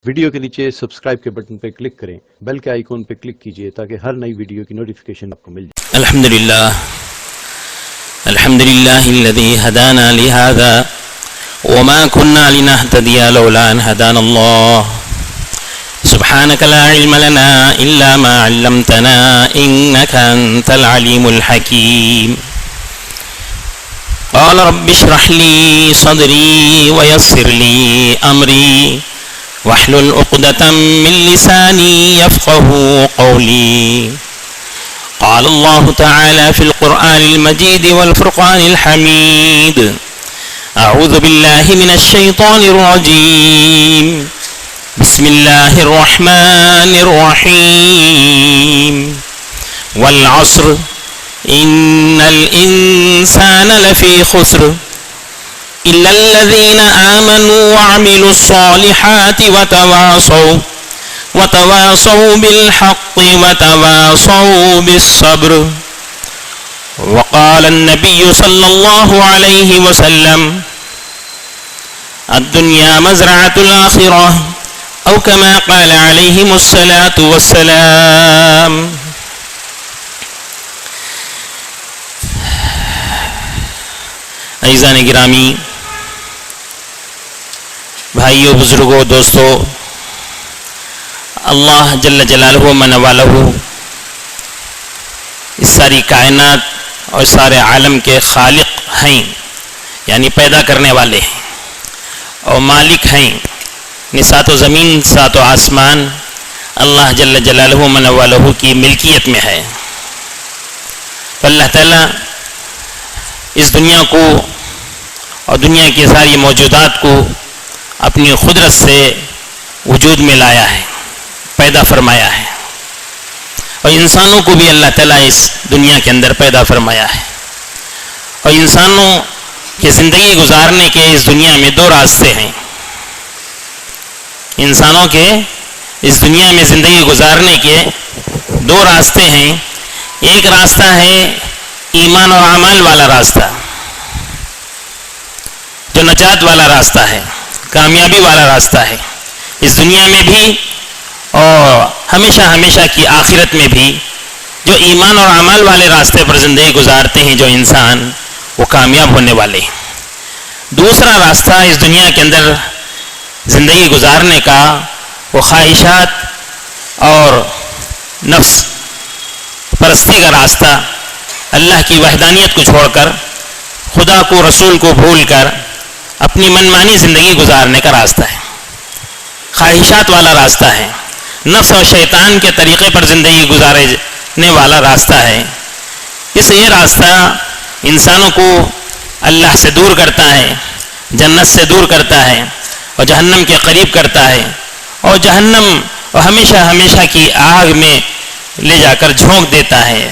Video کے نیچے subscribe کے بٹن پہ کلک کریں، بیل کے آئیکن پہ کلک کیجئے تاکہ ہر نئی ویڈیو کی نوٹیفیکیشن آپ کو مل جائے۔ الحمد لله الذي هدانا لهذا وما كنا لنهتدي لولا أن هدانا الله سبحانك لا علم لنا إلا ما علمتنا إنك أنت العليم الحكيم قال رب اشرح لي صدري ويسر لي أمري واحلل عقدة من لساني يفقه قولي قال الله تعالى في القرآن المجيد والفرقان الحميد أعوذ بالله من الشيطان الرجيم بسم الله الرحمن الرحيم والعصر إن الإنسان لفي خسر إلا الذين آمنوا وعملوا الصالحات وتواصوا بالحق وتواصوا بالصبر وقال النبي صلى الله عليه وسلم الدنيا مزرعة الآخرة أو كما قال عليهم الصلاة والسلام۔ عزیزان گرامی، بھائیوں، بزرگوں، دوستوں، اللہ جل جلالہ من والہ اس ساری کائنات اور سارے عالم کے خالق ہیں، یعنی پیدا کرنے والے ہیں اور مالک ہیں۔ سات و زمین، سات و آسمان اللہ جل جلالہ من والہ کی ملکیت میں ہے۔ اللہ تعالیٰ اس دنیا کو اور دنیا کی ساری موجودات کو اپنی قدرت سے وجود میں لایا ہے، پیدا فرمایا ہے، اور انسانوں کو بھی اللہ تعالیٰ اس دنیا کے اندر پیدا فرمایا ہے۔ اور انسانوں کے زندگی گزارنے کے اس دنیا میں دو راستے ہیں۔ انسانوں کے اس دنیا میں زندگی گزارنے کے دو راستے ہیں۔ ایک راستہ ہے ایمان اور اعمال والا راستہ، جو نجات والا راستہ ہے، کامیابی والا راستہ ہے، اس دنیا میں بھی اور ہمیشہ ہمیشہ کی آخرت میں بھی۔ جو ایمان اور اعمال والے راستے پر زندگی گزارتے ہیں جو انسان، وہ کامیاب ہونے والے ہیں۔ دوسرا راستہ اس دنیا کے اندر زندگی گزارنے کا، وہ خواہشات اور نفس پرستی کا راستہ، اللہ کی وحدانیت کو چھوڑ کر، خدا کو، رسول کو بھول کر اپنی منمانی زندگی گزارنے کا راستہ ہے، خواہشات والا راستہ ہے، نفس اور شیطان کے طریقے پر زندگی گزارنے والا راستہ ہے۔ یہ راستہ انسانوں کو اللہ سے دور کرتا ہے، جنت سے دور کرتا ہے اور جہنم کے قریب کرتا ہے، اور جہنم اور ہمیشہ ہمیشہ کی آگ میں لے جا کر جھونک دیتا ہے،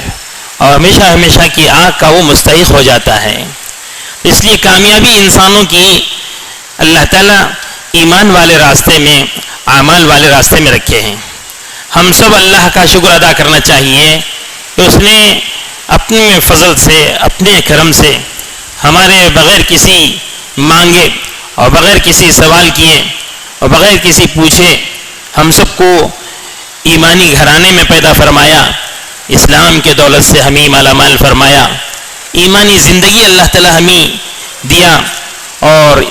اور ہمیشہ ہمیشہ کی آگ کا وہ مستحق ہو جاتا ہے۔ اس لیے کامیابی انسانوں کی اللہ تعالیٰ ایمان والے راستے میں، اعمال والے راستے میں رکھے ہیں۔ ہم سب اللہ کا شکر ادا کرنا چاہیے کہ اس نے اپنے فضل سے، اپنے کرم سے ہمارے بغیر کسی مانگے اور بغیر کسی سوال کیے اور بغیر کسی پوچھے ہم سب کو ایمانی گھرانے میں پیدا فرمایا، اسلام کے دولت سے ہمیں مالا مال فرمایا، ایمانی زندگی اللہ تعالیٰ ہمیں دیا، اور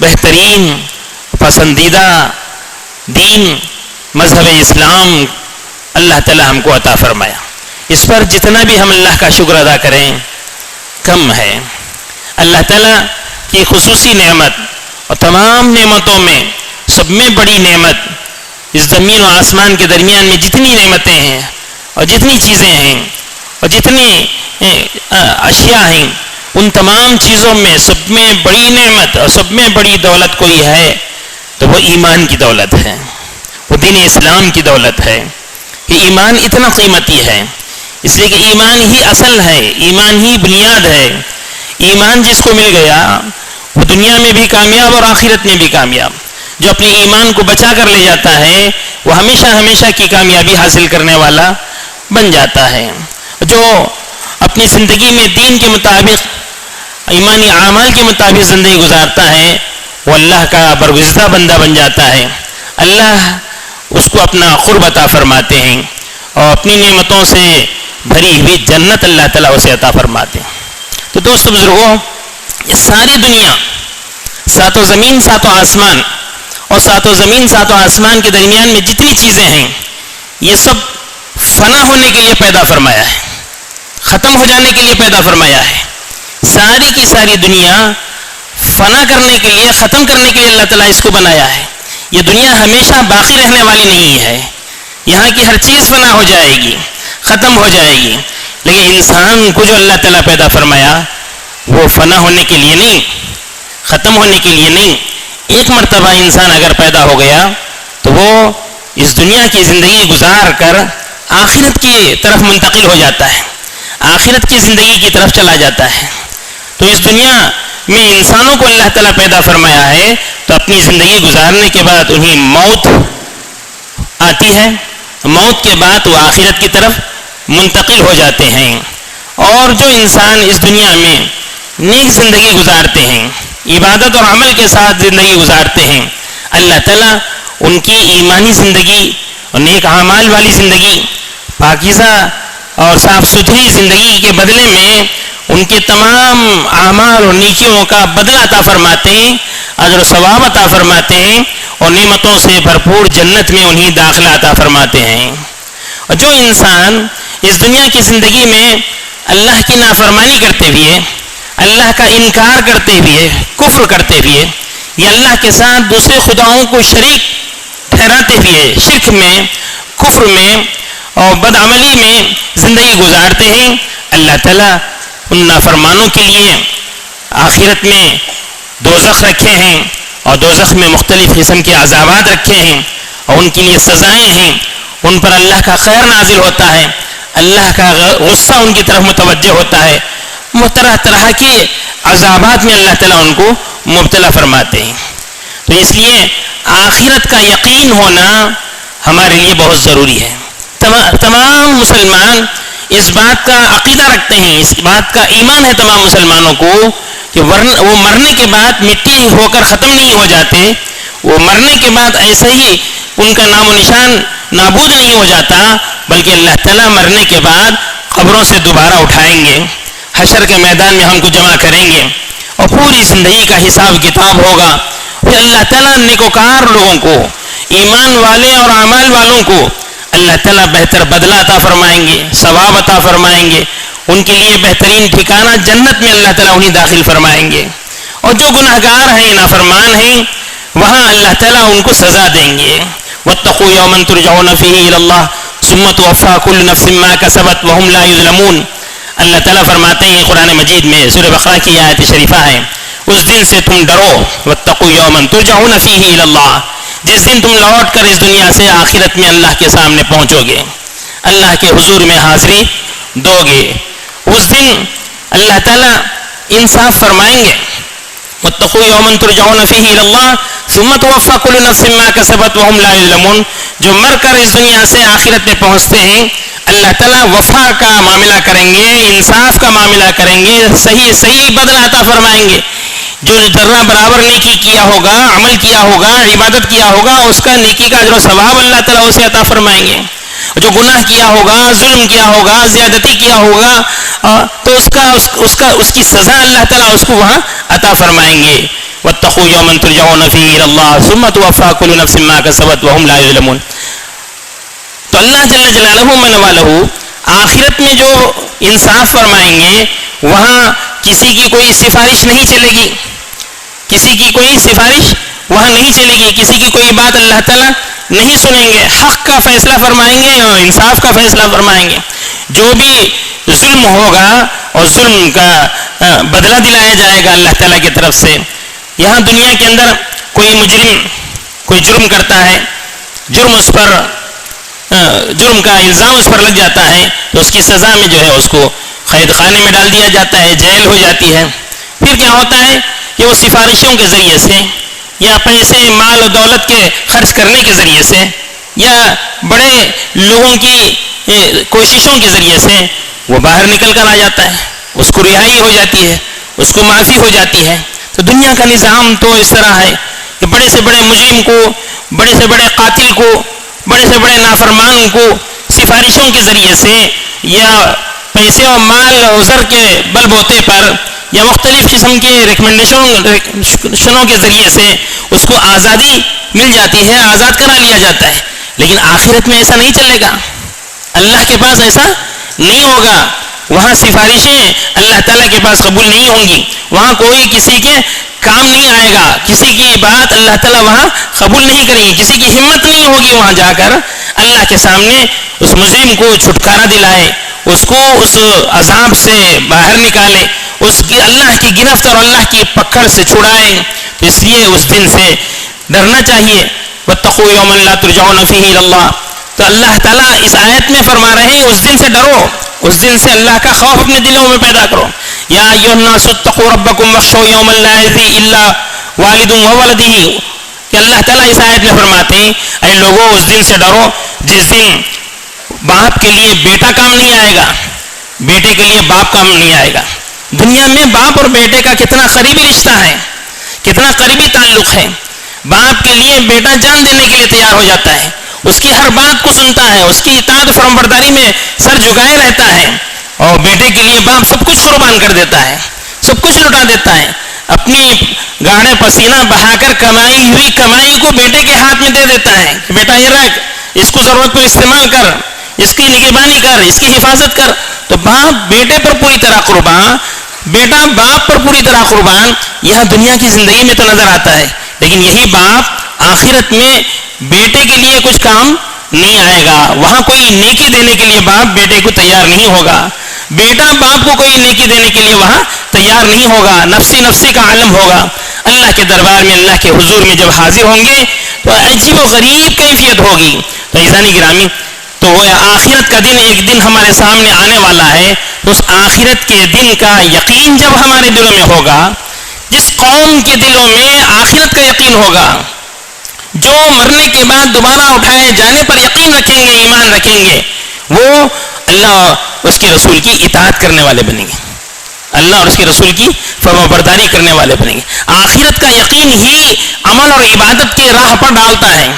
بہترین پسندیدہ دین مذہب اسلام اللہ تعالیٰ ہم کو عطا فرمایا۔ اس پر جتنا بھی ہم اللہ کا شکر ادا کریں کم ہے۔ اللہ تعالیٰ کی خصوصی نعمت اور تمام نعمتوں میں سب میں بڑی نعمت، اس زمین و آسمان کے درمیان میں جتنی نعمتیں ہیں اور جتنی چیزیں ہیں اور جتنی اشیاء ہیں، ان تمام چیزوں میں سب میں بڑی نعمت اور سب میں بڑی دولت کوئی ہے تو وہ ایمان کی دولت ہے، وہ دین اسلام کی دولت ہے۔ کہ ایمان اتنا قیمتی ہے، اس لیے کہ ایمان ہی اصل ہے، ایمان ہی بنیاد ہے۔ ایمان جس کو مل گیا وہ دنیا میں بھی کامیاب اور آخرت میں بھی کامیاب۔ جو اپنے ایمان کو بچا کر لے جاتا ہے وہ ہمیشہ ہمیشہ کی کامیابی حاصل کرنے والا بن جاتا ہے۔ جو اپنی زندگی میں دین کے مطابق، ایمانی اعمال کے مطابق زندگی گزارتا ہے وہ اللہ کا برگزیدہ بندہ بن جاتا ہے، اللہ اس کو اپنا قرب عطا فرماتے ہیں اور اپنی نعمتوں سے بھری ہوئی جنت اللہ تعالیٰ اسے عطا فرماتے ہیں. تو دوستو بزرگوں، یہ ساری دنیا، ساتوں زمین ساتوں آسمان، اور ساتوں زمین ساتوں آسمان کے درمیان میں جتنی چیزیں ہیں، یہ سب فنا ہونے کے لیے پیدا فرمایا ہے، ختم ہو جانے کے لیے پیدا فرمایا ہے. ساری کی ساری دنیا فنا کرنے کے لیے، ختم کرنے کے لیے اللہ تعالیٰ اس کو بنایا ہے. یہ دنیا ہمیشہ باقی رہنے والی نہیں ہے. یہاں کی ہر چیز فنا ہو جائے گی، ختم ہو جائے گی، لیکن انسان کو جو اللہ تعالیٰ پیدا فرمایا وہ فنا ہونے کے لیے نہیں، ختم ہونے کے لیے نہیں. ایک مرتبہ انسان اگر پیدا ہو گیا تو وہ اس دنیا کی زندگی گزار کر آخرت کی طرف منتقل ہو جاتا ہے، آخرت کی زندگی کی طرف چلا جاتا ہے. تو اس دنیا میں انسانوں کو اللہ تعالیٰ پیدا فرمایا ہے تو اپنی زندگی گزارنے کے بعد انہیں موت آتی ہے. موت کے بعد وہ آخرت کی طرف منتقل ہو جاتے ہیں. اور جو انسان اس دنیا میں نیک زندگی گزارتے ہیں، عبادت اور عمل کے ساتھ زندگی گزارتے ہیں، اللہ تعالیٰ ان کی ایمانی زندگی اور نیک اعمال والی زندگی، پاکیزہ اور صاف ستھری زندگی کے بدلے میں ان کے تمام اعمال اور نیکیوں کا بدلہ عطا فرماتے ہیں، اجر و ثواب عطا فرماتے ہیں، اور نعمتوں سے بھرپور جنت میں انہیں داخلہ عطا فرماتے ہیں. اور جو انسان اس دنیا کی زندگی میں اللہ کی نافرمانی کرتے ہوئے، اللہ کا انکار کرتے ہوئے، کفر کرتے ہوئے، یا اللہ کے ساتھ دوسرے خداؤں کو شریک ٹھہراتے ہوئے شرک میں، کفر میں اور بدعملی میں زندگی گزارتے ہیں، اللہ تعالیٰ ان نافرمانوں کے لیے آخرت میں دوزخ رکھے ہیں، اور دوزخ میں مختلف قسم کے عذابات رکھے ہیں، اور ان کے لیے سزائیں ہیں. ان پر اللہ کا خیر نازل ہوتا ہے، اللہ کا غصہ ان کی طرف متوجہ ہوتا ہے، طرح طرح کے عذابات میں اللہ تعالیٰ ان کو مبتلا فرماتے ہیں. تو اس لیے آخرت کا یقین ہونا ہمارے لیے بہت ضروری ہے. تمام مسلمان اس بات کا عقیدہ رکھتے ہیں، اس بات کا ایمان ہے تمام مسلمانوں کو کہ وہ مرنے کے بعد مٹی ہو کر ختم نہیں ہو جاتے، وہ مرنے کے بعد ایسے ہی ان کا نام و نشان نابود نہیں ہو جاتا، بلکہ اللہ تعالیٰ مرنے کے بعد قبروں سے دوبارہ اٹھائیں گے، حشر کے میدان میں ہم کو جمع کریں گے، اور پوری زندگی کا حساب کتاب ہوگا. پھر اللہ تعالیٰ نیکوکار لوگوں کو، ایمان والے اور اعمال والوں کو اللہ تعالیٰ بہتر بدلہ عطا فرمائیں گے، ثواب عطا فرمائیں گے. ان کے لیے بہترین ٹھکانہ جنت میں اللہ تعالیٰ انہیں داخل فرمائیں گے. اور جو گناہگار ہیں، نافرمان ہیں، وہاں اللہ تعالیٰ ان کو سزا دیں گے. واتقوا یوما ترجعون فیہ الی اللہ ثم توفی کل نفس ما کسبت وہم لا یظلمون. اللہ تعالیٰ فرماتے ہیں قرآن مجید میں، سورہ بقرہ کی آیت شریفہ ہے، اس دن سے تم ڈرو، واتقوا یوما ترجعون فیہ الی اللہ، جس دن تم لوٹ کر اس دنیا سے آخرت میں اللہ کے سامنے پہنچو گے، اللہ کے حضور میں حاضری دو گے. اس دن اللہ تعالیٰ انصاف فرمائیں گے. واتقوا یوما ترجعون فیہ الی اللہ ثم توفی کل نفس ما کسبت وہم لا یظلمون. جو مر کر اس دنیا سے آخرت میں پہنچتے ہیں، اللہ تعالیٰ وفا کا معاملہ کریں گے، انصاف کا معاملہ کریں گے، صحیح بدلہ عطا فرمائیں گے. جو ذرہ برابر نیکی کیا ہوگا، عمل کیا ہوگا، عبادت کیا ہوگا، اس کا نیکی کا اجر و ثواب اللہ تعالیٰ اسے عطا فرمائیں گے. جو گناہ کیا ہوگا، ظلم کیا ہوگا، زیادتی کیا ہوگا، تو اس کی سزا اللہ تعالیٰ اس کو وہاں عطا فرمائیں گے. واتقوا یوما ترجعون فیہ الی اللہ ثم توفی کل نفس ما کسبت وہم لا یظلمون. تو اللہ جل جلالہ من والہ آخرت میں جو انصاف فرمائیں گے، وہاں کسی کی کوئی سفارش نہیں چلے گی، کسی کی کوئی سفارش وہاں نہیں چلے گی، کسی کی کوئی بات اللہ تعالیٰ نہیں سنیں گے. حق کا فیصلہ فرمائیں گے اور انصاف کا فیصلہ فرمائیں گے. جو بھی ظلم ہوگا اور ظلم کا بدلہ دلایا جائے گا اللہ تعالیٰ کی طرف سے. یہاں دنیا کے اندر کوئی مجرم کوئی جرم کرتا ہے، جرم کا الزام اس پر لگ جاتا ہے، تو اس کی سزا میں جو ہے اس کو قید خانے میں ڈال دیا جاتا ہے، جیل ہو جاتی ہے. پھر کیا ہوتا ہے کہ وہ سفارشوں کے ذریعے سے، یا پیسے مال و دولت کے خرچ کرنے کے ذریعے سے، یا بڑے لوگوں کی کوششوں کے ذریعے سے وہ باہر نکل کر آ جاتا ہے، اس کو رہائی ہو جاتی ہے، اس کو معافی ہو جاتی ہے. تو دنیا کا نظام تو اس طرح ہے کہ بڑے سے بڑے مجرم کو بڑے سے بڑے قاتل کو، بڑے سے بڑے نافرمان کو سفارشوں کے ذریعے سے یا پیسے اور مال اور زر کے بل بوتے پر یا مختلف قسم کے ریکمنڈیشنوں کے ذریعے سے اس کو آزادی مل جاتی ہے، آزاد کرا لیا جاتا ہے. لیکن آخرت میں ایسا نہیں چلے گا. اللہ کے پاس ایسا نہیں ہوگا. وہاں سفارشیں اللہ تعالیٰ کے پاس قبول نہیں ہوں گی. وہاں کوئی کسی کے کام نہیں آئے گا. کسی کی بات اللہ تعالیٰ وہاں قبول نہیں کریں گے. کسی کی ہمت نہیں ہوگی وہاں جا کر اللہ کے سامنے اس مجرم کو چھٹکارا دلائے، اس کو اس عذاب سے باہر نکالے، اس کی اللہ کی گرفت اور اللہ کی پکڑ سے چھڑائے. تو اس لیے اس دن سے ڈرنا چاہیے. واتقوا یوما لا ترجعون فیہ الی اللہ. تو اللہ تعالیٰ اس آیت میں فرما رہے ہیں اس دن سے ڈرو، اس دن سے اللہ کا خوف اپنے دلوں میں پیدا کرو. یا ایھا الناس اتقوا ربکم واخشوا یوما لا یجزی الا والد وولدہ. کہ اللہ تعالیٰ اس آیت میں فرماتے ہیں اے لوگوں اس دن سے ڈرو جس دن باپ کے لیے بیٹا کام نہیں آئے گا، بیٹے کے لیے باپ کام نہیں آئے گا. دنیا میں باپ اور بیٹے کا کتنا قریبی رشتہ ہے، کتنا قریبی تعلق ہے. باپ کے لیے بیٹا جان دینے کے لیے تیار ہو جاتا ہے، اس کی ہر بات کو سنتا ہے، اس کی اطاعت و فرمانبرداری میں سر جھکائے رہتا ہے. اور بیٹے کے لیے باپ سب کچھ قربان کر دیتا ہے، سب کچھ لٹا دیتا ہے. اپنی گاڑے پسینہ بہا کر کمائی ہوئی کمائی کو بیٹے کے ہاتھ میں دے دیتا ہے کہ بیٹا یہ رکھ، اس کو ضرورت پر استعمال کر، اس کی نگہبانی کر، اس کی حفاظت کر. تو باپ بیٹے پر پوری طرح قربان، بیٹا باپ پر پوری طرح قربان یہاں دنیا کی زندگی میں تو نظر آتا ہے. لیکن یہی باپ آخرت میں بیٹے کے لیے کچھ کام نہیں آئے گا. وہاں کوئی نیکی دینے کے لیے باپ بیٹے کو تیار نہیں ہوگا، بیٹا باپ کو کوئی نیکی دینے کے لیے وہاں تیار نہیں ہوگا. نفسی نفسی کا عالم ہوگا. اللہ کے دربار میں، اللہ کے حضور میں جب حاضر ہوں گے تو عجیب و غریب کیفیت ہوگی. تو عزیزانی گرامی، تو وہ آخرت کا دن ایک دن ہمارے سامنے آنے والا ہے. تو اس آخرت کے دن کا یقین جب ہمارے دلوں میں ہوگا، جس قوم کے دلوں میں آخرت کا یقین ہوگا، جو مرنے کے بعد دوبارہ اٹھائے جانے پر یقین رکھیں گے، ایمان رکھیں گے، وہ اللہ اور اس کے رسول کی اطاعت کرنے والے بنیں گے، اللہ اور اس کے رسول کی فرمانبرداری کرنے والے بنیں گے. آخرت کا یقین ہی عمل اور عبادت کے راہ پر ڈالتا ہے.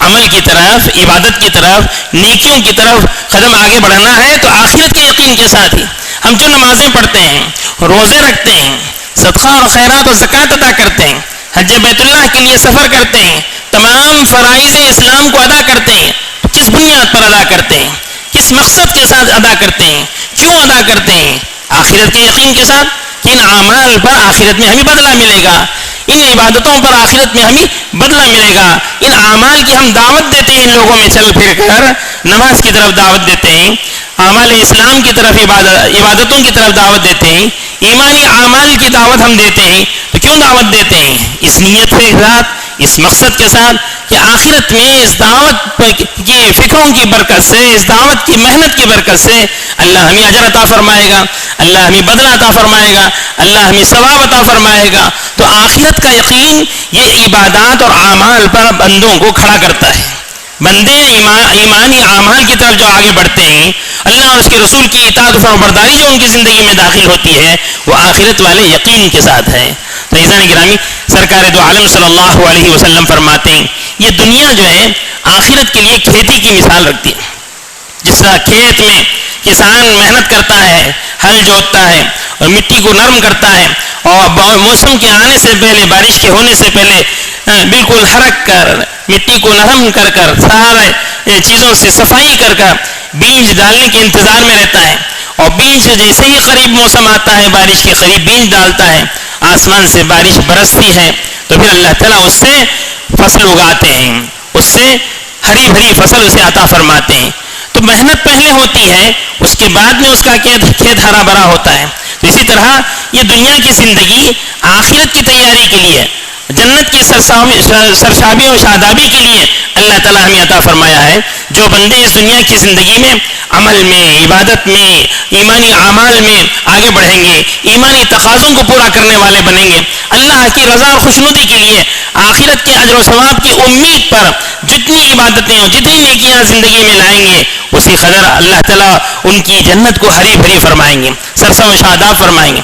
عمل کی طرف، عبادت کی طرف، نیکیوں کی طرف قدم آگے بڑھنا ہے تو آخرت کے یقین کے ساتھ ہی. ہم جو نمازیں پڑھتے ہیں، روزے رکھتے ہیں، صدقہ اور خیرات اور زکوٰۃ ادا کرتے ہیں، حج بیت اللہ کے لیے سفر کرتے ہیں، تمام فرائض اسلام کو ادا کرتے ہیں، کس بنیاد پر ادا کرتے ہیں، کس مقصد کے ساتھ ادا کرتے ہیں، کیوں ادا کرتے ہیں؟ آخرت کے یقین کے ساتھ کہ ان اعمال پر آخرت میں ہمیں بدلہ ملے گا، ان عبادتوں پر آخرت میں ہمیں بدلہ ملے گا. ان اعمال کی ہم دعوت دیتے ہیں، ان لوگوں میں چل پھر کر نماز کی طرف دعوت دیتے ہیں، اعمال اسلام کی طرف، عبادتوں کی طرف دعوت دیتے ہیں، ایمانی اعمال کی دعوت ہم دیتے ہیں. تو کیوں دعوت دیتے ہیں؟ اس نیت کے ساتھ، اس مقصد کے ساتھ کہ آخرت میں اس دعوت کی فکروں کی برکت سے، اس دعوت کی محنت کی برکت سے اللہ ہمیں اجر عطا فرمائے گا، اللہ ہمیں بدلہ عطا فرمائے گا، اللہ ہمیں ثواب عطا فرمائے گا. تو آخرت کا یقین یہ عبادات اور اعمال پر بندوں کو کھڑا کرتا ہے. بندے ایمانی اعمال کی طرف جو آگے بڑھتے ہیں، اللہ اور اس کے رسول کی اطاعت و فرمانبرداری جو ان کی زندگی میں داخل ہوتی ہے، وہ آخرت والے یقین کے ساتھ ہے. تو عزیزان گرامی، سرکار دو عالم صلی اللہ علیہ وسلم فرماتے ہیں یہ دنیا جو ہے آخرت کے لیے کھیتی کی مثال رکھتی ہے. جس طرح کھیت میں کسان محنت کرتا ہے، ہل جوتتا ہے اور مٹی کو نرم کرتا ہے، اور موسم کے آنے سے پہلے، بارش کے ہونے سے پہلے بالکل ہرک کر، مٹی کو نرم کر کر، سارے چیزوں سے صفائی کر کر بیج ڈالنے کے انتظار میں رہتا ہے. اور بیج جیسے ہی قریب موسم آتا ہے، بارش کے قریب بیج ڈالتا ہے، آسمان سے بارش برستی ہے، تو پھر اللہ تعالیٰ اس سے فصل اگاتے ہیں، اس سے ہری بھری فصل اسے عطا فرماتے ہیں. تو محنت پہلے ہوتی ہے، اس کے بعد میں اس کا کھیت ہرا بھرا ہوتا ہے. تو اسی طرح یہ دنیا کی زندگی آخرت کی تیاری کے لیے، جنت کی سرشابی و شادابی کے لیے اللہ تعالیٰ ہمیں عطا فرمایا ہے. جو بندے اس دنیا کی زندگی میں عمل میں، عبادت میں، ایمانی اعمال میں آگے بڑھیں گے، ایمانی تقاضوں کو پورا کرنے والے بنیں گے، اللہ کی رضا اور خوشنودی کے لیے آخرت کے اجر و ثواب کی امید پر جتنی عبادتیں اور جتنی نیکیاں زندگی میں لائیں گے، اسی قدر اللہ تعالیٰ ان کی جنت کو ہری بھری فرمائیں گے، سرسبز و شاداب فرمائیں گے.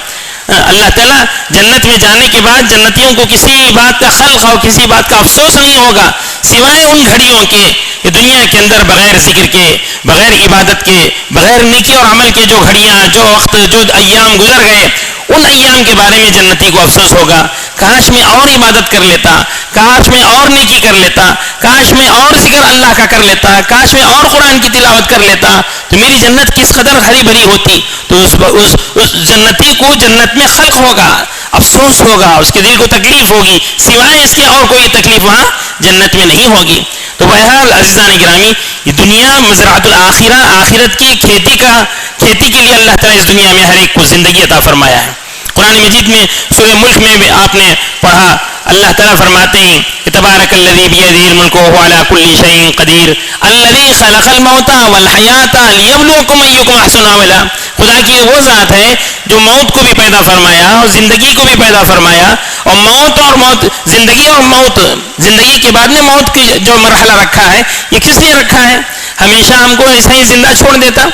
اللہ تعالیٰ جنت میں جانے کے بعد جنتیوں کو کسی بات کا خلق اور کسی بات کا افسوس نہیں ہوگا سوائے ان گھڑیوں کے کہ دنیا کے اندر بغیر ذکر کے، بغیر عبادت کے، بغیر نیکی اور عمل کے جو گھڑیاں، جو وقت، جو ایام گزر گئے، ان ایام کے بارے میں جنتی کو افسوس ہوگا، کاش میں اور عبادت کر لیتا، کاش میں اور نیکی کر لیتا، کاش میں اور ذکر اللہ کا کر لیتا، کاش میں اور قرآن کی تلاوت کر لیتا تو میری جنت کس قدر ہری بھری ہوتی۔ تو اس جنتی کو جنت میں خلق ہوگا، افسوس ہوگا، اس کے دل کو تکلیف ہوگی، سوائے اس کے اور کوئی تکلیف وہاں جنت میں نہیں ہوگی۔ تو بہرحال عزیزان گرامی، یہ دنیا مزرعۃ الآخرہ، آخرت کی کھیتی کے لیے اللہ تعالیٰ اس دنیا میں ہر ایک کو زندگی عطا فرمایا ہے۔ قرآن مجید میں سورہ ملک میں بھی آپ نے پڑھا، اللہ تعالیٰ فرماتے ہیں کہ تبارک الذی بیدہ الملک وہو علی کل شیء قدیر الذی خلق الموت والحیاۃ لیبلوکم ایکم احسن عملا۔ خدا کی وہ ذات ہے جو موت کو بھی پیدا فرمایا اور زندگی کو بھی پیدا فرمایا، اور زندگی کے بعد میں موت کی جو مرحلہ رکھا ہے، یہ کس لیے رکھا ہے؟ ہمیشہ ہم کو ایسا ہی زندہ چھوڑ دیتا،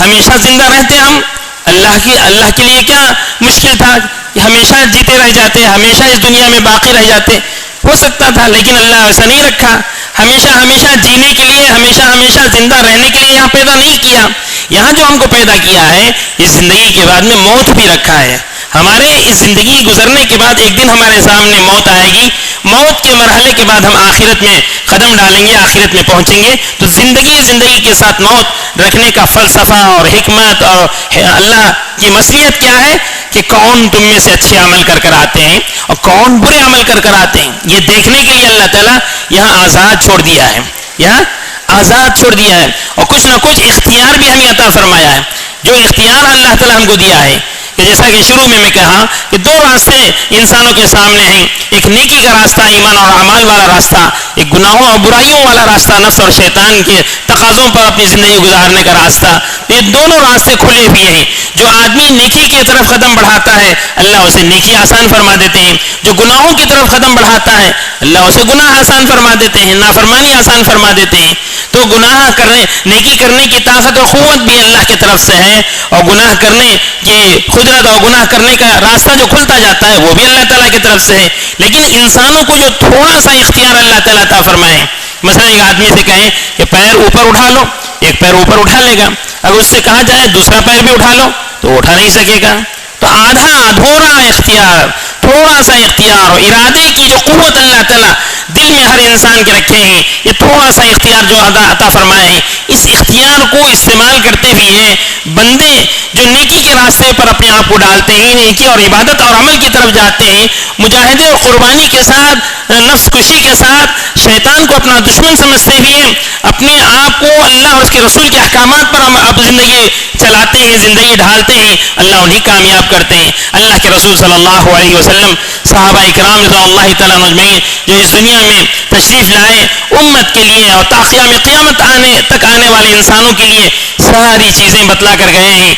ہمیشہ زندہ رہتے ہم، اللہ کے لیے کیا مشکل تھا کہ ہمیشہ جیتے رہ جاتے، ہمیشہ اس دنیا میں باقی رہ جاتے، ہو سکتا تھا، لیکن اللہ ایسا نہیں رکھا۔ ہمیشہ جینے کے لیے، ہمیشہ زندہ رہنے کے لیے یہاں پیدا نہیں کیا۔ یہاں جو ہم کو پیدا کیا ہے، اس زندگی کے بعد میں موت بھی رکھا ہے۔ ہمارے اس زندگی گزرنے کے بعد ایک دن ہمارے سامنے موت آئے گی، موت کے مرحلے کے بعد ہم آخرت میں قدم ڈالیں گے، آخرت میں پہنچیں گے۔ تو زندگی کے ساتھ موت رکھنے کا فلسفہ اور حکمت اور اللہ کی مصلحت کیا ہے کہ کون تم میں سے اچھے عمل کر آتے ہیں اور کون برے عمل کر آتے ہیں، یہ دیکھنے کے لیے اللہ تعالیٰ یہاں آزاد چھوڑ دیا ہے، اور کچھ نہ کچھ اختیار بھی ہمیں عطا فرمایا ہے۔ جو اختیار اللہ تعالیٰ ہم کو دیا ہے، کہ جیسا کہ شروع میں کہا کہ دو راستے انسانوں کے سامنے ہیں، ایک نیکی کا راستہ، ایمان اور اعمال والا راستہ، ایک گناہوں اور برائیوں والا راستہ، نفس اور شیطان کے تقاضوں پر اپنی زندگی گزارنے کا راستہ۔ یہ دونوں راستے کھلے ہوئے ہیں۔ جو آدمی نیکی کی طرف قدم بڑھاتا ہے، اللہ اسے نیکی آسان فرما دیتے ہیں، جو گناہوں کی طرف قدم بڑھاتا ہے، اللہ اسے گناہ آسان فرما دیتے ہیں، نافرمانی آسان فرما دیتے ہیں۔ تو نیکی کرنے کی طاقت اور قوت بھی اللہ کی طرف سے ہے، اور گناہ کرنے کی قدرت اور گناہ کرنے کا راستہ جو کھلتا جاتا ہے وہ بھی اللہ تعالیٰ کی طرف سے ہے۔ لیکن انسانوں کو جو تھوڑا سا اختیار اللہ تعالیٰ عطا فرمائے، مثلا ایک آدمی سے کہیں کہ پیر اوپر اٹھا لو، ایک پیر اوپر اٹھا لے گا، اگر اس سے کہا جائے دوسرا پیر بھی اٹھا لو تو وہ اٹھا نہیں سکے گا۔ تو ادھورا اختیار، تھوڑا سا اختیار اور ارادے کی جو قوت اللہ تعالیٰ دل میں ہر انسان کے رکھے ہیں، یہ تھوڑا سا اختیار جو عطا فرمائے ہیں، اس اختیار کو استعمال کرتے ہوئے بندے جو نیکی کے راستے پر اپنے آپ کو ڈالتے ہیں، نیکی اور عبادت اور عمل کی طرف جاتے ہیں، مجاہدے اور قربانی کے ساتھ، نفس کشی کے ساتھ، شیطان کو اپنا دشمن سمجھتے ہوئے اپنے آپ کو اللہ اور اس کے رسول کے احکامات پر اب زندگی چلاتے ہیں، زندگی ڈھالتے ہیں، اللہ انہیں کامیاب کرتے ہیں۔ اللہ کے رسول صلی اللہ علیہ وسلم، صحابہ اکرام رضوان اللہ تعالیٰ عنہ اجمعین جو اس دنیا میں تشریف لائے، امت کے لیے اور قیامت تک آنے والے انسانوں کے لیے ساری چیزیں بتلا کر گئے ہیں۔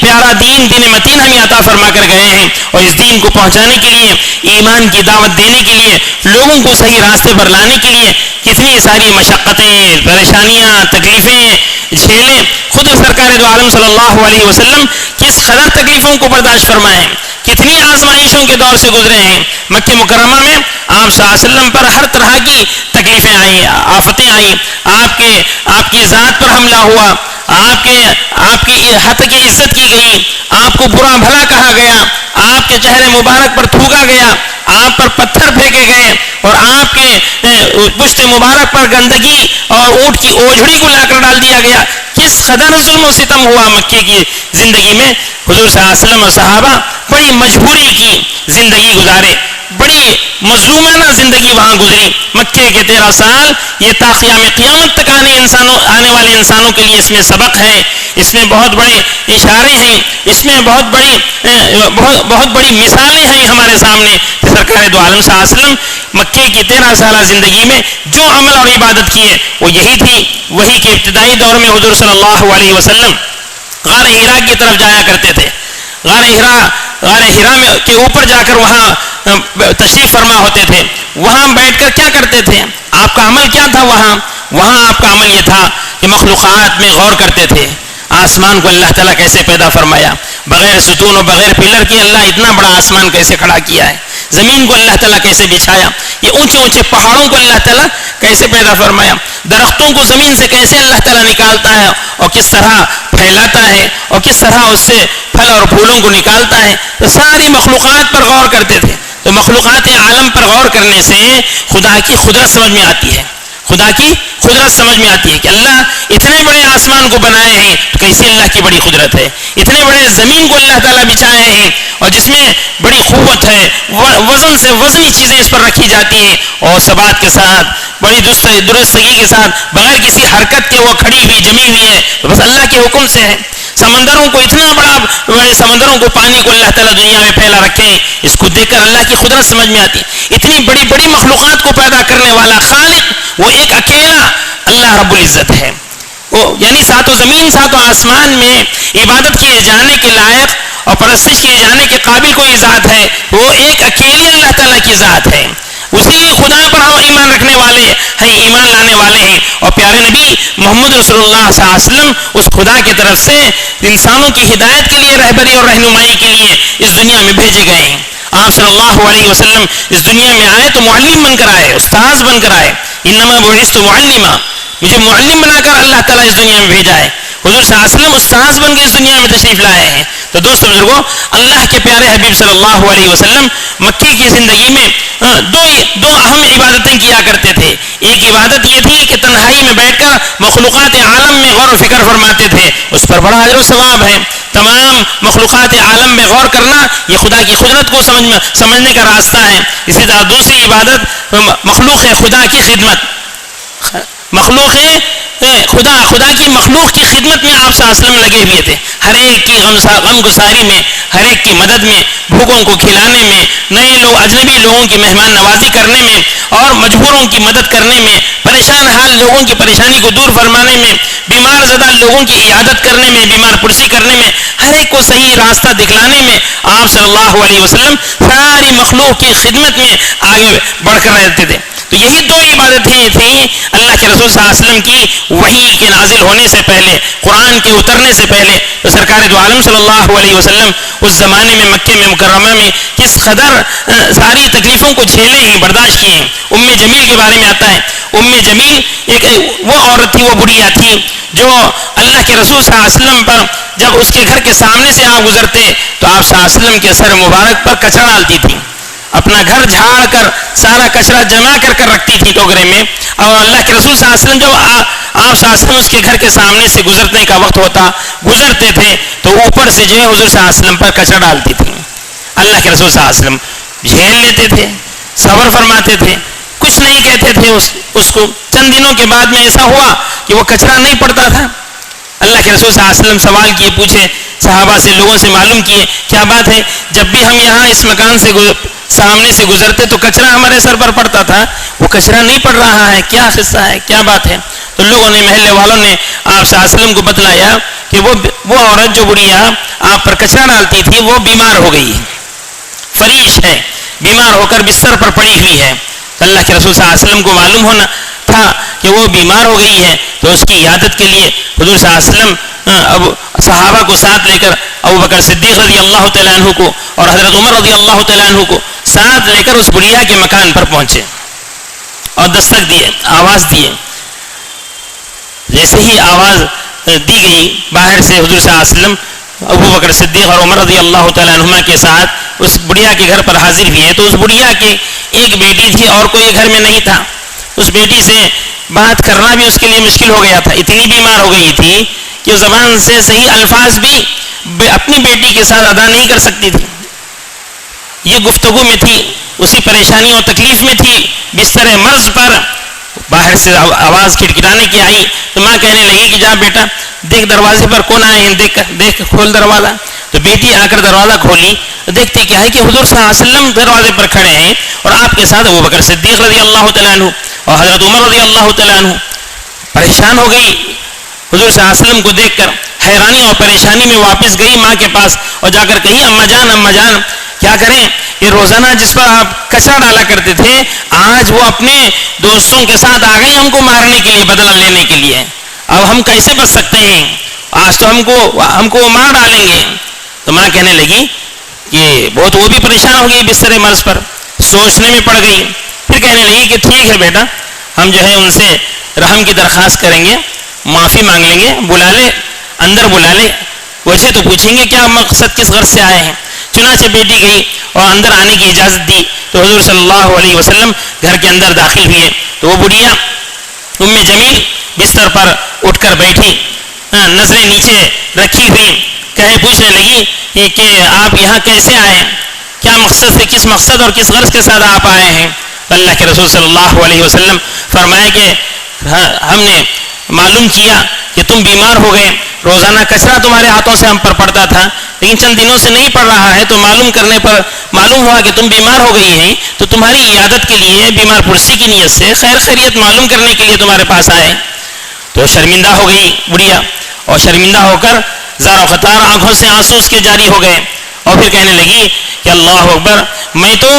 پیارا دین متین ہمیں عطا فرما کر گئے ہیں، اور اس دین کو پہنچانے کے لیے، ایمان کی دعوت دینے کے لیے، لوگوں کو صحیح راستے پر لانے کے لیے کتنی ساری مشقتیں، پریشانیاں، تکلیفیں جھیلیں۔ خود سرکار دو عالم صلی اللہ علیہ وسلم کس قدر تکلیفوں کو برداشت فرمائے، کتنی آزمائشوں کے دور سے گزرے ہیں۔ مکہ مکرمہ میں آپ صلی اللہ علیہ وسلم پر ہر طرح کی تکلیفیں آئیں، آفتیں آئیں، آپ کی ذات پر حملہ ہوا، آپ کی حد کی عزت کی گئی، آپ کو برا بھلا کہا گیا، آپ کے چہرے مبارک پر تھوکا گیا، آپ پر پتھر پھینکے گئے، اور آپ کے پشت مبارک پر گندگی اور اونٹ کی اوجھڑی کو لا کر ڈال دیا گیا۔ کس قدر ظلم و ستم ہوا مکے کی زندگی میں۔ حضور صلی اللہ علیہ وسلم اور صحابہ بڑی مجبوری کی زندگی گزارے، بڑی مظلومانہ زندگی وہاں گزری۔ مکے کے 13 سال یہ تا قیامت تک آنے والے انسانوں کے لیے اس میں سبق ہے، اس میں بہت بڑے اشارے ہیں، اس میں بہت بڑی مثالیں ہیں ہمارے سامنے کہ سرکار دو عالم صلی اللہ علیہ وسلم مکے کی 13 سالہ زندگی میں جو عمل اور عبادت کیے وہ یہی تھی۔ وہی کے ابتدائی دور میں حضور صلی اللہ علیہ وسلم غار ہرا کی طرف جایا کرتے تھے۔ غار ہرا کے اوپر جا کر وہاں تشریف فرما ہوتے تھے۔ وہاں بیٹھ کر کیا کرتے تھے؟ آپ کا عمل کیا تھا؟ وہاں آپ کا عمل یہ تھا کہ مخلوقات میں غور کرتے تھے۔ آسمان کو اللہ تعالیٰ کیسے پیدا فرمایا، بغیر ستون و بغیر پلر کے اللہ اتنا بڑا آسمان کیسے کھڑا کیا ہے، زمین کو اللہ تعالیٰ کیسے بچھایا, یہ اونچے اونچے پہاڑوں کو اللہ تعالیٰ کیسے پیدا فرمایا, درختوں کو زمین سے کیسے اللہ تعالیٰ نکالتا ہے اور کس طرح پھیلاتا ہے اور کس طرح اس سے پھل اور پھولوں کو نکالتا ہے. تو ساری مخلوقات پر غور کرتے تھے. تو مخلوقات عالم پر غور کرنے سے خدا کی قدرت سمجھ میں آتی ہے, خدا کی قدرت سمجھ میں آتی ہے کہ اللہ اتنے بڑے آسمان کو بنائے ہیں تو کیسی اللہ کی بڑی قدرت ہے, اتنے بڑے زمین کو اللہ تعالیٰ بچھائے ہیں اور جس میں بڑی قوت ہے, وزن سے وزنی چیزیں اس پر رکھی جاتی ہیں اور ثبات کے ساتھ بڑی درستگی کے ساتھ بغیر کسی حرکت کے وہ کھڑی ہوئی جمی ہوئی ہے, تو بس اللہ کے حکم سے ہے. سمندروں کو اتنا بڑے سمندروں کو پانی کو اللہ تعالیٰ دنیا میں پھیلا رکھے ہیں, اس کو دیکھ کر اللہ کی قدرت سمجھ میں آتی ہے. اتنی بڑی بڑی مخلوقات کو پیدا کرنے والا خالق وہ ایک اکیلا اللہ رب العزت ہے. وہ یعنی ساتوں زمین ساتوں آسمان میں عبادت کیے جانے کے لائق اور پرستش کیے جانے کے قابل کوئی ذات ہے, وہ ایک اکیلی اللہ تعالیٰ کی ذات ہے. اسی خدا پر ہم ایمان رکھنے والے ہیں, ایمان لانے والے ہیں. اور پیارے نبی محمد رسول اللہ صلی اللہ علیہ وسلم اس خدا کی طرف سے انسانوں کی ہدایت کے لیے, رہبری اور رہنمائی کے لیے اس دنیا میں بھیجے گئے ہیں. آپ صلی اللہ علیہ وسلم اس دنیا میں آئے تو معلم بن کر آئے, استاذ بن کر آئے. انما بعثت معلما, مجھے معلم بنا کر اللہ تعالیٰ اس دنیا میں بھیجا ہے. حضور صلی اللہ علیہ وسلم استاذ بن کے اس دنیا میں تشریف لائے ہیں. تو دوستو بزرگوں, اللہ کے پیارے حبیب صلی اللہ علیہ وسلم مکی کی زندگی میں دو اہم عبادتیں کیا کرتے تھے. ایک عبادت یہ تھی کہ تنہائی میں بیٹھ کر مخلوقات عالم میں غور و فکر فرماتے تھے, اس پر بڑا اجر و ثواب ہے. تمام مخلوقات عالم میں غور کرنا یہ خدا کی قدرت کو سمجھنے کا راستہ ہے. اسی طرح دوسری عبادت مخلوق خدا کی خدمت, خدا کی مخلوق کی خدمت میں آپ صلی اللہ علیہ وسلم لگے ہوئے تھے. ہر ایک کی غم گساری میں, ہر ایک کی مدد میں, بھوکوں کو کھلانے میں, نئے لوگ اجنبی لوگوں کی مہمان نوازی کرنے میں اور مجبوروں کی مدد کرنے میں, پریشان حال لوگوں کی پریشانی کو دور فرمانے میں, بیمار زدہ لوگوں کی عیادت کرنے میں, بیمار پرسی کرنے میں, ہر ایک کو صحیح راستہ دکھلانے میں آپ صلی اللہ علیہ وسلم ساری مخلوق کی خدمت میں آگے بڑھ کر رہتے تھے. تو یہی دو عبادتیں تھیں اللہ کے رسول صلی اللہ علیہ وسلم کی وحی کے نازل ہونے سے پہلے, قرآن کے اترنے سے پہلے. تو سرکار دو عالم صلی اللہ علیہ وسلم اس زمانے میں مکہ میں مکرمہ میں کس قدر ساری تکلیفوں کو جھیلے ہیں, برداشت کیے ہیں. ام جمیل کے بارے میں آتا ہے, ام جمیل ایک وہ عورت تھی, وہ بڑھیا تھی جو اللہ کے رسول صلی اللہ علیہ وسلم پر جب اس کے گھر کے سامنے سے آپ گزرتے تو آپ صلی اللہ علیہ وسلم کے سر مبارک پر کچرا ڈالتی تھی. اپنا گھر جھاڑ کر سارا کچرا جمع کر رکھتی تھی ٹوکرے میں. اور اللہ کے رسول صلی اللہ علیہ وسلم جب آپ صلی اللہ علیہ وسلم اس کے گھر کے سامنے سے گزرنے کا وقت ہوتا, گزرتے تھے تو اوپر سے جو ہے حضور صلی اللہ علیہ وسلم پر کچرا ڈالتی تھی. اللہ کے رسول صلی اللہ علیہ وسلم جھیل لیتے تھے, صبر فرماتے تھے, کچھ نہیں کہتے تھے اس کو. چند دنوں کے بعد میں ایسا ہوا کہ وہ کچرا نہیں پڑتا تھا. اللہ کے رسول صلی اللہ علیہ وسلم سوال کیے, پوچھے صحابہ سے, لوگوں سے معلوم کیے کیا بات ہے, جب بھی ہم یہاں اس مکان سے سامنے سے گزرتے تو کچرا ہمارے سر پر پڑتا تھا, وہ کچرا نہیں پڑ رہا ہے, کیا قصہ ہے, کیا بات ہے. تو لوگوں نے, محلے والوں نے آپ صلی اللہ علیہ وسلم کو بتلایا کہ وہ عورت جو بڑھیا آپ پر کچرا ڈالتی تھی وہ بیمار ہو گئی, فریش ہے, بیمار ہو کر بستر پر پڑی ہوئی ہے. تو اللہ کے رسول صلی اللہ علیہ وسلم کو معلوم ہونا تھا کہ وہ بیمار ہو گئی ہے, تو اس کی عیادت کے لیے حضور صلی اللہ علیہ وسلم اب صحابہ کو ساتھ لے کر ابو بکر صدیق رضی اللہ تعالیٰ عنہ کو اور حضرت عمر رضی اللہ تعالیٰ عنہ کو ساتھ لے کر اس بڑھیا کے مکان پر پہنچے اور دستک دیے, آواز دیے. جیسے ہی آواز دی گئی باہر سے حضور صلی اللہ علیہ وسلم ابو بکر صدیق اور عمر رضی اللہ تعالیٰ عنہما کے ساتھ اس بڑھیا کے گھر پر حاضر ہوئے. تو اس بڑھیا کی ایک بیٹی تھی اور کوئی گھر میں نہیں تھا. اس بیٹی سے بات کرنا بھی اس کے لیے مشکل ہو گیا تھا, اتنی بیمار ہو گئی تھی کہ زبان سے صحیح الفاظ بھی اپنی بیٹی کے ساتھ ادا نہیں کر سکتی تھی. یہ گفتگو میں تھی, اسی پریشانی اور تکلیف میں تھی. بستر مرض پر باہر سے آواز کھٹکھٹانے کی آئی تو ماں کہنے لگی کہ جا بیٹا دیکھ دروازے پر کون آئے ہیں, دیکھ کھول دروازہ. تو بیٹی آ کر دروازہ کھولی, دیکھتے کیا ہے کہ حضور صلی اللہ علیہ وسلم دروازے پر کھڑے ہیں اور آپ کے ساتھ ابو بکر صدیق رضی اللہ تعالیٰ عنہ اور حضرت عمر رضی اللہ تعالیٰ عنہ. پریشان ہو گئی حضور صلی اللہ علیہ وسلم کو دیکھ کر, حیرانی اور پریشانی میں واپس گئی ماں کے پاس اور جا کر کہی اما جان کیا کریں, یہ روزانہ جس پر آپ کچرا ڈالا کرتے تھے آج وہ اپنے دوستوں کے ساتھ آ گئے ہم کو مارنے کے لیے, بدلہ لینے کے لیے. اب ہم کیسے بچ سکتے ہیں, آج تو ہم کو مار ڈالیں گے. تو ماں کہنے لگی کہ بہت وہ بھی پریشان ہو گئی بستر مرض پر. سوچنے میں پڑ گئی. پھر کہنے لگی کہ ٹھیک ہے بیٹا, ہم جو ہے ان سے رحم کی درخواست کریں گے, معافی مانگ لیں گے, بلا لے, اندر بلا لے, وجہ تو پوچھیں گے کیا مقصد, کس غرض سے آئے ہیں. چنانچہ بیٹی گئی اور اندر آنے کی اجازت دی تو حضور صلی اللہ علیہ وسلم گھر کے اندر داخل ہوئے. تو وہ بڑھیا ام جمیل بستر پر اٹھ کر بیٹھی, نظریں نیچے رکھی ہوئی, پوچھنے لگی کہ آپ یہاں کیسے آئے, کیا مقصد سے, کس مقصد اور کس غرض کے ساتھ آپ آئے ہیں. اللہ کے رسول صلی اللہ علیہ وسلم فرمائے کہ ہم نے معلوم کیا کہ تم بیمار ہو گئے, روزانہ کچرا تمہارے ہاتھوں سے ہم پر پڑتا تھا, لیکن چند دنوں سے نہیں پڑ رہا ہے, تو معلوم کرنے پر معلوم ہوا کہ تم بیمار ہو گئی ہیں, تو تمہاری عیادت کے لیے, بیمار پرسی کی نیت سے خیر خیریت معلوم کرنے کے لیے تمہارے پاس آئے. تو شرمندہ ہو گئی بڑھیا, اور شرمندہ ہو کر زار و قطار آنکھوں سے آنسو اس کے جاری ہو گئے, اور پھر کہنے لگی کہ اللہ اکبر, میں تو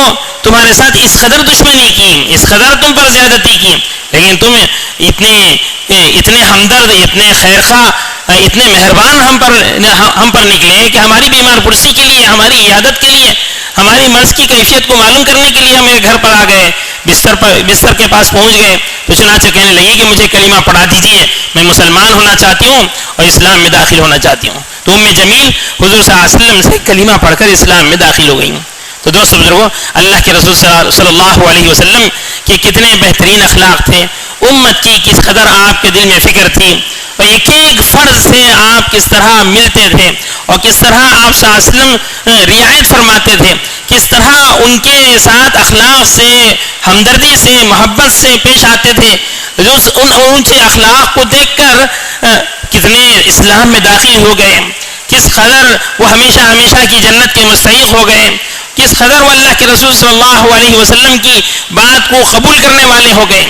تمہارے ساتھ اس قدر دشمنی کی, اس قدر تم پر زیادتی کی, لیکن تم اتنے ہمدرد, اتنے خیرخواہ, اتنے مہربان ہم پر نکلے کہ ہماری بیمار پرسی کے لیے, ہماری عیادت کے لیے, ہماری مرض کی کیفیت کو معلوم کرنے کے لیے ہمیں گھر پر آ گئے, بستر کے پاس پہنچ گئے. تو چنانچہ کہنے لگی کہ مجھے کلمہ پڑھا دیجئے, میں مسلمان ہونا چاہتی ہوں اور اسلام میں داخل ہونا چاہتی ہوں. تو ام جمیل حضور صلی اللہ علیہ وسلم سے کلمہ پڑھ کر اسلام میں داخل ہو گئیں. تو دوست بزرگوں, اللہ کے رسول صلی اللہ علیہ وسلم کے کتنے بہترین اخلاق تھے, امت کی کس قدر آپ کے دل میں فکر تھی, اور ایک ایک فرض سے آپ کس طرح ملتے تھے, اور کس طرح آپ صلی اللہ علیہ وسلم رعایت فرماتے تھے, کس طرح ان کے ساتھ اخلاق سے, ہمدردی سے, محبت سے پیش آتے تھے. جو ان اونچے اخلاق کو دیکھ کر کتنے اسلام میں داخل ہو گئے, کس قدر وہ ہمیشہ ہمیشہ کی جنت کے مستحق ہو گئے, کس قدر وہ اللہ کے رسول صلی اللہ علیہ وسلم کی بات کو قبول کرنے والے ہو گئے.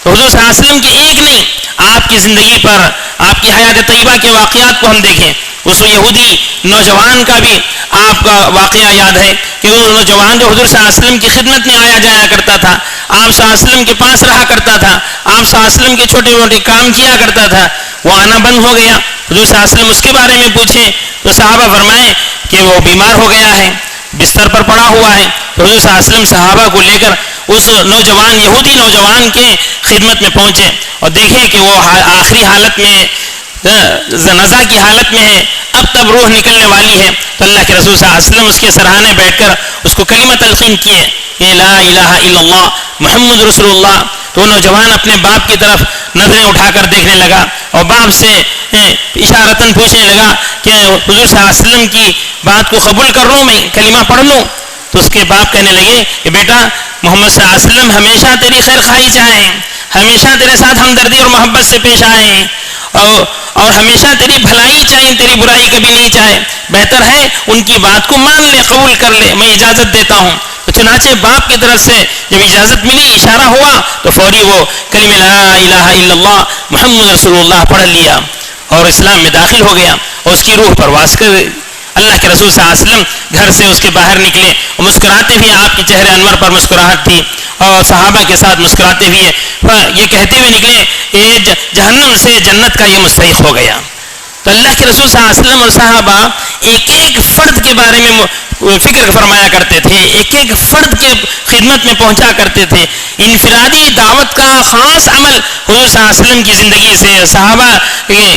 تو حضور صلی اللہ علیہ وسلم کی ایک نہیں, آپ کی زندگی پر, آپ کی حیات طیبہ کے واقعات کو ہم دیکھیں. اس یہودی نوجوان کا بھی آپ کا واقعہ یاد ہے کہ وہ نوجوان جو حضور صلی اللہ علیہ وسلم کی خدمت میں آیا جایا کرتا تھا, آپ صلی اللہ علیہ وسلم کے پاس رہا کرتا تھا, آپ صلی اللہ علیہ وسلم کے چھوٹے موٹے کام کیا کرتا تھا, وہ آنا بند ہو گیا. حضور صلی اللہ علیہ وسلم اس کے بارے میں پوچھے تو صحابہ فرمائے کہ وہ بیمار ہو گیا ہے, بستر پر پڑا ہوا ہے. تو حضور صلی اللہ علیہ وسلم صحابہ کو لے کر اس نوجوان, یہودی نوجوان کے خدمت میں پہنچے اور دیکھے کہ وہ آخری حالت میں, نزا کی حالت میں ہے, اب تب روح نکلنے والی ہے. تو اللہ کے رسول صلی اللہ علیہ وسلم اس کے سراہانے بیٹھ کر اس کو کلمہ تلقین کیے کہ لا الہ الا اللہ محمد رسول اللہ. تو وہ نوجوان اپنے باپ کی طرف نظریں اٹھا کر دیکھنے لگا اور باپ سے اشارتاً پوچھنے لگا کہ حضور صلی اللہ علیہ وسلم کی بات کو قبول کر لوں, میں کلمہ پڑھ لوں. تو اس کے باپ کہنے لگے کہ بیٹا, محمد صلی اللہ علیہ وسلم ہمیشہ تیری خیر خواہی چاہیں, ہمیشہ تیرے ساتھ ہمدردی اور محبت سے پیش آئے ہیں, اور ہمیشہ تیری بھلائی چاہیں, تیری برائی کبھی نہیں چاہے. بہتر ہے ان کی بات کو مان لے, قبول کر لے, میں اجازت دیتا ہوں. تو چنانچہ باپ کی طرف سے جب اجازت ملی, اشارہ ہوا, تو فوری وہ کلمہ لا الہ الا اللہ محمد رسول اللہ پڑھ لیا اور اسلام میں داخل ہو گیا, اور اس کی روح پرواز کر گئی. اللہ کے رسول صلی اللہ علیہ وسلم گھر سے اس کے باہر نکلے اور مسکراتے ہوئے, آپ کے چہرے انور پر مسکراہٹ تھی, اور صحابہ کے ساتھ مسکراتے ہوئے یہ کہتے ہوئے نکلے کہ جہنم سے جنت کا یہ مستحق ہو گیا. تو اللہ کے رسول صلی اللہ علیہ وسلم اور صحابہ ایک ایک فرد کے بارے میں فکر فرمایا کرتے تھے, ایک ایک فرد کے خدمت میں پہنچا کرتے تھے. انفرادی دعوت کا خاص عمل حضور صلی اللہ علیہ وسلم کی زندگی سے, صحابہ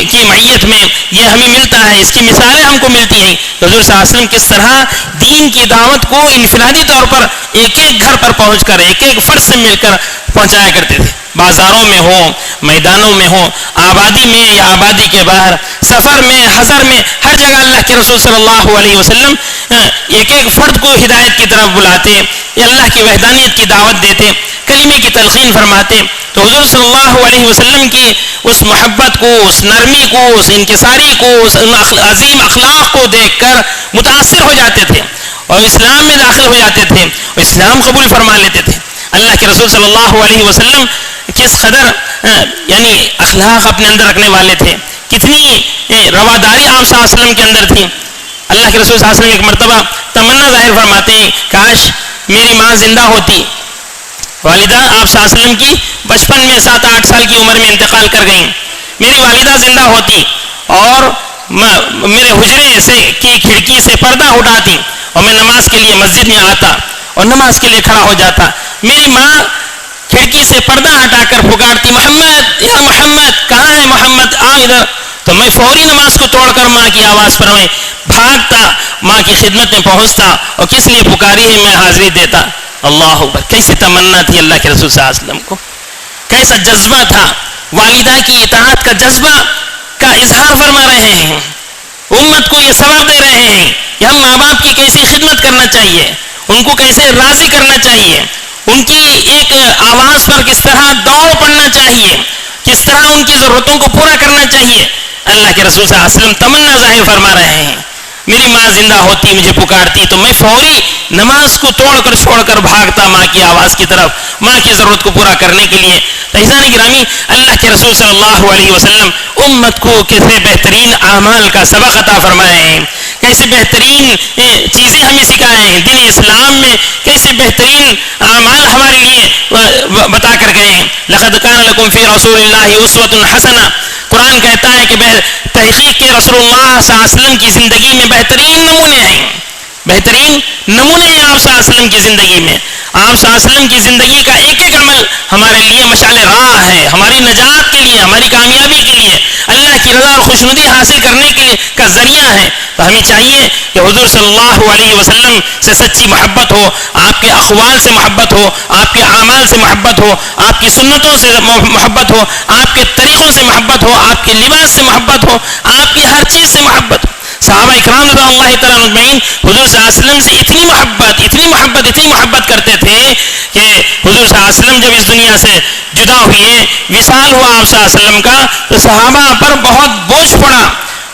کی معیت میں یہ ہمیں ملتا ہے, اس کی مثالیں ہم کو ملتی ہیں. حضور صلی اللہ علیہ وسلم کس طرح دین کی دعوت کو انفرادی طور پر ایک ایک گھر پر پہنچ کر, ایک ایک فرد سے مل کر پہنچایا کرتے تھے. بازاروں میں ہوں, میدانوں میں ہوں, آبادی میں یا آبادی کے باہر, سفر میں, حضر میں, ہر جگہ اللہ کے رسول صلی اللہ علیہ وسلم ایک ایک فرد کو ہدایت کی طرف بلاتے, اللہ کی وحدانیت کی دعوت دیتے, کلمے کی تلقین فرماتے. تو حضور صلی اللہ علیہ وسلم کی اس محبت کو, اس نرمی کو, اس انکساری کو, اس عظیم اخلاق کو دیکھ کر متاثر ہو جاتے تھے اور اسلام میں داخل ہو جاتے تھے, اور اسلام قبول فرما لیتے تھے. اللہ کے رسول صلی اللہ علیہ وسلم کس قدر یعنی اخلاق اپنے اندر رکھنے والے تھے, کتنی رواداری آپ صلی اللہ علیہ وسلم کے اندر تھی. اللہ کے رسول صلی اللہ علیہ وسلم ایک مرتبہ تمنا ظاہر فرماتے ہیں, کاش میری ماں زندہ ہوتی. والدہ آپ صلی اللہ علیہ وسلم کی بچپن میں 7-8 سال کی عمر میں انتقال کر گئیں. میری والدہ زندہ ہوتی اور میرے حجرے سے کی کھڑکی سے پردہ اٹھاتی اور میں نماز کے لیے مسجد میں آتا, اور نماز کے لیے کھڑا ہو جاتا. میری ماں کھڑکی سے پردہ ہٹا کر پکارتی محمد یا محمد کہاں ہے محمد آ ادھر. تو میں فوری نماز کو توڑ کر ماں کی آواز پر میں بھاگتا ماں کی خدمت میں پہنچتا اور کس لیے پکاری ہے میں حاضری دیتا. اللہ اکبر. کیسی تمنا تھی اللہ کے رسول صلی اللہ علیہ وسلم کو, کیسا جذبہ تھا. والدہ کی اطاعت کا جذبہ کا اظہار فرما رہے ہیں, امت کو یہ سبق دے رہے ہیں کہ ہم ماں باپ کی کیسی خدمت کرنا چاہیے, ان کو کیسے راضی کرنا چاہیے, ان کی ایک آواز پر کس طرح دوڑ پڑنا چاہیے, کس طرح ان کی ضرورتوں کو پورا کرنا چاہیے. اللہ کے رسول صلی اللہ علیہ وسلم تمنا ظاہر فرما رہے ہیں. میری ماں زندہ ہوتی مجھے پکارتی تو میں فوری نماز کو توڑ کر چھوڑ کر بھاگتا ماں کی آواز کی طرف, ماں کی ضرورت کو پورا کرنے کے لیے. عزیزان گرامی, اللہ کے رسول صلی اللہ علیہ وسلم امت کو کیسے بہترین اعمال کا سبق عطا فرمائے ہیں, کیسے بہترین چیزیں ہمیں سکھائے ہیں. دین اسلام میں کیسے بہترین اعمال ہمارے لیے بتا کر گئے ہیں. لقد کان لکم فی رسول اللہ اسوۃ حسنہ. قرآن کہتا ہے کہ تحقیق کے رسول اللہ صلی اللہ علیہ وسلم کی زندگی میں بہترین نمونے ہیں, بہترین نمونے ہیں آپ صلی اللہ علیہ وسلم کی زندگی میں. آپ صلی اللہ علیہ وسلم کی زندگی کا ایک ایک عمل ہمارے لیے مشعل راہ ہے, ہماری نجات کے لیے, ہماری کامیابی کے لیے, اللہ کی رضا اور خوشنودی حاصل کرنے کے لیے کا ذریعہ ہے. تو ہمیں چاہیے کہ حضور صلی اللہ علیہ وسلم سے سچی محبت ہو, آپ کے اقوال سے محبت ہو, آپ کے اعمال سے محبت ہو, آپ کی سنتوں سے محبت ہو, آپ کے طریقوں سے محبت ہو, آپ کے لباس سے محبت ہو, آپ کی ہر چیز سے محبت ہو. صحابہ اکرام رضی اللہ تعالیٰ مجمعین حضور صلی اللہ علیہ وسلم سے اتنی محبت کرتے تھے کہ حضور صلی اللہ علیہ وسلم جب اس دنیا سے جدا ہوئے, وصال ہوا آپ صلی اللہ علیہ وسلم کا, تو صحابہ پر بہت بوجھ پڑا,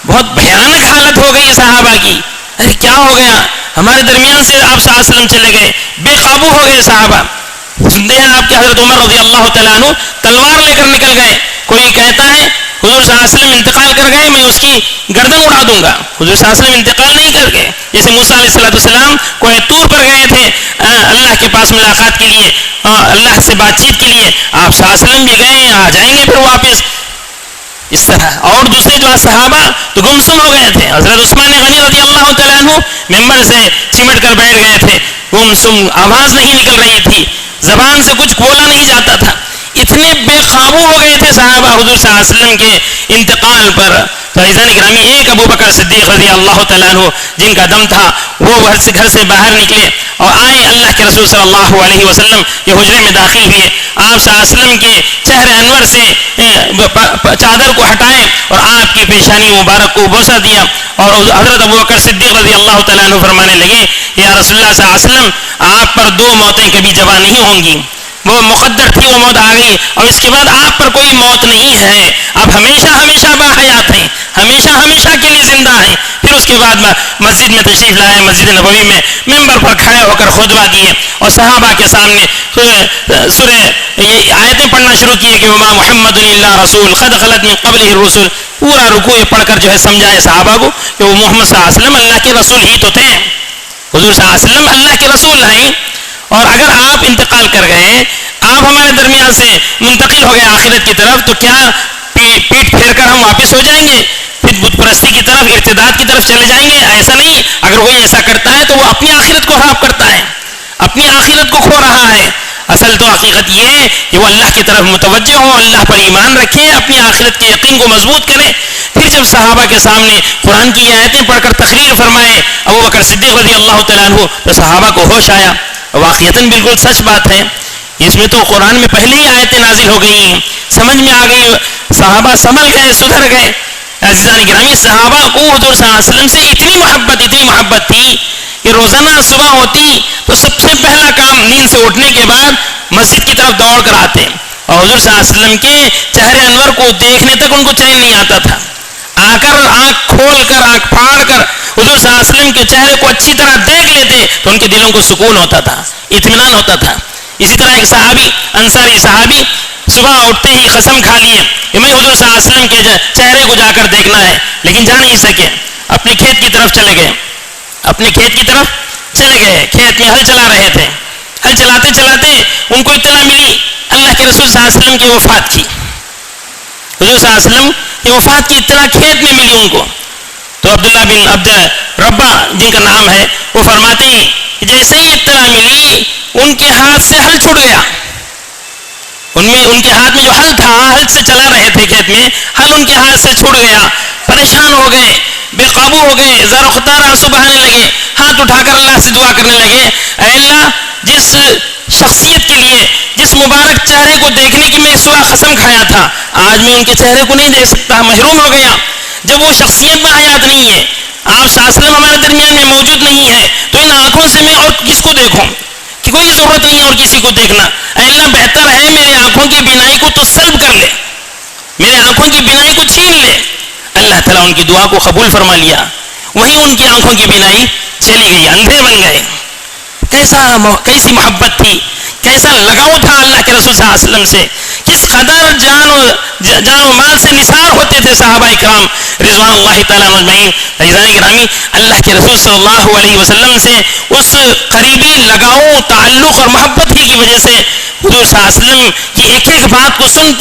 بہت بھیانک حالت ہو گئی صحابہ کی. ارے کیا ہو گیا, ہمارے درمیان سے آپ صلی اللہ علیہ وسلم چلے گئے, بے قابو ہو گئے صحابہ. سنتے ہیں آپ کے حضرت عمر رضی اللہ تعالیٰ عنہ تلوار لے کر نکل گئے. کوئی کہتا ہے حضور صلی اللہ علیہ وسلم انتقال کر گئے, میں اس کی گردن اڑا دوں گا. حضور صلی اللہ علیہ وسلم انتقال نہیں کر گئے. جیسے موسیٰ علیہ السلام کوہ طور پر گئے تھے اللہ کے پاس ملاقات کے لیے, اللہ سے بات چیت کے لیے, آپ صلی اللہ علیہ وسلم بھی گئے, آ جائیں گے پھر واپس. اس طرح اور دوسرے جو صحابہ تو گمسم ہو گئے تھے. حضرت عثمان غنی رضی اللہ تعالیٰ عنہ ممبر سے چمٹ کر بیٹھ گئے تھے, گمسم, آواز نہیں نکل رہی تھی, زبان سے کچھ بولا نہیں جاتا تھا. اتنے بے قابو ہو گئے تھے صحابہ حضور صلی اللہ علیہ وسلم کے انتقال پر. تو عزیزان گرامی, ایک ابو بکر صدیق رضی اللہ تعالیٰ عنہ جن کا دم تھا, وہ گھر سے باہر نکلے اور آئے اللہ کے رسول صلی اللہ علیہ وسلم کے حجرے میں داخل ہوئے. آپ صلی اللہ علیہ وسلم کے چہرے انور سے چادر کو ہٹائے اور آپ کی پیشانی مبارک کو بوسہ دیا. اور حضرت ابو بکر صدیق رضی اللہ تعالیٰ عنہ فرمانے لگے, یا رسول اللہ صلی اللہ علیہ وسلم, آپ پر دو موتیں کبھی جبا نہیں ہوں گی, وہ مقدر تھی, وہ موت آ گئی, اور اس کے بعد آپ پر کوئی موت نہیں ہے, آپ ہمیشہ ہمیشہ باحیات ہیں, ہمیشہ ہمیشہ کے لیے زندہ ہیں. پھر اس کے بعد مسجد میں تشریف لائے, مسجد نبوی میں ممبر پر کھڑے ہو کر خطبہ دیے اور صحابہ کے سامنے سورہ یہ آیتیں پڑھنا شروع کیے کہ وما محمد الا رسول قد خلت من قبلہ الرسل. پورا رکوع پڑھ کر جو ہے سمجھائے صحابہ کو کہ وہ محمد صلی اللہ علیہ وسلم اللہ کے رسول ہی تو تھے, حضور صلی اللہ علیہ وسلم اللہ کے رسول ہیں. اور اگر آپ انتقال کر گئے, آپ ہمارے درمیان سے منتقل ہو گئے آخرت کی طرف, تو کیا پیٹ پھیر کر ہم واپس ہو جائیں گے, پھر بت پرستی کی طرف, ارتداد کی طرف چلے جائیں گے؟ ایسا نہیں. اگر کوئی ایسا کرتا ہے تو وہ اپنی آخرت کو خراب کرتا ہے, اپنی آخرت کو کھو رہا ہے. اصل تو حقیقت یہ ہے کہ وہ اللہ کی طرف متوجہ ہو, اللہ پر ایمان رکھیں, اپنی آخرت کے یقین کو مضبوط کریں. پھر جب صحابہ کے سامنے قرآن کی آیتیں پڑھ کر تقریر فرمائے ابو بکر صدیق رضی اللہ تعالیٰ عنہ, تو صحابہ کو ہوش آیا. واقعتاً بالکل سچ بات ہے, اس میں تو قرآن میں پہلے ہی آیتیں نازل ہو گئی ہیں, سمجھ میں آ گئی, صحابہ سنبھل گئے, سدھر گئے. عزیزان گرامی, صحابہ کو حضور صلی اللہ علیہ وسلم سے اتنی محبت تھی کہ روزانہ صبح ہوتی تو سب سے پہلا کام نیند سے اٹھنے کے بعد مسجد کی طرف دوڑ کر آتے, اور حضور صلی اللہ علیہ وسلم کے چہرے انور کو دیکھنے تک ان کو چین نہیں آتا تھا. آ کر آنکھ کھول کر, آنکھ پھاڑ کر حضور صلی اللہ علیہ وسلم کے چہرے کو اچھی طرح دیکھ لیتے تو ان کے دلوں کو سکون ہوتا تھا, اطمینان ہوتا تھا. اسی طرح ایک صحابی, انصاری صحابی, صبح اٹھتے ہی قسم کھا لیے کہ میں حضور صلی اللہ علیہ وسلم کے چہرے کو جا کر دیکھنا ہے, لیکن جا نہیں سکے. اپنے کھیت کی طرف چلے گئے, کھیت میں ہل چلا رہے تھے. ہل چلاتے چلاتے ان کو اطلاع ملی اللہ کے رسول صلی اللہ علیہ وسلم کی وفات کی. حضور صلی اللہ علیہ وسلم کی وفات کی اطلاع کھیت میں ملی ان کو. تو عبداللہ بن عبد ربہ جن کا نام ہے, وہ فرماتے ہیں کہ جیسے ہی اطلاع ملی ان کے ہاتھ سے ہل چھوٹ گیا. ان کے ہاتھ میں جو ہل تھا, ہل سے چلا رہے تھے کھیت میں, ہل ان کے ہاتھ سے چھوٹ گیا, پریشان ہو گئے, بے قابو ہو گئے, زار و خطار آنسو بہانے لگے, ہاتھ اٹھا کر اللہ سے دعا کرنے لگے, اے اللہ جس شخصیت کے لیے, جس مبارک چہرے کو دیکھنے کی میں اس وقت قسم کھایا تھا, آج میں ان کے چہرے کو نہیں دیکھ سکتا, محروم ہو گیا. جب وہ شخصیت میں حیات نہیں ہے, آپ صلی اللہ علیہ وسلم ہمارے درمیان میں موجود نہیں ہے, تو ان آنکھوں سے میں اور کس کو دیکھوں, کہ کوئی ضرورت نہیں ہے اور کسی کو دیکھنا. اے اللہ بہتر ہے میرے آنکھوں کی بینائی کو تو سلب کر لے, میرے آنکھوں کی بینائی کو چھین لے. اللہ تعالیٰ ان کی دعا کو قبول فرما لیا, وہیں ان کی آنکھوں کی بینائی چلی گئی, اندھے بن گئے. کیسی محبت تھی, کیسا لگاؤ تھا اللہ کے رسول صلی اللہ علیہ وسلم سے, کس قدر جان و مال سے نثار ہوتے تھے صحابہ کرام رضوان اللہ تعالیٰ اجمعین. عزیزان گرامی, اللہ کے رسول صلی اللہ علیہ وسلم سے اس قریبی لگاؤ, تعلق اور محبت ہی کی وجہ سے حضور صلی اللہ علیہ وسلم کی ایک ایک بات کو سن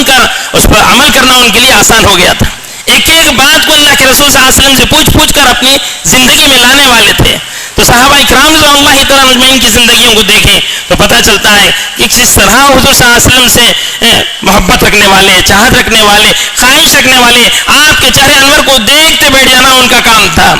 کر اس پر عمل کرنا ان کے لیے آسان ہو گیا تھا. ایک ایک بات کو اللہ کے رسول صلی اللہ علیہ وسلم سے پوچھ کر اپنی زندگی میں لانے والے تھے. تو صحابہ کرام رضوان اللہ تعالیٰ اجمعین کی زندگیوں کو دیکھیں تو پتہ چلتا ہے کہ کس طرح حضور صلی اللہ علیہ وسلم سے محبت رکھنے والے, چاہت رکھنے والے, خواہش رکھنے والے, آپ کے چہرے انور کو دیکھتے بیٹھ جانا ان کا کام تھا.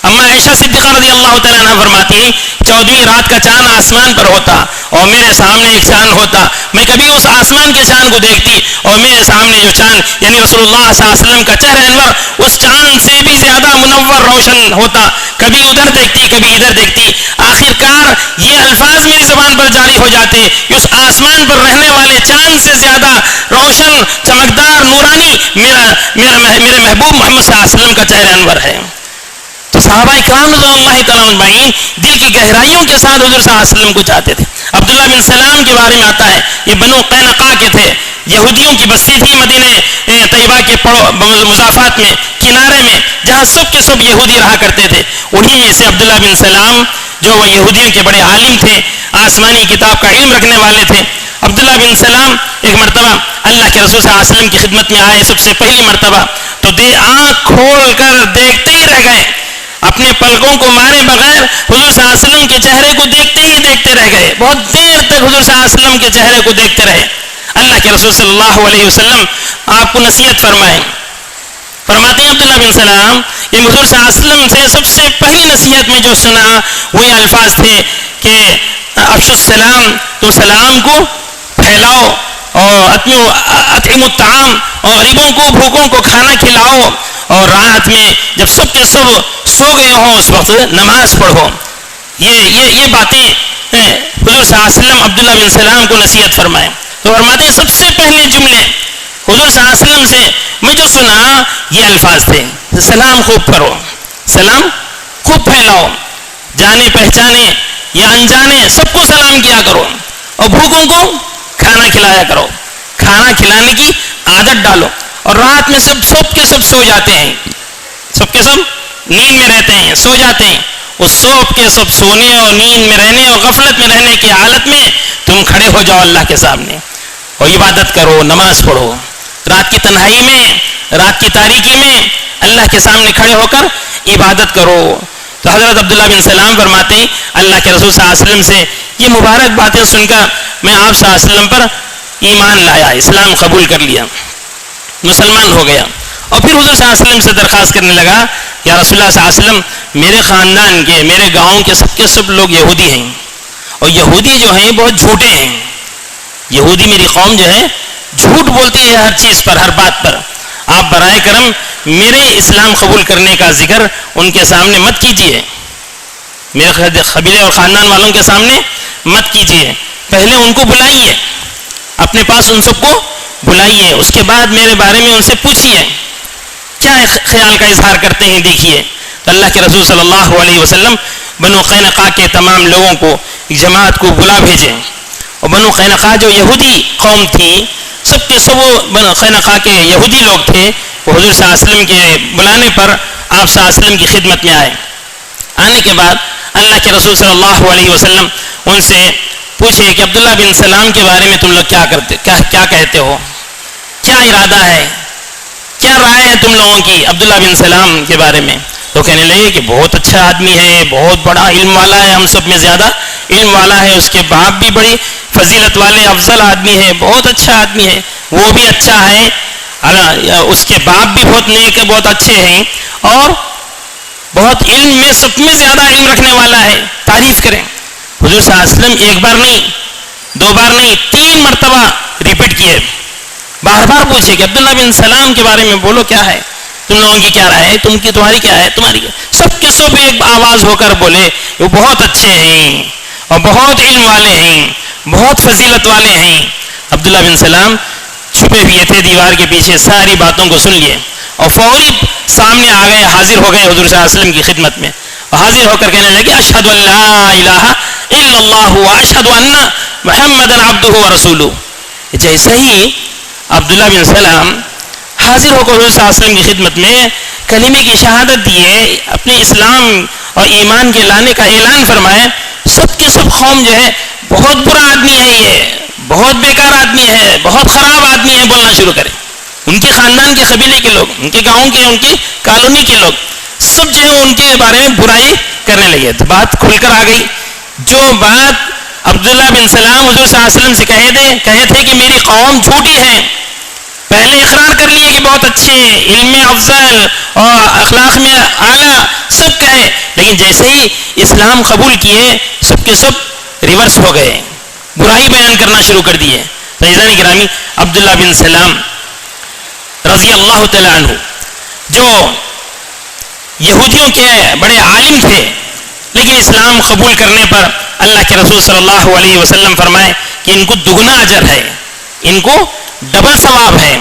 اما عائشہ صدیقہ رضی اللہ تعالیٰ عنہ فرماتی ہیں, 14ویں رات کا چاند آسمان پر ہوتا اور میرے سامنے ایک چاند ہوتا, میں کبھی اس آسمان کے چاند کو دیکھتی اور میرے سامنے جو چاند یعنی رسول اللہ صلی اللہ علیہ وسلم کا چہرہ انور اس چاند سے بھی زیادہ منور روشن ہوتا. کبھی ادھر دیکھتی, کبھی ادھر دیکھتی, آخرکار یہ الفاظ میری زبان پر جاری ہو جاتے کہ اس آسمان پر رہنے والے چاند سے زیادہ روشن, چمکدار, نورانی میرے محبوب محمد صلی اللہ علیہ وسلم کا چہرہ انور ہے. تو صحابہ کرام رضی اللہ تعالیٰ عنہ دل کی گہرائیوں کے ساتھ حضور صلی اللہ علیہ وسلم کو چاہتے تھے. عبداللہ بن سلام کے بارے میں آتا ہے, یہ بنو قینقاع کے تھے, یہودیوں کی بستی تھی مدینہ طیبہ کے مضافات میں, کنارے میں, جہاں سب کے سب یہودی رہا کرتے تھے. انہی میں سے عبداللہ بن سلام جو وہ یہودیوں کے بڑے عالم تھے, آسمانی کتاب کا علم رکھنے والے تھے. عبداللہ بن سلام ایک مرتبہ اللہ کے رسول صلی اللہ علیہ وسلم کی خدمت میں آئے, سب سے پہلی مرتبہ تو آنکھ کھول کر دیکھتے ہی رہ گئے, اپنے پلکوں کو مارے بغیر حضور صلی اللہ علیہ وسلم کے چہرے کو دیکھتے ہی دیکھتے رہ گئے. بہت دیر تک حضور صلی اللہ علیہ وسلم کے چہرے کو دیکھتے رہے. اللہ کے رسول صلی اللہ علیہ وسلم آپ کو نصیحت فرماتے ہیں عبداللہ بن سلام کہ حضور صلی اللہ علیہ وسلم سے سب سے پہلی نصیحت میں جو سنا وہ یہ الفاظ تھے کہ افشوا السلام, تو سلام کو پھیلاؤ, اور اطعموا الطعام, اور غریبوں کو بھوکوں کو کھانا کھلاؤ, اور رات میں جب سب کے سب سو گئے ہوں اس وقت نماز پڑھو. یہ باتیں حضور صلی اللہ علیہ وسلم عبداللہ بن سلام کو نصیحت فرمائے. تو فرماتے ہیں سب سے پہلے جملے حضور صلی اللہ علیہ وسلم سے میں جو سنا یہ الفاظ تھے, سلام خوب کرو, سلام خوب پھیلاؤ, جانے پہچانے یا انجانے سب کو سلام کیا کرو, اور بھوکوں کو کھانا کھلایا کرو, کھانا کھلانے کی عادت ڈالو. اور رات میں سب کے سب سو جاتے ہیں, سب کے سب نیند میں رہتے ہیں, سو جاتے ہیں. اس سب کے سب سونے اور نیند میں رہنے اور غفلت میں رہنے کی حالت میں تم کھڑے ہو جاؤ اللہ کے سامنے اور عبادت کرو, نماز پڑھو. رات کی تنہائی میں, رات کی تاریکی میں اللہ کے سامنے کھڑے ہو کر عبادت کرو. تو حضرت عبداللہ بن سلام فرماتے ہیں اللہ کے رسول صلی اللہ علیہ وسلم سے یہ مبارک باتیں سن کر میں آپ صلی اللہ علیہ وسلم پر ایمان لایا, اسلام قبول کر لیا, مسلمان ہو گیا. اور پھر حضور صلی اللہ علیہ وسلم سے درخواست کرنے لگا یا رسول اللہ صلی اللہ علیہ وسلم, میرے خاندان کے, میرے گاؤں کے سب لوگ یہودی ہیں, اور یہودی جو ہیں بہت جھوٹے ہیں. یہودی میری قوم جو ہے جھوٹ بولتی ہے ہر چیز پر, ہر بات پر. آپ برائے کرم میرے اسلام قبول کرنے کا ذکر ان کے سامنے مت کیجیے, میرے قبیلے اور خاندان والوں کے سامنے مت کیجیے. پہلے ان کو بلائیے, اپنے پاس ان سب کو بلائیے, اس کے بعد میرے بارے میں ان سے پوچھیے کیا خیال کا اظہار کرتے ہیں, دیکھیے. تو اللہ کے رسول صلی اللہ علیہ وسلم بنو قینقاع کے تمام لوگوں کو, جماعت کو بلا بھیجیں. اور بنو قینقاع جو یہودی قوم تھی, سب کے سب بنو قینقاع کے یہودی لوگ تھے, وہ حضور صلی اللہ علیہ وسلم کے بلانے پر آپ صلی اللہ علیہ وسلم کی خدمت میں آئے. آنے کے بعد اللہ کے رسول صلی اللہ علیہ وسلم ان سے پوچھے کہ عبداللہ بن سلام کے بارے میں تم لوگ کیا کہتے ہو, کیا ارادہ ہے, کیا رائے ہے تم لوگوں کی عبداللہ بن سلام کے بارے میں. تو کہنے لگے کہ بہت اچھا آدمی ہے, بہت بڑا علم والا ہے, ہم سب میں زیادہ علم والا ہے, اس کے باپ بھی بڑی فضیلت والے افضل آدمی ہے, بہت اچھا آدمی ہے, وہ بھی اچھا ہے, اس کے باپ بھی بہت نیک ہے, بہت اچھے ہیں, اور بہت علم میں سب میں زیادہ علم رکھنے والا ہے, تعریف کریں. حضور صلی اللہ علیہ وسلم ایک بار نہیں, دو بار نہیں, 3 مرتبہ ریپیٹ کیے, بار بار پوچھے کہ عبداللہ بن سلام کے بارے میں بولو, کیا ہے تم لوگوں کی, کیا رائے ہے, تمہاری کیا ہے, تمہاری کیا. سب کے سب ایک آواز ہو کر بولے وہ بہت اچھے ہیں اور بہت علم والے ہیں, بہت فضیلت والے ہیں. عبداللہ بن سلام چھپے ہوئے تھے دیوار کے پیچھے, ساری باتوں کو سن لیے اور فوری سامنے آ گئے, حاضر ہو گئے حضور صلی اللہ علیہ وسلم کی خدمت میں, اور حاضر ہو کر کہنے لگے اشہد ان لا الہ الا اللہ واشہد ان محمد عبدہ ورسولہ. جیسے ہی عبداللہ بن سلام حاضر ہو کر حضور صلی اللہ علیہ وسلم کی خدمت میں کلمے کی شہادت دیے, اپنے اسلام اور ایمان کے لانے کا اعلان فرمائے, سب کے سب قوم جو ہے بہت برا آدمی ہے, یہ بہت بیکار آدمی ہے, بہت خراب آدمی ہے بولنا شروع کرے. ان کے خاندان کے قبیلے کے لوگ, ان کے گاؤں کے, ان کی کالونی کے لوگ سب جو ہے ان کے بارے میں برائی کرنے لگے. تو بات کھل کر آ گئی, جو بات عبداللہ بن سلام حضور صلی اللہ علیہ وسلم سے کہے تھے کہ میری قوم جھوٹی ہے, پہلے اقرار کر لیے کہ بہت اچھے, علم میں افضل اور اخلاق میں اعلیٰ, سب کہے, لیکن جیسے ہی اسلام قبول کیے سب کے سب ریورس ہو گئے, برائی بیان کرنا شروع کر دیے. تو عزیزان گرامی, عبداللہ بن سلام رضی اللہ تعالیٰ عنہ جو یہودیوں کے بڑے عالم تھے, لیکن اسلام قبول کرنے پر اللہ کے رسول صلی اللہ علیہ وسلم فرمائے کہ ان کو دگنا اجر ہے, ان کو ڈبل ثواب ہے,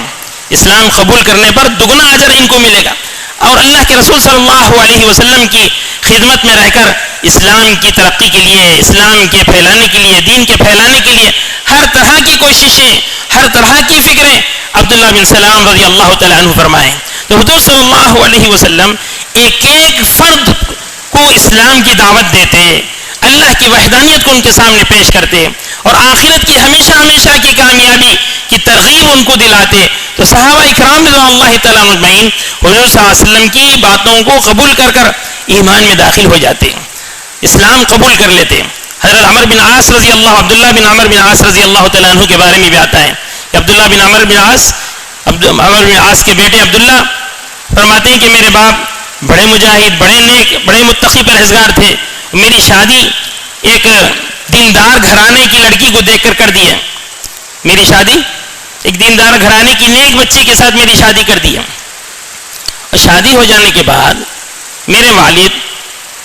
اسلام قبول کرنے پر دگنا اجر ان کو ملے گا. اور اللہ کے رسول صلی اللہ علیہ وسلم کی خدمت میں رہ کر اسلام کی ترقی کے لیے, اسلام کے پھیلانے کے لیے, دین کے پھیلانے کے لیے ہر طرح کی کوششیں, ہر طرح کی فکریں عبداللہ بن سلام رضی اللہ تعالیٰ عنہ فرمائیں. تو حضور صلی اللہ علیہ وسلم ایک ایک فرد کو اسلام کی دعوت دیتے, اللہ کی وحدانیت کو ان کے سامنے پیش کرتے, اور آخرت کی ہمیشہ ہمیشہ کی کامیابی کی ترغیب ان کو دلاتے. تو صحابہ اکرام رضی اللہ تعالیٰ مجمعین حضور صلی اللہ علیہ وسلم کی باتوں کو قبول کر کر ایمان میں داخل ہو جاتے, اسلام قبول کر لیتے. حضرت عمر بن عاص رضی اللہ, عبداللہ بن عمر بن عاص رضی اللہ تعالیٰ عنہ کے بارے میں بھی آتا ہے کہ عبداللہ بن عمر بن عاص کے بیٹے عبداللہ فرماتے ہیں کہ میرے باپ بڑے مجاہد, بڑے نیک, بڑے متقی پرہیزگار تھے, میری شادی ایک دیندار گھرانے کی لڑکی کو دیکھ کر دی ہے, میری شادی ایک دیندار گھرانے کی نیک بچی کے ساتھ میری شادی کر دی ہے. اور شادی ہو جانے کے بعد میرے والد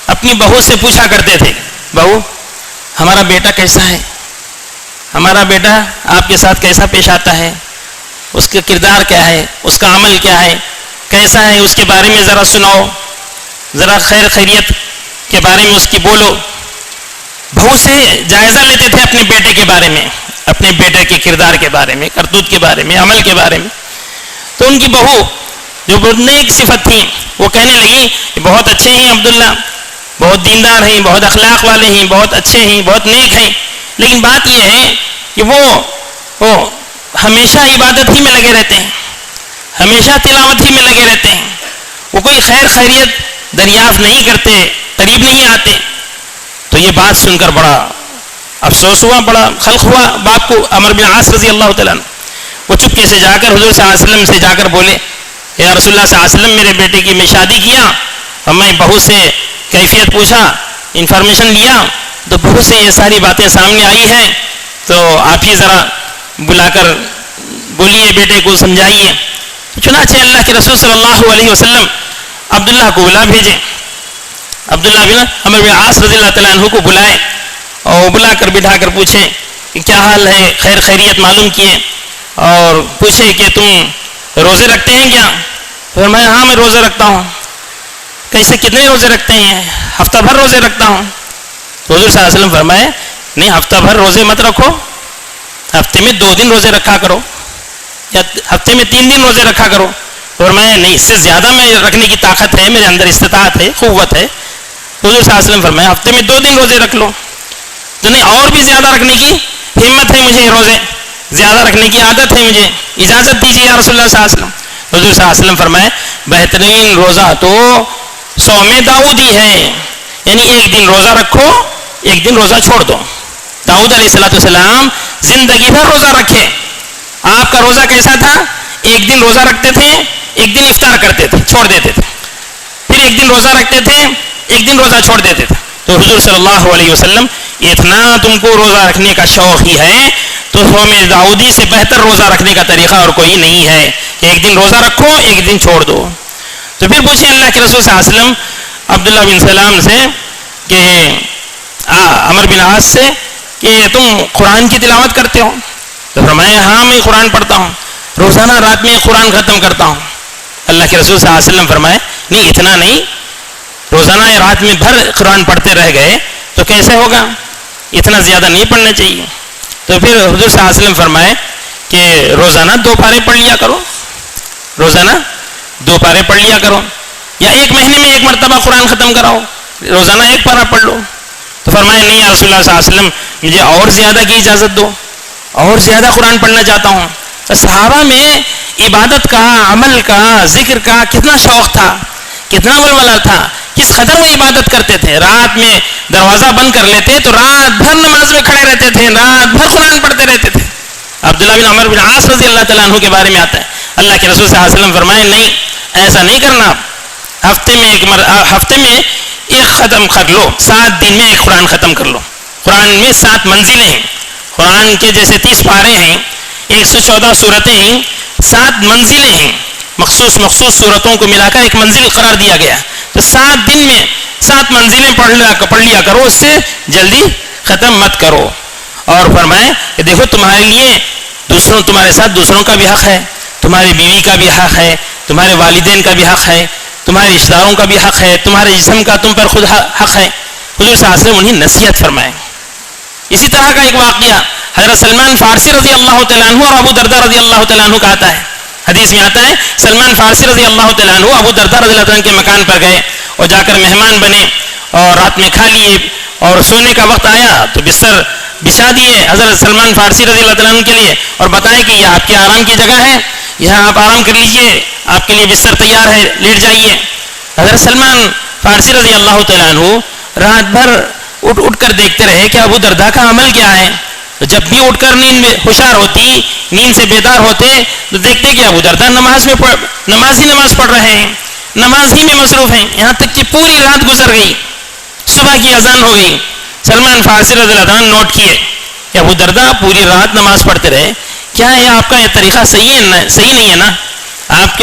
اپنی بہو سے پوچھا کرتے تھے, بہو ہمارا بیٹا کیسا ہے, ہمارا بیٹا آپ کے ساتھ کیسا پیش آتا ہے, اس کا کردار کیا ہے, اس کا عمل کیا ہے, کیسا ہے, اس کے بارے میں ذرا سناؤ, ذرا خیر خیریت کے بارے میں اس کی بولو. بہو سے جائزہ لیتے تھے اپنے بیٹے کے بارے میں, اپنے بیٹے کے کردار کے بارے میں, کرتوت کے بارے میں, عمل کے بارے میں. تو ان کی بہو جو بہت نیک صفت تھی وہ کہنے لگی کہ بہت اچھے ہیں عبداللہ, بہت دیندار ہیں, بہت اخلاق والے ہیں, بہت اچھے ہیں, بہت نیک ہیں, لیکن بات یہ ہے کہ وہ ہمیشہ عبادت ہی میں لگے رہتے ہیں, ہمیشہ تلاوت ہی میں لگے رہتے ہیں, وہ کوئی خیر خیریت دریافت نہیں کرتے, قریب نہیں آتے. تو یہ بات سن کر بڑا افسوس ہوا, بڑا خلق ہوا باپ کو, عمر بن عاص رضی اللہ تعالیٰ عنہ. وہ چپکے سے جا کر حضور صلی اللہ علیہ وسلم سے جا کر بولے, یا رسول اللہ صلی اللہ علیہ وسلم, میرے بیٹے کی میں شادی کیا اور میں بہو سے کیفیت پوچھا, انفارمیشن لیا, تو بہو سے یہ ساری باتیں سامنے آئی ہیں, تو آپ ہی ذرا بلا کر بولیے, بیٹے کو سمجھائیے. چنانچہ اللہ کے رسول صلی اللہ علیہ وسلم عبداللہ کو بلا بھیجے, عبداللہ بن عمر بن عاص رضی اللہ تعالیٰ عنہ کو بلائے اور بلا کر بٹھا کر پوچھے کہ کیا حال ہے, خیر خیریت معلوم کیے, اور پوچھے کہ تم روزے رکھتے ہیں کیا. فرمایا ہاں میں روزے رکھتا ہوں. کیسے, کتنے روزے رکھتے ہیں؟ ہفتہ بھر روزے رکھتا ہوں. تو حضور صلی اللہ علیہ وسلم فرمائے نہیں, ہفتہ بھر روزے مت رکھو, ہفتے میں 2 دن روزے رکھا کرو, یا ہفتے میں 3 دن روزے رکھا کرو. فرمایا نہیں, اس سے زیادہ میں رکھنے کی طاقت ہے, میرے اندر استطاعت ہے, قوت ہے. حضور صلی اللہ علیہ وسلم فرمایا ہفتے میں 2 دن روزے رکھ لو. تو نہیں, اور بھی زیادہ رکھنے کی ہمت ہے مجھے, روزے زیادہ رکھنے کی عادت ہے مجھے, اجازت دیجیے یا رسول اللہ صلی اللہ علیہ وسلم. حضور صلی اللہ علیہ وسلم فرمائے بہترین روزہ تو صوم داؤدی ہے، یعنی ایک دن روزہ رکھو ایک دن روزہ چھوڑ دو. داؤد علیہ السلام زندگی بھر روزہ رکھے. آپ کا روزہ کیسا تھا؟ ایک دن روزہ رکھتے تھے ایک دن افطار کرتے تھے چھوڑ دیتے تھے، پھر ایک دن روزہ رکھتے تھے ایک دن روزہ چھوڑ دیتے تھے. تو حضور صلی اللہ علیہ وسلم اتنا تم کو روزہ رکھنے کا شوق ہی ہے تو صوم داؤدی سے بہتر روزہ رکھنے کا طریقہ اور کوئی نہیں ہے کہ ایک دن روزہ رکھو ایک دن چھوڑ دو. تو پھر پوچھیں اللہ کے رسول صلی اللہ علیہ وسلم عبداللہ بن سلام سے کہ عمر بن عاص سے کہ تم قرآن کی تلاوت کرتے ہو؟ تو فرمایا ہاں میں قرآن پڑھتا ہوں، روزانہ رات میں قرآن ختم کرتا ہوں. اللہ کے رسول صلی اللہ علیہ وسلم فرمائے نہیں اتنا نہیں، روزانہ رات میں بھر قرآن پڑھتے رہ گئے تو کیسے ہوگا، اتنا زیادہ نہیں پڑھنا چاہیے. تو پھر حضور صلی اللہ علیہ وسلم فرمائے کہ روزانہ 2 پارے پڑھ لیا کرو، روزانہ 2 پارے پڑھ لیا کرو، یا ایک مہینے میں 1 مرتبہ قرآن ختم کراؤ، روزانہ 1 پارہ پڑھ لو. تو فرمایا نہیں یا رسول اللہ صلی اللہ علیہ وسلم مجھے اور زیادہ کی اجازت دو، اور زیادہ قرآن پڑھنا چاہتا ہوں. تو صحابہ میں عبادت کا عمل کا ذکر کا کتنا شوق تھا، کتنا ولولہ تھا، کس قدر وہ عبادت کرتے تھے. رات میں دروازہ بند کر لیتے تو رات بھر نماز میں کھڑے رہتے تھے، رات بھر قرآن پڑھتے رہتے تھے. عبداللہ بن عمر بن عاص رضی اللہ تعالیٰ عنہ کے بارے میں آتا ہے اللہ کے رسول صلی اللہ علیہ وسلم فرمائے نہیں ایسا نہیں کرنا، ہفتے میں ایک ختم کر لو، 7 دن میں 1 قرآن ختم کر لو. قرآن میں 7 منزلیں ہیں، قرآن کے جیسے 30 پارے ہیں، 114 صورتیں ہیں، 7 منزلیں ہیں، مخصوص صورتوں کو ملا کر ایک منزل قرار دیا گیا. تو 7 دن میں 7 منزلیں پڑھ لیا کرو، اس سے جلدی ختم مت کرو. اور فرمائے کہ دیکھو تمہارے ساتھ دوسروں کا بھی حق ہے، تمہاری بیوی کا بھی حق ہے، تمہارے والدین کا بھی حق ہے، تمہارے رشتہ داروں کا بھی حق ہے، تمہارے جسم کا تم پر خود حق ہے. حضور صلی اللہ علیہ وسلم انہیں نصیحت فرمائے. اسی طرح کا ایک واقعہ حضرت سلمان فارسی رضی اللہ تعالیٰ عنہ اور ابو درداء رضی اللہ تعالیٰ عنہ کا آتا ہے. حدیث میں آتا ہے سلمان فارسی رضی اللہ تعالیٰ عنہ ابو درداء رضی اللہ تعالیٰ عنہ کے مکان پر گئے اور جا کر مہمان بنے اور رات میں کھا لیے اور سونے کا وقت آیا تو بستر بچھا دیے حضرت سلمان فارسی رضی اللہ تعالیٰ عنہ کے لیے اور بتائے کہ یہ آپ کے آرام کی جگہ ہے، یہاں آپ آرام کر لیجئے، آپ کے لیے بستر تیار ہے، لیٹ جائیے. حضرت سلمان فارسی رضی اللہ تعالیٰ عنہ رات بھر اٹھ کر دیکھتے رہے کہ ابو درداء کا عمل کیا ہے. تو جب بھی اٹھ کر نیند میں ہوشیار ہوتی، نیند سے بیدار ہوتے تو دیکھتے کہ ابو درداء نماز پڑھ رہے ہیں، نماز ہی میں مصروف ہیں. یہاں تک کہ پوری رات گزر گئی، صبح کی اذان ہو گئی. سلمان فارسی رضی اللہ عنہ نوٹ کیے کہ ابو درداء پوری رات نماز پڑھتے رہے، کیا ہے آپ کا یہ طریقہ صحیح نہیں ہے نا؟ آپ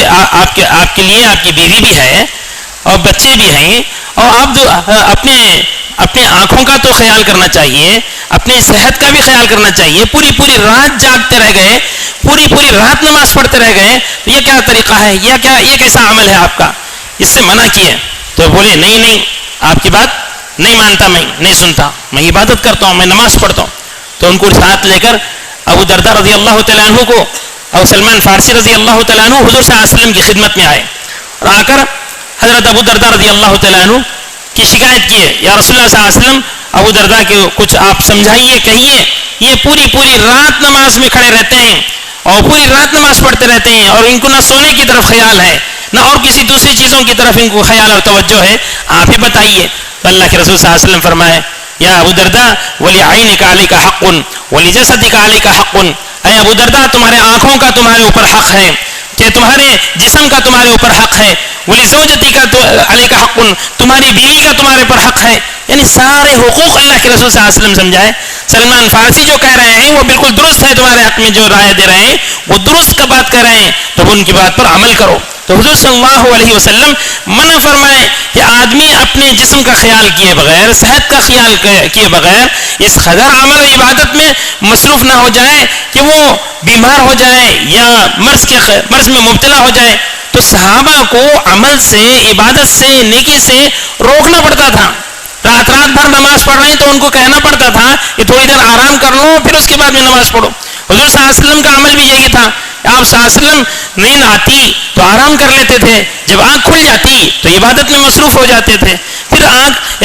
کے لیے آپ کی بیوی بھی ہے اور بچے بھی ہیں اور آپ اپنے آنکھوں کا تو خیال کرنا چاہیے، اپنے صحت کا بھی خیال کرنا چاہیے. پوری رات جاگتے رہ گئے، پوری رات نماز پڑھتے رہ گئے، تو یہ کیا طریقہ ہے، یہ کیسا عمل ہے آپ کا؟ اس سے منع کیے تو بولے نہیں آپ کی بات نہیں مانتا، میں نہیں سنتا، میں عبادت کرتا ہوں، میں نماز پڑھتا ہوں. تو ان کو ساتھ لے کر ابو درداء رضی اللہ تعالیٰ عنہ کو اور سلمان فارسی رضی اللہ تعالیٰ عنہ حضور صلی اللہ علیہ وسلم کی خدمت میں آئے اور آ کر حضرت ابو درداء رضی اللہ تعالیٰ عنہ کی شکایت کیے، یا رسول اللہ صلی اللہ علیہ وسلم ابو درداء کے کچھ آپ سمجھائیے، کہیے یہ پوری رات نماز میں کھڑے رہتے ہیں اور پوری رات نماز پڑھتے رہتے ہیں اور ان کو نہ سونے کی طرف خیال ہے نہ اور کسی دوسری چیزوں کی طرف ان کو خیال اور توجہ ہے، آپ ہی بتائیے. تو اللہ کے رسول صلی اللہ علیہ وسلم فرمائے یا ابو درداء وَلِعَيْنِكَ عَلَيْكَ حَقٌ وَلِجَسَدِكَ عَلَيْكَ حَقٌ. اے ابو درداء تمہارے آنکھوں کا تمہارے اوپر حق ہے، کہ تمہارے جسم کا تمہارے اوپر حق ہے، وَلِزَوْجَتِكَ عَلَيْكَ حَقٌ تمہاری بیوی کا تمہارے اوپر حق ہے. یعنی سارے حقوق اللہ کے رسول صلی اللہ علیہ وسلم سمجھائے. سلمان فارسی جو کہہ رہے ہیں وہ بالکل درست ہے، تمہارے حق میں جو رائے دے رہے ہیں وہ درست کا بات کر رہے ہیں، تو ان کی بات پر عمل کرو. تو حضور صلی اللہ علیہ وسلم منع فرمائے کہ آدمی اپنے جسم کا خیال کیے بغیر، صحت کا خیال کیے بغیر اس قدر عمل و عبادت میں مصروف نہ ہو جائے کہ وہ بیمار ہو جائے یا مرض میں مبتلا ہو جائے. تو صحابہ کو عمل سے، عبادت سے، نیکی سے روکنا پڑتا تھا. رات بھر نماز پڑھ رہے ہیں تو ان کو کہنا پڑتا تھا کہ تھوڑی دیر آرام کر لو پھر اس کے بعد میں نماز پڑھو. حضور صلی اللہ علیہ وسلم کا عمل بھی یہی تھا. آپ صلی اللہ علیہ وسلم نیند آتی تو آرام کر لیتے تھے، جب آنکھ کھل جاتی تو عبادت میں مصروف ہو جاتے تھے. پھر آنکھ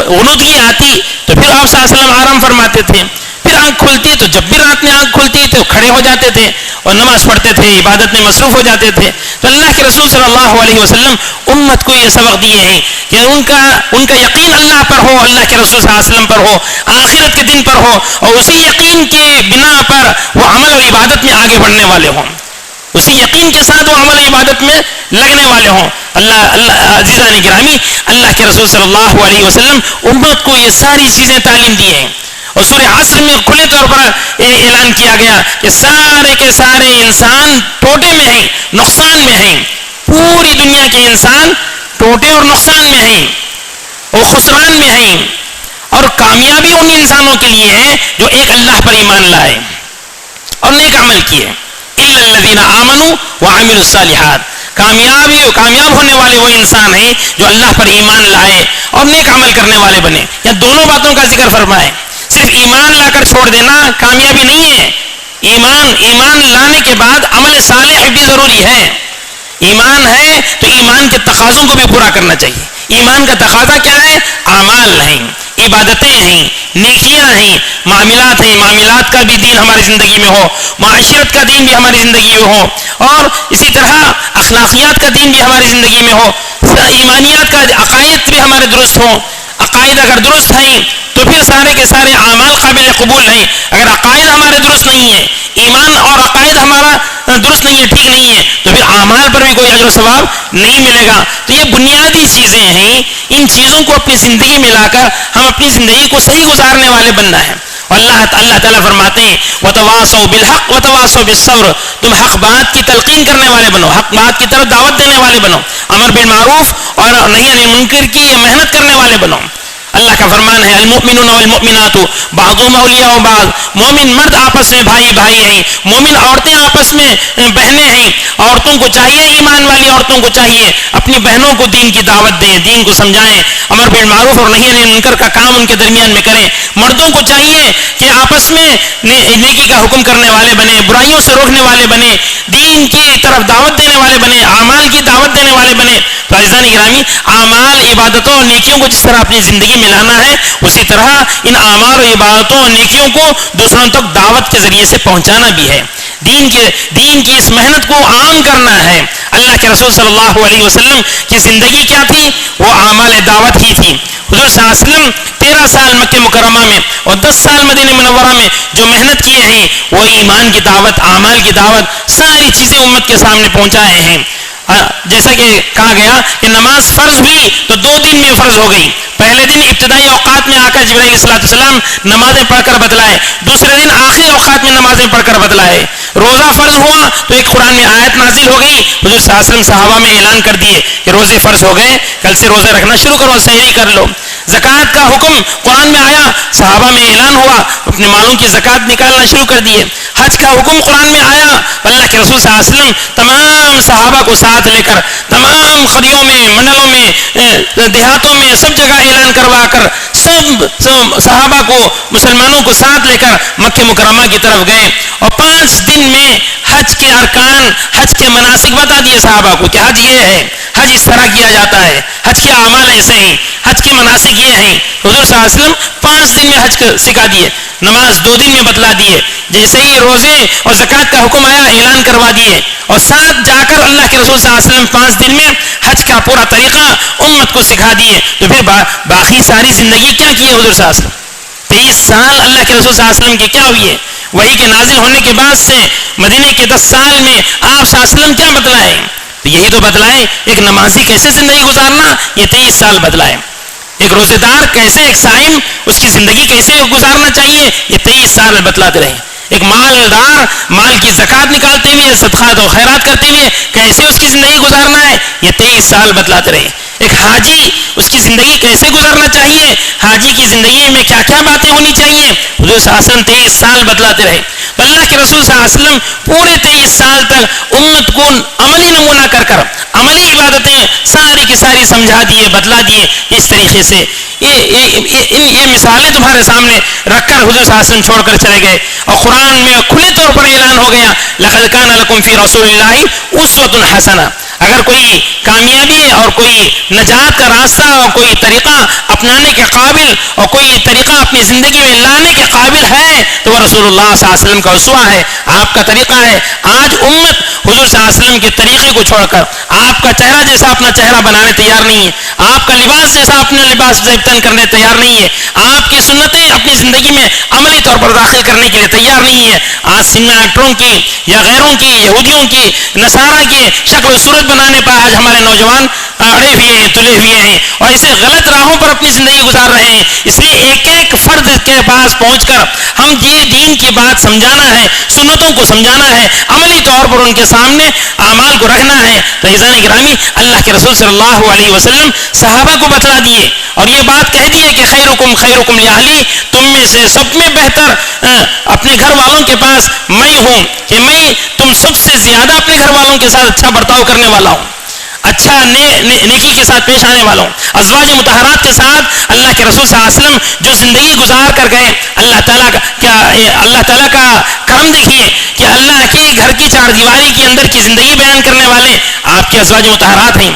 غنودگی آتی تو پھر آپ صلی اللہ علیہ وسلم آرام فرماتے تھے. پھر آنکھ کھلتی تو جب بھی رات میں آنکھ کھلتی تھے وہ کھڑے ہو جاتے تھے اور نماز پڑھتے تھے, عبادت میں مصروف ہو جاتے تھے. تو اللہ کے رسول صلی اللہ علیہ وسلم امت کو یہ سبق دیے ہیں کہ ان کا یقین اللہ پر ہو, اللہ کے رسول صلی اللہ علیہ وسلم پر ہو, آخرت کے دن پر ہو, اور اسی یقین کے بنا پر وہ عمل اور عبادت میں آگے بڑھنے والے ہوں, اسی یقین کے ساتھ وہ عمل عبادت میں لگنے والے ہوں. اللہ عزیزان گرامی, اللہ کے رسول صلی اللہ علیہ وسلم امت کو یہ ساری چیزیں تعلیم دی ہیں. اور سورہ عصر میں کھلے طور پر اعلان کیا گیا کہ سارے کے سارے انسان ٹوٹے میں ہیں, نقصان میں ہیں. پوری دنیا کے انسان ٹوٹے اور نقصان میں ہیں اور خسران میں ہیں, اور کامیابی ان انسانوں کے لیے ہے جو ایک اللہ پر ایمان لائے اور نیک عمل کیے. الا الذین آمنوا وعملوا الصالحات, کامیاب ہونے والے وہ انسان ہیں جو اللہ پر ایمان لائے اور نیک عمل کرنے والے بنے. یا دونوں باتوں کا ذکر فرمائے. صرف ایمان لا کر چھوڑ دینا کامیابی نہیں ہے, ایمان لانے کے بعد عمل صالح بھی ضروری ہے. ایمان ہے تو ایمان کے تقاضوں کو بھی پورا کرنا چاہیے. ایمان کا تقاضا کیا ہے؟ اعمال ہیں, عبادتیں ہیں, نیکیاں ہیں, معاملات ہیں. معاملات کا بھی دین ہماری زندگی میں ہو, معاشرت کا دین بھی ہماری زندگی میں ہو, اور اسی طرح اخلاقیات کا دین بھی ہماری زندگی میں ہو, ایمانیات کا عقائد بھی ہمارے درست ہوں. عقائد اگر درست ہیں تو پھر سارے کے سارے اعمال قابل قبول ہیں. اگر عقائد ہمارے درست نہیں ہیں, ایمان اور عقائد ہمارا درست نہیں ہے, ٹھیک نہیں ہے, تو پھر اعمال پر بھی کوئی اجر و ثواب نہیں ملے گا. تو یہ بنیادی چیزیں ہیں, ان چیزوں کو اپنی زندگی میں لا کر ہم اپنی زندگی کو صحیح گزارنے والے بننا ہے. اور اللہ تعالیٰ فرماتے ہیں وَتَوَاصَوْا بِالْحَقِّ وَتَوَاصَوْا بِالصَّبْرِ, تم حق بات کی تلقین کرنے والے بنو, حق بات کی طرف دعوت دینے والے بنو, امر بالمعروف اور نہی عن المنکر کی محنت کرنے والے بنو. اللہ کا فرمان ہے المؤمنون والمؤمنات بعضهم اولیاء بعض, مومن مرد آپس میں بھائی ہیں, مومن عورتیں آپس میں بہنیں ہیں. عورتوں کو چاہیے, ایمان والی عورتوں کو چاہیے اپنی بہنوں کو دین کی دعوت دیں, دین کو سمجھائیں, امر بالمعروف اور نہی عن المنکر کا کام ان کے درمیان میں کریں. مردوں کو چاہیے کہ آپس میں نیکی کا حکم کرنے والے بنے, برائیوں سے روکنے والے بنے, دین کی طرف دعوت دینے والے بنے, اعمال کی دعوت دینے والے بنے. تو عزیزان گرامی, اعمال, عبادتوں اور نیکیوں کو جس طرح اپنی زندگی میں لانا ہے, اسی طرح ان اعمال و عبادتوں اور نیکیوں کو دوسروں تک دعوت کے ذریعے سے پہنچانا بھی ہے. دین کی اس محنت کو عام کرنا ہے. اللہ کے رسول صلی اللہ علیہ وسلم کی زندگی کیا تھی؟ وہ اعمال دعوت ہی تھی. حضور صلی اللہ علیہ وسلم 13 سال مکہ مکرمہ میں اور 10 سال مدینہ منورہ میں جو محنت کیے ہیں, وہ ایمان کی دعوت, اعمال کی دعوت, ساری چیزیں امت کے سامنے پہنچائے ہیں. جیسا کہ کہا گیا کہ نماز فرض ہوئی تو 2 دن میں فرض ہو گئی. پہلے دن ابتدائی اوقات میں آ کر جبرائیل علیہ السلام نمازیں پڑھ کر بتلائے, دوسرے دن آخری اوقات میں نمازیں پڑھ کر بتلائے. روزہ فرض ہوا تو ایک قرآن میں آیت نازل ہو گئی, حضور صلی اللہ علیہ وسلم صحابہ میں اعلان کر دیے کہ روزے فرض ہو گئے, کل سے روزے رکھنا شروع کرو, سحری کر لو. زکوٰۃ کا حکم قرآن میں آیا, صحابہ میں اعلان ہوا, اپنے مالوں کی زکوٰۃ نکالنا شروع کر دیے. حج کا حکم قرآن میں آیا, اللہ کے رسول صلی اللہ علیہ وسلم تمام صحابہ کو ساتھ لے کر تمام قریوں میں, منڈلوں میں, دیہاتوں میں سب جگہ اعلان کروا کر سب صحابہ کو, مسلمانوں کو ساتھ لے کر مکہ مکرمہ کی طرف گئے. اور 5 دن میں حج کے ارکان, حج کے مناسک بتا دیے صحابہ کو کہ حج یہ ہے, حج اس طرح کیا جاتا ہے, حج کے اعمال ایسے ہیں, حج کے مناسک یہ ہیں. حضور صلی اللہ علیہ وسلم 5 دن میں حج سکھا دیے, نماز 2 دن میں بتلا دیے. جیسے ہی روزے اور زکوٰۃ کا حکم آیا اعلان کروا دیے, اور ساتھ جا کر اللہ کے رسول صلی اللہ علیہ وسلم 5 دن میں حج کا پورا طریقہ امت کو سکھا دیے. تو پھر باقی ساری زندگی کیا کی ہے حضور صلی اللہ علیہ وسلم؟ 23 سال اللہ کے رسول صلی اللہ علیہ وسلم کی کیا ہوئی ہے؟ وحی کے نازل ہونے کے بعد سے مدینے کے 10 سال میں آپ صلی اللہ علیہ وسلم کیا بتلائے؟ تو یہی تو بتلائے ایک نمازی کیسے زندگی گزارنا, یہ 23 سال بتلائے. ایک روزے دار کیسے, ایک صائم اس کی زندگی کیسے گزارنا چاہیے, یہ 23 سال بتلاتے رہے. ایک مالدار مال کی زکوٰۃ نکالتے ہوئے, صدقات و خیرات کرتے ہوئے کیسے اس کی زندگی گزارنا ہے, یہ 23 سال بتلاتے رہے. ایک حاجی اس کی زندگی کیسے گزارنا چاہیے, حاجی کی زندگی میں کیا کیا باتیں ہونی چاہیے, حضور صلی اللہ علیہ وسلم 23 سال بتلاتے رہے. تو اللہ کے رسول صلی اللہ علیہ وسلم پورے 23 سال تک امت کو عملی نمونہ کر کر عملی عبادتیں ساری کی ساری سمجھا دیے, بتلا دیے. اس طریقے سے یہ مثالیں تمہارے سامنے رکھ کر حضور صلی اللہ علیہ وسلم چھوڑ کر چلے گئے. اور قرآن میں کھلے طور پر اعلان ہو گیا لقد کان لکم فی رسول اللہ اسوۃ حسنہ, اگر کوئی کامیابی اور کوئی نجات کا راستہ اور کوئی طریقہ اپنانے کے قابل اور کوئی طریقہ اپنی زندگی میں لانے کے قابل ہے تو وہ رسول اللہ صلی اللہ علیہ وسلم کا اسوہ ہے، آپ کا طریقہ ہے. آج امت حضور صلی اللہ علیہ وسلم کے طریقے کو چھوڑ کر آپ کا چہرہ جیسا اپنا چہرہ بنانے تیار نہیں ہے، آپ کا لباس جیسا اپنا لباس تن کرنے تیار نہیں ہے، آپ کی سنتیں اپنی زندگی میں عملی طور پر داخل کرنے کے لیے تیار نہیں ہے. آج سنیما ایکٹروں کی یا غیروں کی، یہودیوں کی، نصارہ کی شکل و صورت بنانے پر آج ہمارے نوجوان اڑے ہوئے ہیں، تلے ہوئے ہیں اور ایسے غلط راہوں پر اپنی زندگی گزار رہے ہیں. اس لیے ایک ایک فرد کے پاس پہنچ کر ہم یہ دین کی بات سمجھانا ہے، سنتوں کو سمجھانا ہے، عملی طور پر ان کے سامنے اعمال کو رکھنا ہے. تو عزیزان گرامی، اللہ کے رسول صلی اللہ علیہ وسلم صحابہ کو بتلا دیے اور یہ بات کہہ دیے کہ خیرکم خیرکم لأہلی، تم میں سے سب میں بہتر اپنے گھر والوں کے پاس میں ہوں، کہ میں تم سب سے زیادہ اپنے گھر والوں کے ساتھ اچھا برتاؤ کرنے والا ہوں، اچھا نیکی کے ساتھ پیش آنے والا ہوں. ازواج مطہرات کے ساتھ اللہ کے رسول صلی اللہ علیہ وسلم جو زندگی گزار کر گئے، اللہ تعالیٰ کا کرم دیکھیے کہ اللہ کے گھر کی چار دیواری کے اندر کی زندگی بیان کرنے والے آپ کے ازواج مطہرات ہیں.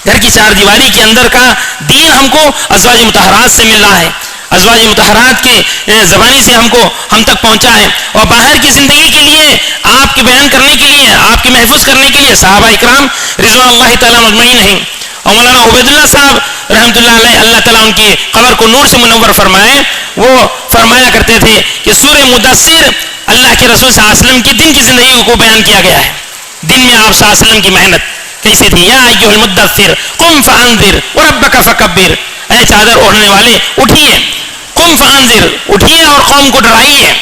گھر کی چار دیواری کے اندر کا دین ہم کو ازواج مطہرات سے مل رہا ہے، ازواج مطہرات کے زبانی سے ہم تک پہنچا ہے. اور باہر کی زندگی کے لیے آپ کے بیان کرنے کے لیے، آپ کے محفوظ کرنے کے لیے صحابہ اکرام رضوان اللہ تعالیٰ مجمعین ہیں. اور مولانا عبید اللہ صاحب رحمۃ اللہ علیہ، اللہ تعالیٰ ان کی قبر کو نور سے منور فرمائے، وہ فرمایا کرتے تھے کہ سورہ مدثر اللہ کے رسول صلی اللہ علیہ وسلم کی دن کی زندگی کو بیان کیا گیا ہے. دن میں آپ صلی اللہ علیہ وسلم کی محنت کیسی تھی. یا ایھا المدثر قم فانذر وربک فکبر، اے چادر اوڑھنے والے اٹھیے، قم فانذر، اٹھیے اور قوم کو ڈرائیے،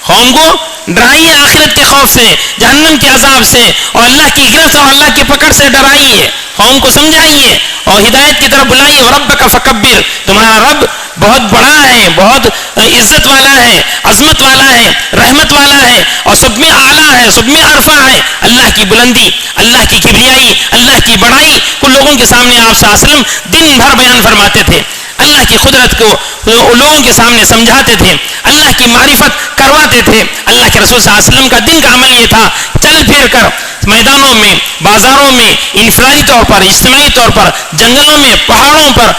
قوم کو ڈرائیے آخرت کے خوف سے، جہنم کے عذاب سے اور اللہ کی گرفت اور اللہ کی پکڑ سے ڈرائیے، قوم کو سمجھائیے اور ہدایت کی طرف بلائیے. وربک فکبر، تمہارا رب بہت بڑا ہے، بہت عزت والا ہے، عظمت والا ہے، رحمت والا ہے اور سب میں اعلیٰ ہے، سب میں عرفہ ہے. اللہ کی بلندی، اللہ کی کبریائی، اللہ کی بڑائی کو لوگوں کے سامنے آپ صلی اللہ علیہ وسلم دن بھر بیان فرماتے تھے. اللہ کی قدرت کو لوگوں کے سامنے سمجھاتے تھے، اللہ کی معرفت کرواتے تھے. اللہ کے رسول صلی اللہ علیہ وسلم کا دن کا عمل یہ تھا، چل پھر کر میدانوں میں، بازاروں میں، انفرادی طور پر، اجتماعی طور پر، جنگلوں میں، پہاڑوں پر،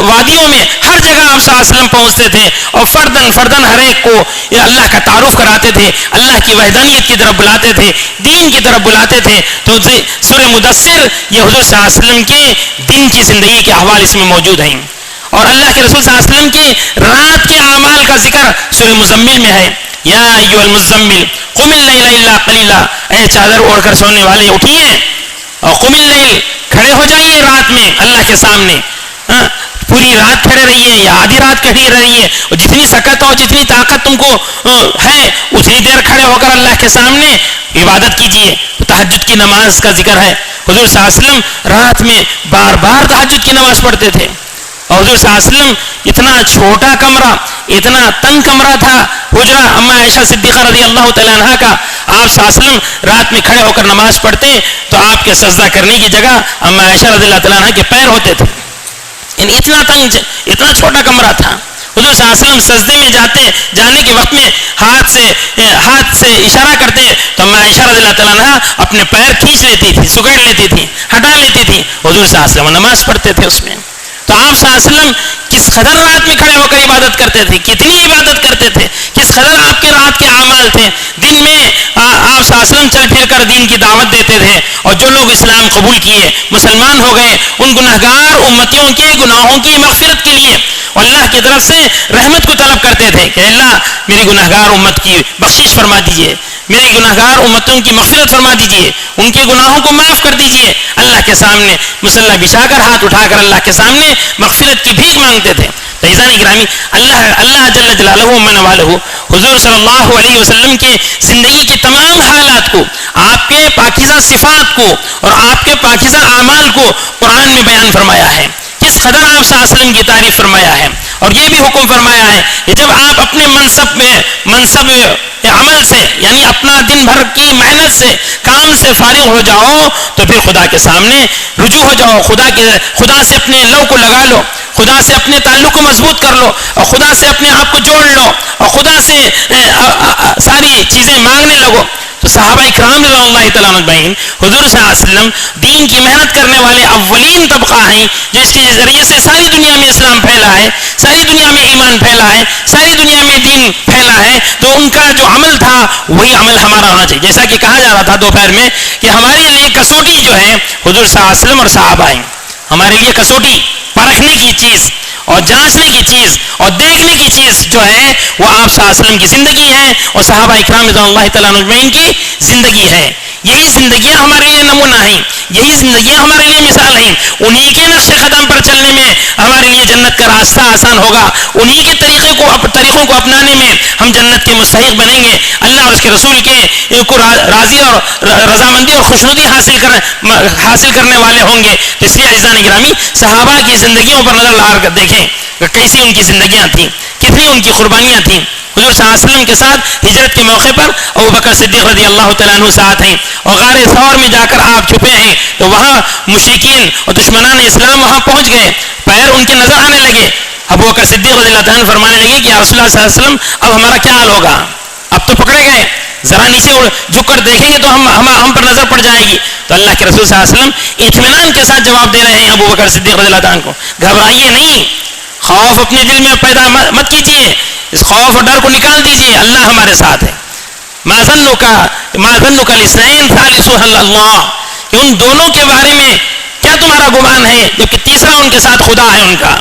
وادیوں میں، ہر جگہ آپ صلی اللہ علیہ وسلم پہنچتے تھے اور فردن ہر ایک کو اللہ کا تعارف کراتے تھے، اللہ کی وحدانیت کی طرف بلاتے تھے، دین کی طرف بلاتے تھے. تو سورہ مدثر یہ حضور صلی اللہ علیہ وسلم کے دن کی زندگی کے احوال اس میں موجود ہیں. اور اللہ کے رسول صلی اللہ علیہ وسلم کے رات کے اعمال کا ذکر سورہ مزمل میں ہے. یا ایھا المزمل قم اللیل الا قلیلا، اے چادر اوڑھ کر سونے والے اٹھیے اور قم اللیل، کھڑے ہو جائیے رات میں اللہ کے سامنے. پوری رات کھڑے رہیے یا آدھی رات کھڑی رہیے، اور جتنی سکت اور جتنی طاقت تم کو ہے اتنی دیر کھڑے ہو کر اللہ کے سامنے عبادت کیجیے. تہجد کی نماز کا ذکر ہے. حضور صلی اللہ علیہ وسلم رات میں بار بار تہجد کی نماز پڑھتے تھے. اور حضور صلی اللہ علیہ وسلم اتنا چھوٹا کمرہ، اتنا تنگ کمرہ تھا حجرہ اما عائشہ صدیقہ رضی اللہ تعالیٰ عنہ کا، آپ صلی اللہ علیہ وسلم رات میں کھڑے ہو کر نماز پڑھتے تو آپ کے سجدہ کرنے کی جگہ اما عائشہ رضی اللہ تعالیٰ عنہ کے پیر ہوتے تھے. اتنا تنگ، اتنا چھوٹا کمرہ تھا. حضور صلی اللہ علیہ وسلم سجدے میں جانے کے وقت میں ہاتھ سے اشارہ کرتے تو اما عائشہ رضی اللہ تعالیٰ عنہ اپنے پیر کھینچ لیتی تھی، سکڑ لیتی تھی، ہٹا لیتی تھی. حضور صلی اللہ علیہ وسلم نماز پڑھتے تھے اس میں. تو آپ صلی اللہ علیہ وسلم کس قدر رات میں کھڑے ہو کر عبادت کرتے تھے، کتنی عبادت کرتے تھے، کس قدر آپ کے رات کے اعمال تھے. دن میں آپ صلی اللہ علیہ وسلم چل پھر کر دین کی دعوت دیتے تھے اور جو لوگ اسلام قبول کیے، مسلمان ہو گئے، ان گناہگار امتیوں کے گناہوں کی مغفرت کے لیے اللہ کی طرف سے رحمت کو طلب کرتے تھے کہ اللہ میری گناہگار امت کی بخشش فرما دیجئے، میری گناہگار امتوں کی مغفرت فرما دیجئے، ان کے گناہوں کو معاف کر دیجئے. اللہ کے سامنے مصلی بچھا کر ہاتھ اٹھا کر اللہ کے سامنے مغفرت کی بھیک مانگتے تھے. تو عزیزان گرامی، اللہ جل جلالہ من والہ حضور صلی اللہ علیہ وسلم کے زندگی کے تمام حالات کو، آپ کے پاکیزہ صفات کو اور آپ کے پاکیزہ اعمال کو قرآن میں بیان فرمایا ہے. کس قدر آپ صلی اللہ علیہ وسلم کی تعریف فرمایا ہے اور یہ بھی حکم فرمایا ہے کہ جب آپ اپنے منصب عمل سے، یعنی اپنا دن بھر کی محنت سے، کام سے فارغ ہو جاؤ تو پھر خدا کے سامنے رجوع ہو جاؤ، خدا سے اپنے لو کو لگا لو، خدا سے اپنے تعلق کو مضبوط کر لو اور خدا سے اپنے آپ کو جوڑ لو اور خدا سے ساری چیزیں مانگنے لگو. تو صحابہ اکرام رضی اللہ تعالیٰ عنہ اجمعین حضور صلی اللہ علیہ وسلم دین کی محنت کرنے والے اولین طبقہ ہیں جو اس کے ذریعے سے ساری دنیا میں اسلام پھیلا ہے, ساری دنیا میں ایمان پھیلا ہے, ساری دنیا میں دین پھیلا ہے. تو ان کا جو عمل تھا وہی عمل ہمارا ہونا چاہیے. جیسا کہ کہا جا رہا تھا دوپہر میں کہ ہمارے لیے کسوٹی جو ہے حضور صلی اللہ علیہ وسلم اور صحابہ ہیں. ہمارے لیے کسوٹی, پرکھنے کی چیز اور جانچنے کی چیز اور دیکھنے کی چیز جو ہے وہ آپ صلی اللہ علیہ وسلم کی زندگی ہے اور صحابہ اکرام رضی اللہ تعالیٰ عنہ اجمعین کی زندگی ہے. یہی زندگیاں ہمارے لیے نمونہ ہیں, یہی زندگیاں ہمارے لیے مثال ہیں. انہی کے نقش قدم پر چلنے میں ہمارے لیے جنت کا راستہ آسان ہوگا, انہی کے طریقوں کو اپنانے میں ہم جنت کے مستحق بنیں گے. اللہ اور اس کے رسول کے کو راضی اور رضامندی اور خوشنودی حاصل کرنے والے ہوں گے. تو اس لیے عزیزان گرامی, صحابہ کی زندگیوں پر نظر لا کر دیکھیں کیسی ان کی زندگیاں تھیں, کتنی ان کی قربانیاں تھیں. حضور صلی اللہ علیہ وسلم کے ساتھ ہجرت کے موقع پر ابو بکر صدیق رضی اللہ تعالیٰ عنہ ساتھ ہیں, اور غار ثور میں جا کر آپ چھپے ہیں تو وہاں مشرکین اور دشمنان اسلام وہاں پہنچ گئے, پیر ان کے نظر آنے لگے. ابو بکر صدیق رضی اللہ تعالیٰ عنہ فرمانے لگے کہ یا رسول اللہ صلی اللہ علیہ وسلم اب ہمارا کیا حال ہوگا, اب تو پکڑے گئے, ذرا نیچے جھک کر دیکھیں گے تو ہم پر نظر پڑ جائے گی. تو اللہ کے رسول صلی اللہ علیہ وسلم اطمینان کے ساتھ جواب دے رہے ہیں ابو بکر صدیق رضی اللہ تعالیٰ عنہ کو, گھبرائیے نہیں, خوف اپنے دل میں پیدا مت کیجیے, اس خوف اور ڈر کو نکال دیجیے, اللہ ہمارے ساتھ ہے. ما ظنک الاثنین ثالثهما اللہ, کہ ان دونوں کے بارے میں کیا تمہارا گمان ہے جبکہ تیسرا ان کے ساتھ خدا ہے ان کا.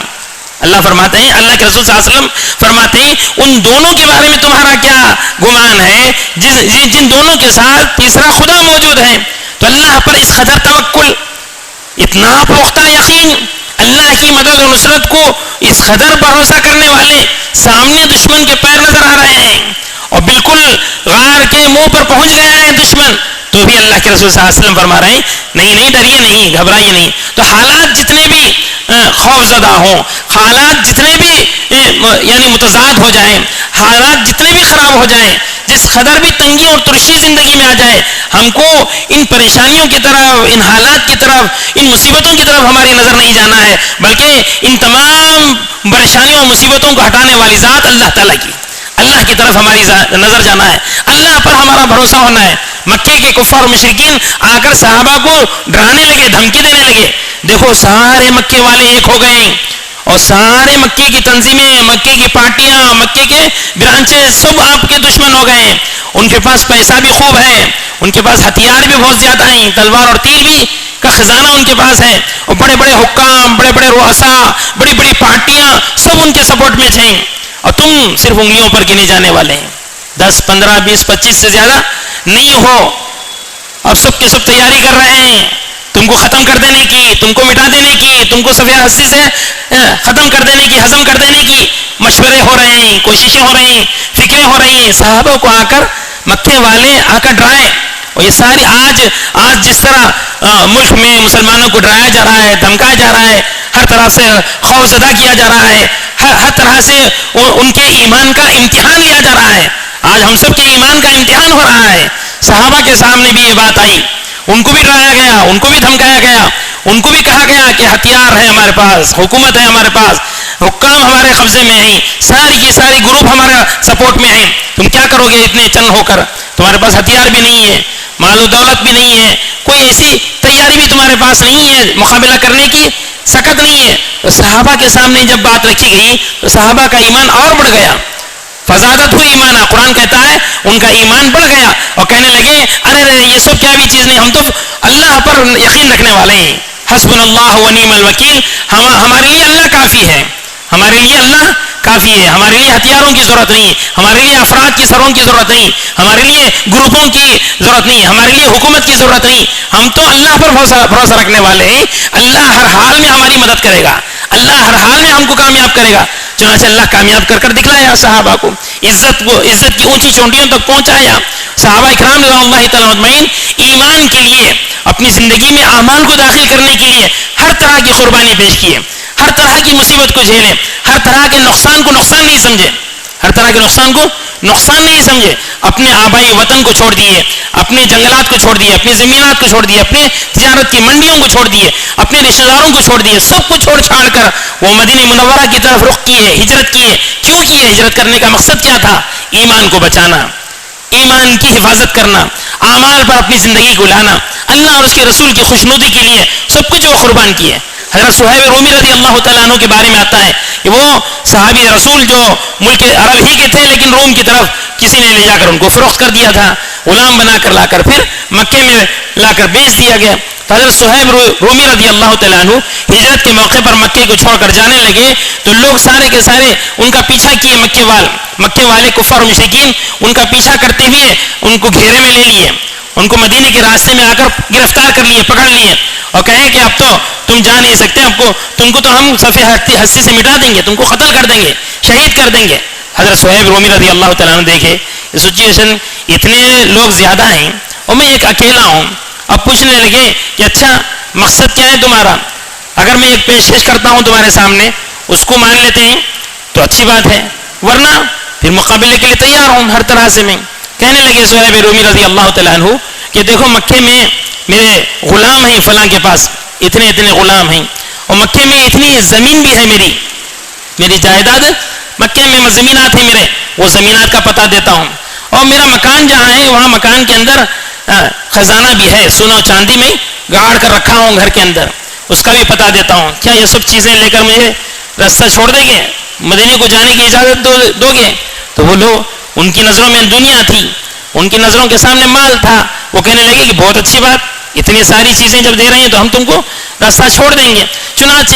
اللہ فرماتے ہیں, اللہ کے رسول صلی اللہ علیہ وسلم فرماتے ہیں ان دونوں کے بارے میں تمہارا کیا گمان ہے جن دونوں کے ساتھ تیسرا خدا موجود ہے. تو اللہ پر اس قدر توکل, اتنا پختہ یقین, اللہ کی مدد و نصرت کو اس قدر بھروسہ کرنے والے, سامنے دشمن کے پیر نظر آ رہے ہیں اور بالکل غار کے منہ پر پہنچ گیا ہے دشمن, تو بھی اللہ کے رسول صلی اللہ علیہ وسلم فرما رہے ہیں نہیں ڈریے نہیں, گھبرائیے نہیں. تو حالات جتنے بھی خوف زدہ ہوں, حالات جتنے بھی یعنی متضاد ہو جائیں, حالات جتنے بھی خراب ہو جائیں, جس قدر بھی تنگی اور ترشی زندگی میں آ جائے, ہم کو ان پریشانیوں کی طرف, ان حالات کی طرف, ان مصیبتوں کی طرف ہماری نظر نہیں جانا ہے, بلکہ ان تمام پریشانیوں اور مصیبتوں کو ہٹانے والی ذات اللہ تعالیٰ کی, اللہ کی طرف ہماری نظر جانا ہے, اللہ پر ہمارا بھروسہ ہونا ہے. مکے کے کفار اور مشرکین آ کر صحابہ کو ڈرانے لگے, دھمکی دینے لگے. دیکھو سارے مکے والے ایک ہو گئے اور سارے مکے کی تنظیمیں, مکے کی پارٹیاں, مکے کے برانچز سب آپ کے دشمن ہو گئے. ان کے پاس پیسہ بھی خوب ہے, ان کے پاس ہتھیار بھی بہت زیادہ ہیں, تلوار اور تیر بھی کا خزانہ ان کے پاس ہے, اور بڑے بڑے حکام, بڑے بڑے رؤساء, بڑی بڑی پارٹیاں سب ان کے سپورٹ میں تھیں, اور تم صرف انگلیوں پر گنے جانے والے ہیں, 10 15 20 25 سے زیادہ نہیں ہو. اب سب کے سب تیاری کر رہے ہیں تم کو ختم کر دینے کی, تم کو مٹا دینے کی, تم کو سفید ہستی سے ختم کر دینے کی, ہضم کر دینے کی مشورے ہو رہے ہیں, کوششیں ہو رہی ہیں, فکریں ہو رہی ہیں. صحابہ کو آ کر مکے والے آ کر ڈرائے, اور یہ ساری آج جس طرح ملک میں مسلمانوں کو ڈرایا جا رہا ہے, دھمکایا جا رہا ہے, ہر طرح سے خوف زدہ کیا جا رہا ہے, ہر طرح سے ان کے ایمان کا امتحان لیا جا رہا ہے. آج ہم سب کے ایمان کا امتحان ہو رہا ہے. صحابہ کے سامنے بھی یہ بات آئی, ان کو بھی ڈرایا گیا, ان کو بھی دھمکایا گیا, ان کو بھی کہا گیا کہ ہتھیار ہے ہمارے پاس, حکومت ہے ہمارے پاس, حکام ہمارے قبضے میں ہیں, ساری کی ساری گروپ ہمارے سپورٹ میں ہیں, تم کیا کرو گے اتنے چند ہو کر, تمہارے پاس ہتھیار بھی نہیں ہے, مال و دولت بھی نہیں ہے, کوئی ایسی تیاری بھی تمہارے پاس نہیں ہے, مقابلہ کرنے کی سکت نہیں ہے. تو صحابہ کے سامنے جب بات رکھی گئی تو صحابہ کا ایمان اور بڑھ گیا, فزادت ہوئی ایمان, قرآن کہتا ہے ان کا ایمان بڑھ گیا, اور کہنے لگے ارے یہ سب کیا بھی چیز نہیں, ہم تو اللہ پر یقین رکھنے والے ہیں, حسبنا اللہ و نعم الوکیل, ہمارے لیے اللہ کافی ہے, ہمارے لیے اللہ کافی ہے, ہمارے لیے ہتھیاروں کی ضرورت نہیں, ہمارے لیے افراد کی سروں کی ضرورت نہیں, ہمارے لیے گروپوں کی ضرورت نہیں, ہمارے لیے حکومت کی ضرورت نہیں, ہم تو اللہ پر بھروسہ رکھنے والے ہیں. اللہ ہر حال میں ہماری مدد کرے گا, اللہ ہر حال میں ہم کو کامیاب کرے گا. چنانچہ اللہ کامیاب کر دکھلایا صحابہ کو, عزت کی اونچی چونٹیوں تک پہنچایا. صحابہ اکرام رضی اللہ تعالیٰ اجمعین ایمان کے لیے, اپنی زندگی میں اعمال کو داخل کرنے کے لیے ہر طرح کی قربانی پیش کیے, ہر طرح کی مصیبت کو جھیلے, ہر طرح کے نقصان کو نقصان نہیں سمجھے, ہر طرح کے نقصان کو نقصان نہیں سمجھے. اپنے آبائی وطن کو چھوڑ دیے, اپنے جنگلات کو چھوڑ دیے, اپنی زمینات کو چھوڑ دیے, اپنے تجارت کی منڈیوں کو چھوڑ دیے, اپنے رشتہ داروں کو چھوڑ دیے, سب کو چھوڑ چھاڑ کر وہ مدینہ منورہ کی طرف رخ کیے, ہجرت کیے. کیوں کیے؟ ہجرت کرنے کا مقصد کیا تھا؟ ایمان کو بچانا, ایمان کی حفاظت کرنا, اعمال پر اپنی زندگی کو لانا, اللہ اور اس کے رسول کی خوشنودی کے لیے سب کچھ وہ قربان کیے. حضرت صہیب رومی رضی اللہ تعالیٰ عنہ کے بارے میں آتا ہے کہ وہ صحابی رسول جو ملک عرب ہی کے تھے لیکن روم کی طرف کسی نے لے جا کر ان کو فروخت کر دیا تھا, غلام بنا کر لا کر پھر مکے میں لا کر بیچ دیا گیا. تو حضرت صہیب رومی رضی اللہ تعالیٰ عنہ ہجرت کے موقع پر مکے کو چھوڑ کر جانے لگے تو لوگ سارے کے سارے ان کا پیچھا کیے. مکے والے کفار و مشرکین ان کا پیچھا کرتے ہوئے ان کو گھیرے میں لے لیے, ان کو مدینے کے راستے میں آ کر گرفتار کر لیے, پکڑ لیے اور کہیں کہ اب تو تم جا نہیں سکتے, تم کو تو ہم صفحے ہستی سے مٹا دیں گے, تم کو قتل کر دیں گے, شہید کر دیں گے. حضرت صہیب رومی رضی اللہ تعالیٰ عنہ دیکھے یہ سچویشن, اتنے لوگ زیادہ ہیں اور میں ایک اکیلا ہوں. اب پوچھنے لگے کہ اچھا مقصد کیا ہے تمہارا, اگر میں ایک پیشکش کرتا ہوں تمہارے سامنے اس کو مان لیتے ہیں تو اچھی بات ہے, ورنہ پھر مقابلے کے لیے تیار ہوں ہر طرح سے. میں کہنے لگے صہیب رومی رضی اللہ تعالیٰ عنہ کہ دیکھو مکے میں میرے غلام ہیں فلاں کے پاس, اتنے غلام ہیں, اور مکے میں اتنی زمین بھی ہے, میری جائیداد مکے میں زمینات ہیں میرے, وہ زمینات کا پتہ دیتا ہوں, اور میرا مکان جہاں ہے وہاں مکان کے اندر خزانہ بھی ہے, سونا و چاندی میں گاڑ کر رکھا ہوں گھر کے اندر, اس کا بھی پتہ دیتا ہوں. کیا یہ سب چیزیں لے کر مجھے راستہ چھوڑ دیں گے, مدینے کو جانے کی اجازت دو گے؟ تو وہ لوگ, ان کی نظروں میں دنیا تھی, ان کی نظروں کے سامنے مال تھا, وہ کہنے لگے کہ بہت اچھی بات, اتنی ساری چیزیں جب دے رہے ہیں تو ہم تم کو راستہ چھوڑ دیں گے. چنانچہ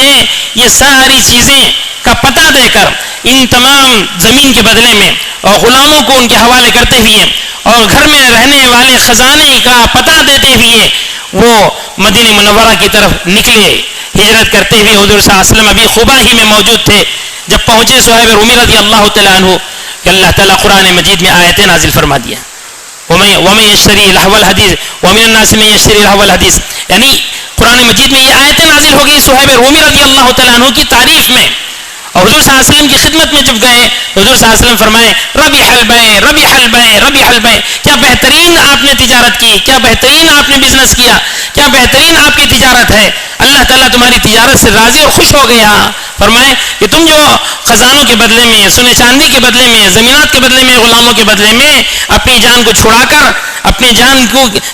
یہ ساری چیزیں کا پتہ دے کر ان تمام زمین کے بدلے میں اور غلاموں کو ان کے حوالے کرتے ہوئے اور گھر میں رہنے والے خزانے کا پتہ دیتے ہوئے وہ مدینہ منورہ کی طرف نکلے. ہجرت کرتے ہوئے حضور صلی اللہ علیہ وسلم ابھی خبا ہی میں موجود تھے. جب پہنچے صہیب رومی رضی اللہ تعالیٰ عنہ کہ اللہ تعالیٰ قرآن مجید میں آیتیں نازل فرما دیا, وَمَن يَشْتَرِي لَهْوَ الْحَدِيثِ وَمِنَ النَّاسِ مَن يَشْتَرِي لَهْوَ الْحَدِيثِ, یعنی قرآن مجید میں یہ آیتیں نازل ہو گئی صہیب رومی رضی اللہ تعالیٰ عنہ کی تعریف میں. اور حضور صلی اللہ علیہ وسلم کی خدمت میں جب گئے حضور صلی اللہ علیہ وسلم فرمائے ربیح البیع ربیح البیع ربیح البیع, کیا بہترین آپ نے تجارت کی, کیا بہترین آپ نے بزنس کیا, کیا بہترین آپ کی تجارت ہے, اللہ تعالیٰ تمہاری تجارت سے راضی اور خوش ہو گیا. فرمائے کہ تم جو خزانوں کے بدلے میں, سونے چاندی کے بدلے میں, زمینات کے بدلے میں, غلاموں کے بدلے میں اپنی جان کو چھڑا کر, اپنی جان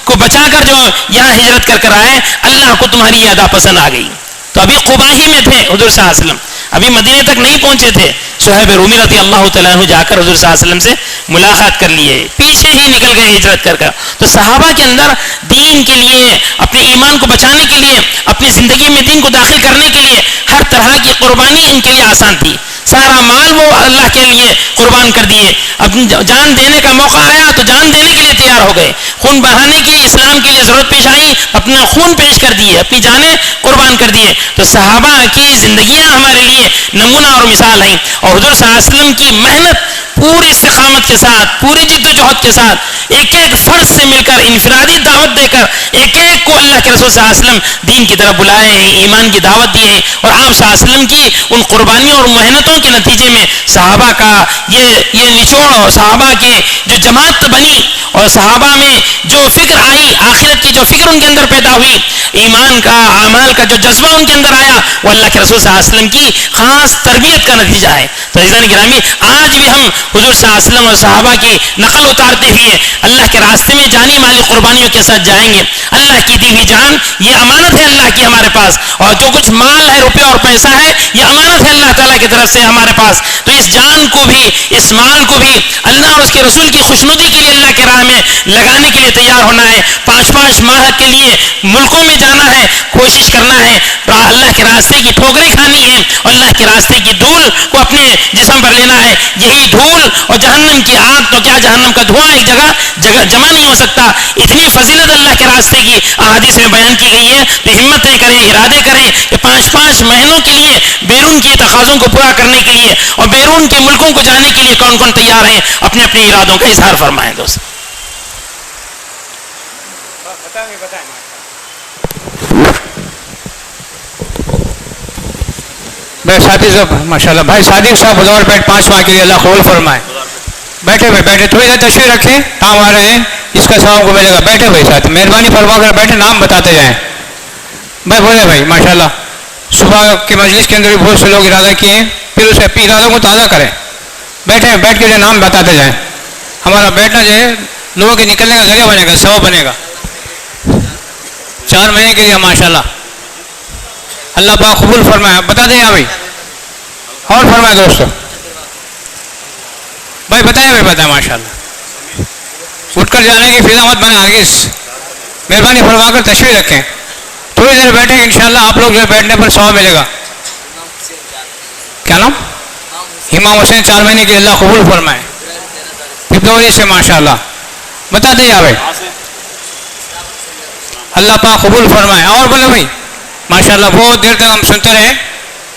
کو بچا کر جو یہاں ہجرت کر آئے, اللہ کو تمہاری یہ ادا پسند آ گئی. تو ابھی قبا ہی میں تھے حضور صلی اللہ علیہ وسلم, ابھی مدینے تک نہیں پہنچے تھے. صہیب رومی رضی اللہ تعالیٰ عنہ جا کر حضور صلی اللہ علیہ وسلم سے ملاقات کر لیے, پیچھے ہی نکل گئے ہجرت کر. تو صحابہ کے اندر دین کے لیے, اپنے ایمان کو بچانے کے لیے, اپنی زندگی میں دین کو داخل کرنے کے لیے ہر طرح کی قربانی ان کے لیے آسان تھی. سارا مال وہ اللہ کے لیے قربان کر دیے. اب جان دینے کا موقع آیا تو جان دینے کے لیے تیار ہو گئے. خون بہانے کی اسلام کے لیے ضرورت پیش آئی, اپنا خون پیش کر دیے, اپنی جانیں قربان کر دیے. تو صحابہ کی زندگیاں ہمارے لیے نمونہ اور مثال ہیں. اور حضور صلی اللہ علیہ وسلم کی محنت پوری استقامت کے ساتھ, پوری جد و جہد کے ساتھ, ایک ایک فرد سے مل کر انفرادی دعوت دے کر ایک ایک کو اللہ کے رسول صلی اللہ علیہ وسلم دین کی طرف بلائے ہیں, ایمان کی دعوت دی ہے. اور آپ صلی اللہ علیہ وسلم کی ان قربانیوں اور محنتوں کے نتیجے میں صحابہ کا یہ نچوڑ, اور صحابہ کے جو جماعت بنی, اور صحابہ میں جو فکر آئی, آخرت کی جو فکر ان کے اندر پیدا ہوئی, ایمان کا, اعمال کا جو جذبہ ان کے اندر آیا, وہ اللہ کے رسول صلی اللہ علیہ وسلم کی خاص تربیت کا نتیجہ ہے. تو عزیزان گرامی, آج بھی ہم حضور صلی اللہ علیہ وسلم اور صحابہ کی نقل اتارتے ہوئے اللہ کے راستے میں جانی مالی قربانیوں کے ساتھ جائیں گے. اللہ کی دی ہوئی جان یہ امانت ہے اللہ کی ہمارے پاس, اور جو کچھ مال ہے, روپیہ اور پیسہ ہے, یہ امانت ہے اللہ تعالیٰ کی طرف سے ہمارے پاس. تو اس جان کو بھی, اس مال کو بھی اللہ اور اس کے رسول کی خوشنودی کے لیے اللہ کے راہ میں لگانے کے لیے تیار ہونا ہے. 5 ماہ کے لیے ملکوں میں جانا ہے, کوشش کرنا ہے, اللہ کے راستے کی ٹھوکریں کھانی ہے, اور اللہ کے راستے کی دھول کو اپنے جسم پر لینا ہے. یہی دھول اور جہنم کی آگ, تو کیا جہنم کا دھواں ایک جگہ جمع نہیں ہو سکتا. اتنی فضیلت اللہ کے راستے کی احادیث میں بیان کی گئی ہے. تو ہمتیں کریں, ارادے کریں کہ 5 مہینوں کے لیے بیرون کے تقاضوں کو پورا کرنے کے لیے اور بیرون کے ملکوں کو جانے کے لیے کون کون تیار ہیں, اپنے اپنے ارادوں کا اظہار فرمائیں. دوست بھائی ساتھی صاحب, ماشاء اللہ بھائی صادق صاحب بدور پیٹ 5 ماہ کے لیے اللہ قبول فرمائے. بیٹھے بیٹھے تھوڑی دیر تشریف رکھیں, کام آ رہے ہیں, اس کا ثواب کو ملے گا. بیٹھے بھائی ساتھی, مہربانی فرما کر بیٹھے, نام بتاتے جائیں. بھائی بولے بھائی ماشاء اللہ, صبح کے مجلس کے اندر بھی بہت سے لوگ ارادہ کیے ہیں, پھر اسے ارادوں کو تازہ کریں. بیٹھے, بیٹھ کے جو نام بتاتے جائیں. ہمارا بیٹھنا جو ہے لوگوں کے نکلنے کا ذریعہ بنے گا، سبب بنے گا 4 مہینے کے لیے ماشاءاللہ. اللہ پاک قبول فرمائے. بتا دیں بھائی اور فرمائے دوستو بھائی بتائیں ماشاءاللہ. اٹھ کر جانے کی فضا مت بنے ہرگز. مہربانی فرما کر تشریف رکھیں. تھوڑی دیر بیٹھیں انشاءاللہ آپ لوگ جو بیٹھنے پر ثواب ملے گا. کیا نام؟ امام حسین 4 مہینے کے اللہ قبول فرمائے فبروری سے ماشاءاللہ. بتا دیں بھائی اللہ پاک قبول فرمائے. اور بولے بھائی ماشاءاللہ بہت دیر تک ہم سنتے رہے.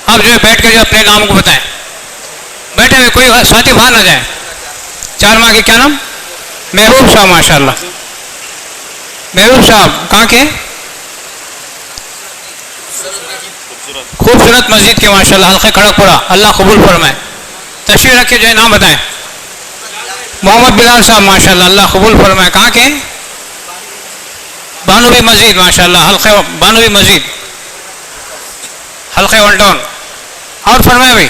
آپ جو ہے بیٹھ کر جو اپنے نام کو بتائیں. بیٹھے ہوئے کوئی ساتھی باہر نہ جائیں. 4 ماہ کے کیا نام؟ محبوب صاحب ماشاءاللہ. محبوب صاحب کہاں کے؟ خوبصورت مسجد کے ماشاءاللہ حلقہ کھڑک پورا. اللہ قبول فرمائے. تشریف رکھے جو ہے نام بتائیں. محمد بلال صاحب ماشاءاللہ اللہ قبول فرمائے. کہاں کے؟ بانوی مسجد ماشاءاللہ حلقہ بانوی مسجد حلقہ 1 ٹاؤن. اور فرمائے بھائی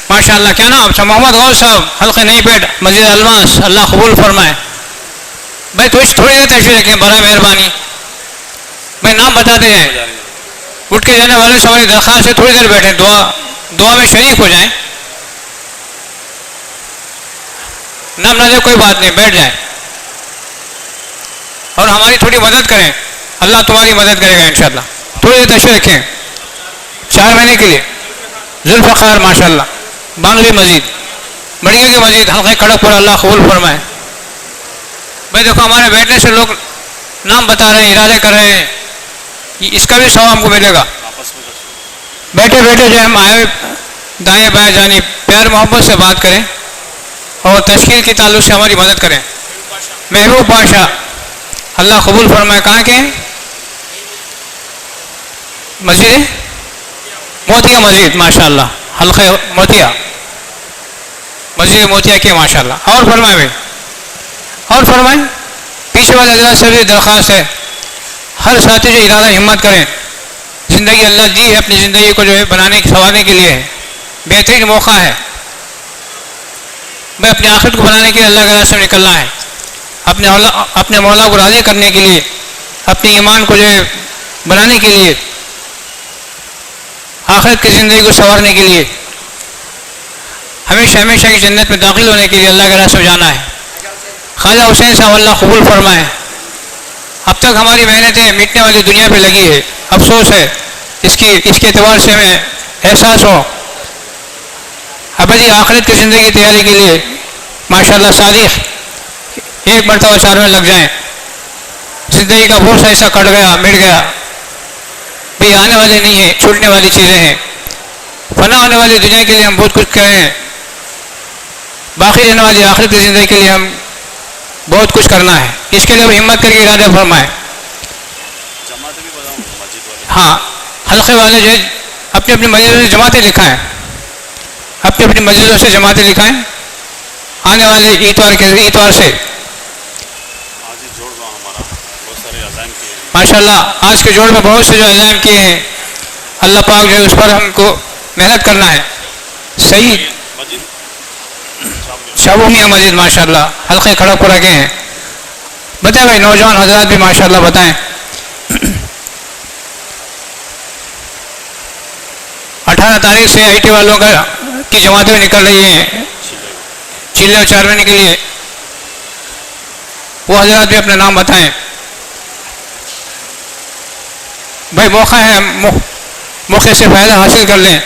ماشاءاللہ کیا نام؟ اچھا محمد غوث صاحب حلقہ نئی پیٹ مسجد الماس. اللہ قبول فرمائے. بھائی تھوڑی دیر تشریف رکھیں برائے مہربانی. بھائی نام بتاتے ہیں. اٹھ کے جانے والے سواری درخواست سے تھوڑی دیر بیٹھیں. دعا میں شریک ہو جائیں. نام نہ دے کوئی بات نہیں بیٹھ جائیں اور ہماری تھوڑی مدد کریں. اللہ تمہاری مدد کرے گا انشاءاللہ. تھوڑی دیر تشریف رکھیں 4 مہینے کے لیے. ذوالفقار ماشاءاللہ بانوی مسجد مڑیے کی مسجد حلقہ کھڑک پورا. اللہ قبول فرمائے. بھائی دیکھو ہمارے بیٹھنے سے لوگ نام بتا رہے ہیں ارادے کر رہے ہیں. اس کا بھی ثواب ہم کو ملے گا. بیٹھے بیٹھے جو ہم آئے دائیں بائیں جانب پیار محبت سے بات کریں اور تشکیل کے تعلق سے ہماری مدد کریں. محبوب پاشا اللہ قبول فرمائے. کہاں کے؟ مسجد موتیا مسجد ماشاءاللہ حلقہ موتیا مسجد موتیا کے ماشاءاللہ. اور فرمائے بھائی اور فرمائیں. پیچھے والے حضرات سے بھی درخواست ہے ہر ساتھی جو ارادہ ہمت کریں. زندگی اللہ دی ہے اپنی زندگی کو جو ہے بنانے سنوارنے کے لیے ہے. بہترین موقع ہے. میں اپنے آخرت کو بنانے کے لیے اللہ کے راستے میں نکلنا ہے. اپنے مولا کو راضی کرنے کے لیے اپنے ایمان کو جو ہے بنانے کے لیے آخرت کی زندگی کو سنوارنے کے لیے ہمیشہ ہمیشہ کی جنت میں داخل ہونے کے لیے اللہ کے راستے میں جانا ہے. خواجہ حسین صاحب اللہ قبول فرمائے. اب تک ہماری محنتیں مٹنے والی دنیا پہ لگی ہے. افسوس ہے اس کے اعتبار سے ہمیں احساس ہو ابدی آخرت کی زندگی کی تیاری کے لیے ماشاءاللہ صادق ایک مرتبہ 4 میں لگ جائیں. زندگی کا بہت سا ایسا کٹ گیا مٹ گیا. بھی آنے والے نہیں ہیں چھوٹنے والی چیزیں ہیں. فنا ہونے والی دنیا کے لیے ہم بہت کچھ کریں. باقی رہنے والی آخرت کی زندگی کے لیے ہم بہت کچھ کرنا ہے. اس کے لیے بھی ہمت کر کے ارادے فرمائیں. ہاں حلقے والے جو اپنی اپنی مسجدوں سے جماعتیں لکھائیں. اپنی اپنی مسجدوں سے جماعتیں لکھائیں. آنے والے اتوار سے ماشاءاللہ آج کے جوڑ میں بہت سے جو عزائم کیے ہیں. اللہ پاک جو ہے اس پر ہم کو محنت کرنا ہے. صحیح شابومیہ مسجد ماشاءاللہ حلقے کھڑک پورا کے ہیں. بتائیں بھائی نوجوان حضرات بھی ماشاءاللہ بتائیں. 18 تاریخ سے آئی ٹی والوں کی جماعتیں نکل رہی ہیں چلے اور 4 مہینے کے لیے. وہ حضرات بھی اپنا نام بتائیں. بھائی موقع ہے موقع سے فائدہ حاصل کر لیں.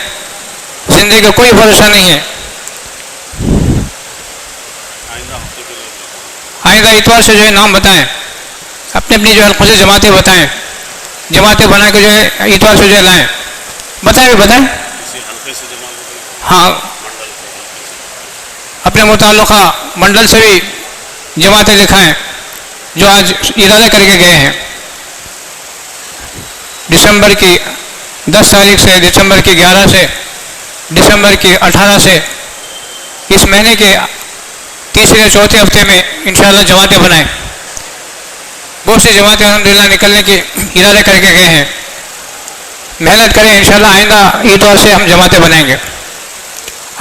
زندگی کا کوئی بھروسہ نہیں ہے. آئندہ اتوار سے جو ہے نام بتائیں. اپنی اپنی جو ہے حلقوں سے جماعتیں بتائیں. جماعتیں بنا کے جو ہے اتوار سے جو ہے لائیں. بتائیں ہاں اپنے متعلقہ منڈل سے بھی جماعتیں لکھائیں جو آج ارادہ کر کے گئے ہیں. دسمبر کی 10 تاریخ سے دسمبر کی 11 سے دسمبر کی 18 سے اس مہینے کے تیسرے چوتھے ہفتے میں انشاءاللہ جماعتیں بنائیں. بہت سی جماعتیں الحمدللہ نکلنے کے ارادے کر کے گئے ہیں. محنت کریں انشاءاللہ آئندہ اتوار سے ہم جماعتیں بنائیں گے.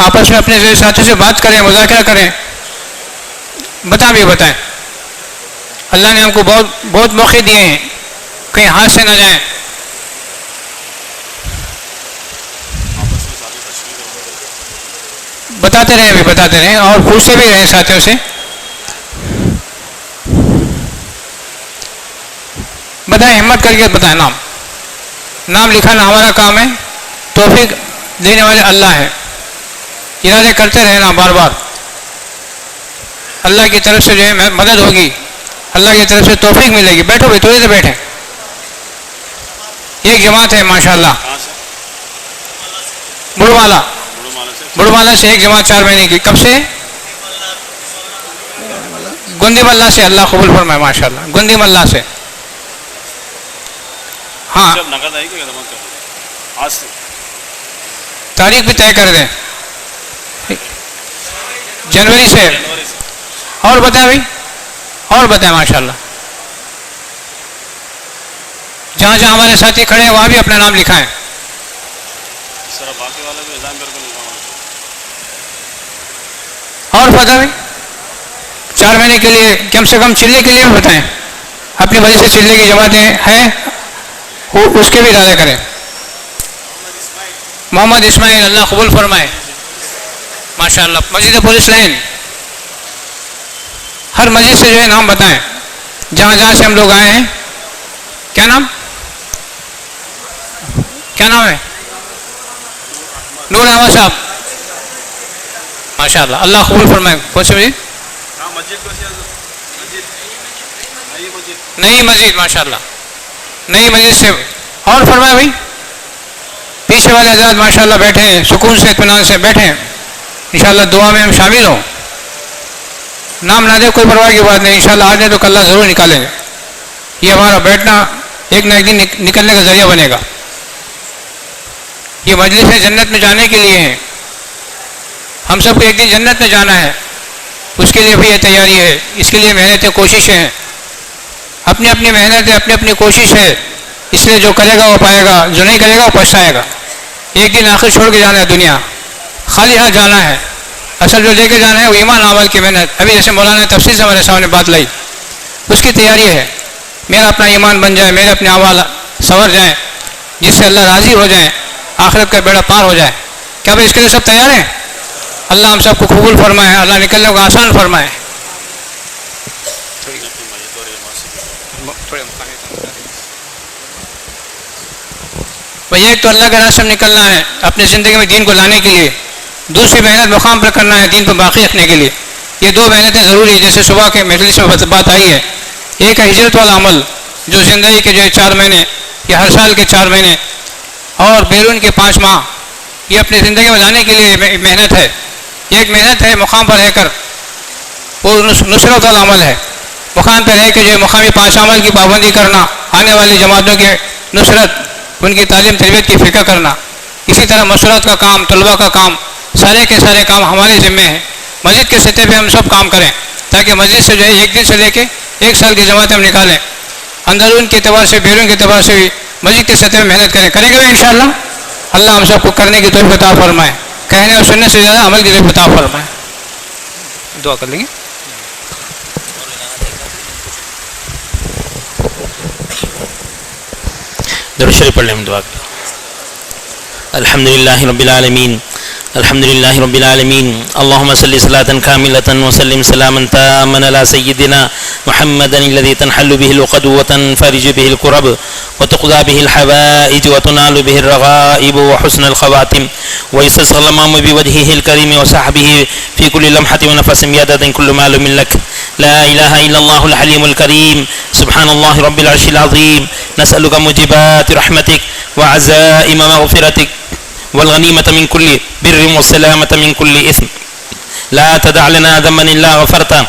آپس میں اپنے ساتھی سے بات کریں مذاکرہ کریں بتائیں. اللہ نے ہم کو بہت موقع دیے ہیں, کہیں ہاتھ سے نہ جائیں. بتاتے رہیں اور پوچھتے بھی رہیں ساتھیوں سے. بتائیں, ہمت کر کے بتائیں. نام لکھانا ہمارا کام ہے, توفیق دینے والے اللہ ہیں. ارادے کرتے رہنا بار بار, اللہ کی طرف سے جو ہے مدد ہوگی, اللہ کی طرف سے توفیق ملے گی. بیٹھو بھائی, تھوڑی دیر بیٹھیں. ایک جماعت ہے ماشاءاللہ, بڑوالا سے ایک جماعت 4 مہینے کی. کب سے؟ گندی ملا سے. اللہ قبول فرمائے ماشاءاللہ. گندی ملا سے. ہاں, تاریخ بھی طے کر دیں جنوری سے. اور بتائیں بھائی, اور بتائیں ماشاءاللہ. جہاں جہاں ہمارے ساتھی کھڑے ہیں وہاں بھی اپنا نام لکھائیں. اور بتائیں بھائی, 4 مہینے کے لیے کم سے کم چلے کے لیے بھی بتائیں. اپنی وجہ سے چلے کی جماعتیں ہیں, اس کے بھی ارادہ کریں. محمد اسماعیل, اللہ قبول فرمائے ماشاءاللہ. مسجد پولیس لائن, ہر مسجد سے جو ہے نام بتائیں جہاں جہاں سے ہم لوگ آئے ہیں. کیا نام ہے؟ نور احمد صاحب ماشاءاللہ. اللہ قبول فرمائے. کون سی مسجد؟ نئی مسجد ماشاءاللہ. نئی مسجد سے. اور فرمائے بھائی, پیچھے والے حضرات ماشاءاللہ بیٹھے ہیں, سکون سے اطمینان سے بیٹھے ہیں. انشاءاللہ دعا میں ہم شامل ہوں. نام نہ دے کوئی پرواہ کی بات نہیں, انشاءاللہ آج نہیں تو کل ضرور نکالیں گے. یہ ہمارا بیٹھنا ایک نہ ایک دن نکلنے کا ذریعہ بنے گا. یہ مجلس جنت میں جانے کے لیے ہیں. ہم سب کو ایک دن جنت میں جانا ہے, اس کے لیے بھی یہ تیاری ہے. اس کے لیے محنتیں, کوششیں ہیں. اپنی اپنی محنت ہے, اپنی اپنی کوشش ہے. اس لیے جو کرے گا وہ پائے گا, جو نہیں کرے گا وہ پچھتائے گا. ایک دن آخر چھوڑ کے جانا ہے دنیا, خالی ہاتھ جانا ہے. اصل جو لے کے جانا ہے وہ ایمان عمل کی محنت. ابھی جیسے مولانا نے تفصیل سے ہمارے سامنے بات لائی, اس کی تیاری ہے. میرا اپنا ایمان بن جائے, میرے اپنے اعمال سنور جائیں, جس سے اللہ راضی ہو جائیں, آخرت کا بیڑا پار ہو جائے. کیا بھائی اس کے لیے سب تیار ہیں؟ اللہ ہم سب کو قبول فرمائے, اللہ نکلنے کو آسان فرمائے. بھئی ایک تو اللہ کے راستے میں نکلنا ہے اپنی زندگی میں دین کو لانے کے لیے, دوسری محنت مقام پر کرنا ہے دین کو باقی رکھنے کے لیے. یہ 2 محنتیں ضروری ہیں. جیسے صبح کے مجلس میں بات آئی ہے, ایک ہے ہجرت والا عمل جو زندگی کے جو ہے 4 مہینے یا ہر سال کے 4 مہینے اور بیرون کے 5 ماہ, یہ اپنی زندگی میں لانے کے لیے محنت ہے. ایک محنت ہے مقام پر رہ کر, وہ نصرت والا عمل ہے. مقام پر رہ کے جو ہے مقامی 5 عمل کی پابندی کرنا, آنے والی جماعتوں کے نصرت, ان کی تعلیم تربیت کی فکر کرنا. اسی طرح مشورت کا کام, طلباء کا کام, سارے کے سارے کام ہمارے ذمہ ہیں. مسجد کے سطح پہ ہم سب کام کریں تاکہ مسجد سے جو ہے ایک دن سے لے کے 1 سال کی جماعت ہم نکالیں. اندرون کے اعتبار سے, بیرون کے اعتبار سے بھی مسجد کے سطح میں محنت کریں گے انشاءاللہ. اللہ ہم سب کو کرنے کی توفیق عطا فرمائے, کہنے اور سننے سے زیادہ عمل کی توفیق عطا فرمائے. دعا کر لیں گے. درود شریف پڑھ لیں, ہم دعا کریں. الحمدللہ رب العالمین, الحمدللہ رب العالمین. اللہم صلی صلاة کاملة وسلم سلاما تاما علی سیدنا محمد الذي تنحل به العقد وتنفرج به الكرب وتقضى به الحوائج وتنال به الرغائب وحسن الخواتم ويستسقى الغمام بوجهه الكريم وصحبه في كل لمحة ونفس بعدد كل معلوم لك. لا إله إلا الله الحليم الكريم, سبحان الله رب العرش العظيم. نسألك موجبات رحمتك وعزائم مغفرتك والغنيمة من كل بر والسلامة من كل إثم. لا تدع لنا ذنبا إلا غفرته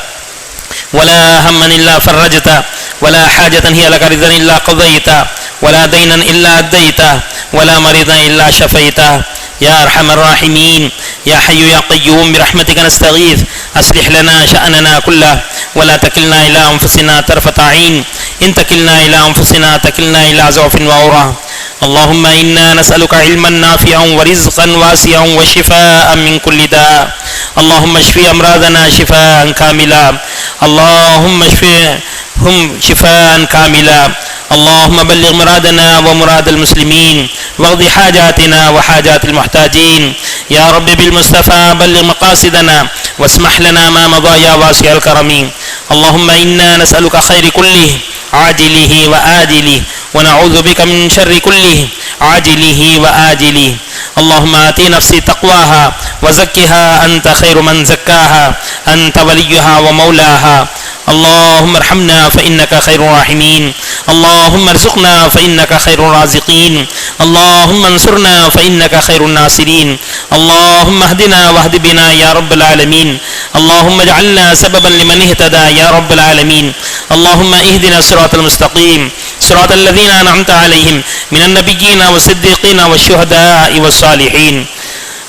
ولا هما إلا فرجته ولا حاجة هي لك رضا إلا قضيته ولا دينا إلا أديته ولا مريضا إلا شفيته. يا أرحم الراحمين, يا حي يا قيوم برحمتك نستغيث, أصلح لنا شأننا كله ولا تكلنا إلى أنفسنا طرفة عين, إن تكلنا إلى أنفسنا تكلنا إلى ضعف وعورة. اللهم إنا نسألك علما نافعا ورزقا واسعا وشفاء من كل داء. اللهم اشف امراضنا شفاء كاملا اللهم اشفهم شفاء كاملا اللهم بلغ مرادنا ومراد المسلمين واقض حاجاتنا وحاجات المحتاجين يا رب بالمصطفى بلغ مقاصدنا واسمح لنا ما مضى يا واسع الكرم اللهم إنا نسألك خير كله عاجله وآجله ونعوذ بك من شر كله عاجله وآجله اللهم آتي نفسي تقواها وزكها أنت خير من زكاها أنت وليها ومولاها اللهم ارحمنا فإنك خير الراحمين اللهم ارزقنا فإنك خير الرازقين اللهم انصرنا فإنك خير الناصرين اللهم اهدنا واهد بنا يا رب العالمين اللهم اجعلنا سببا لمن اهتدى يا رب العالمين اللهم اهدنا الصراط المستقيم صراط الذين أنعمت عليهم من النبيين والصديقين والشهداء والصالحين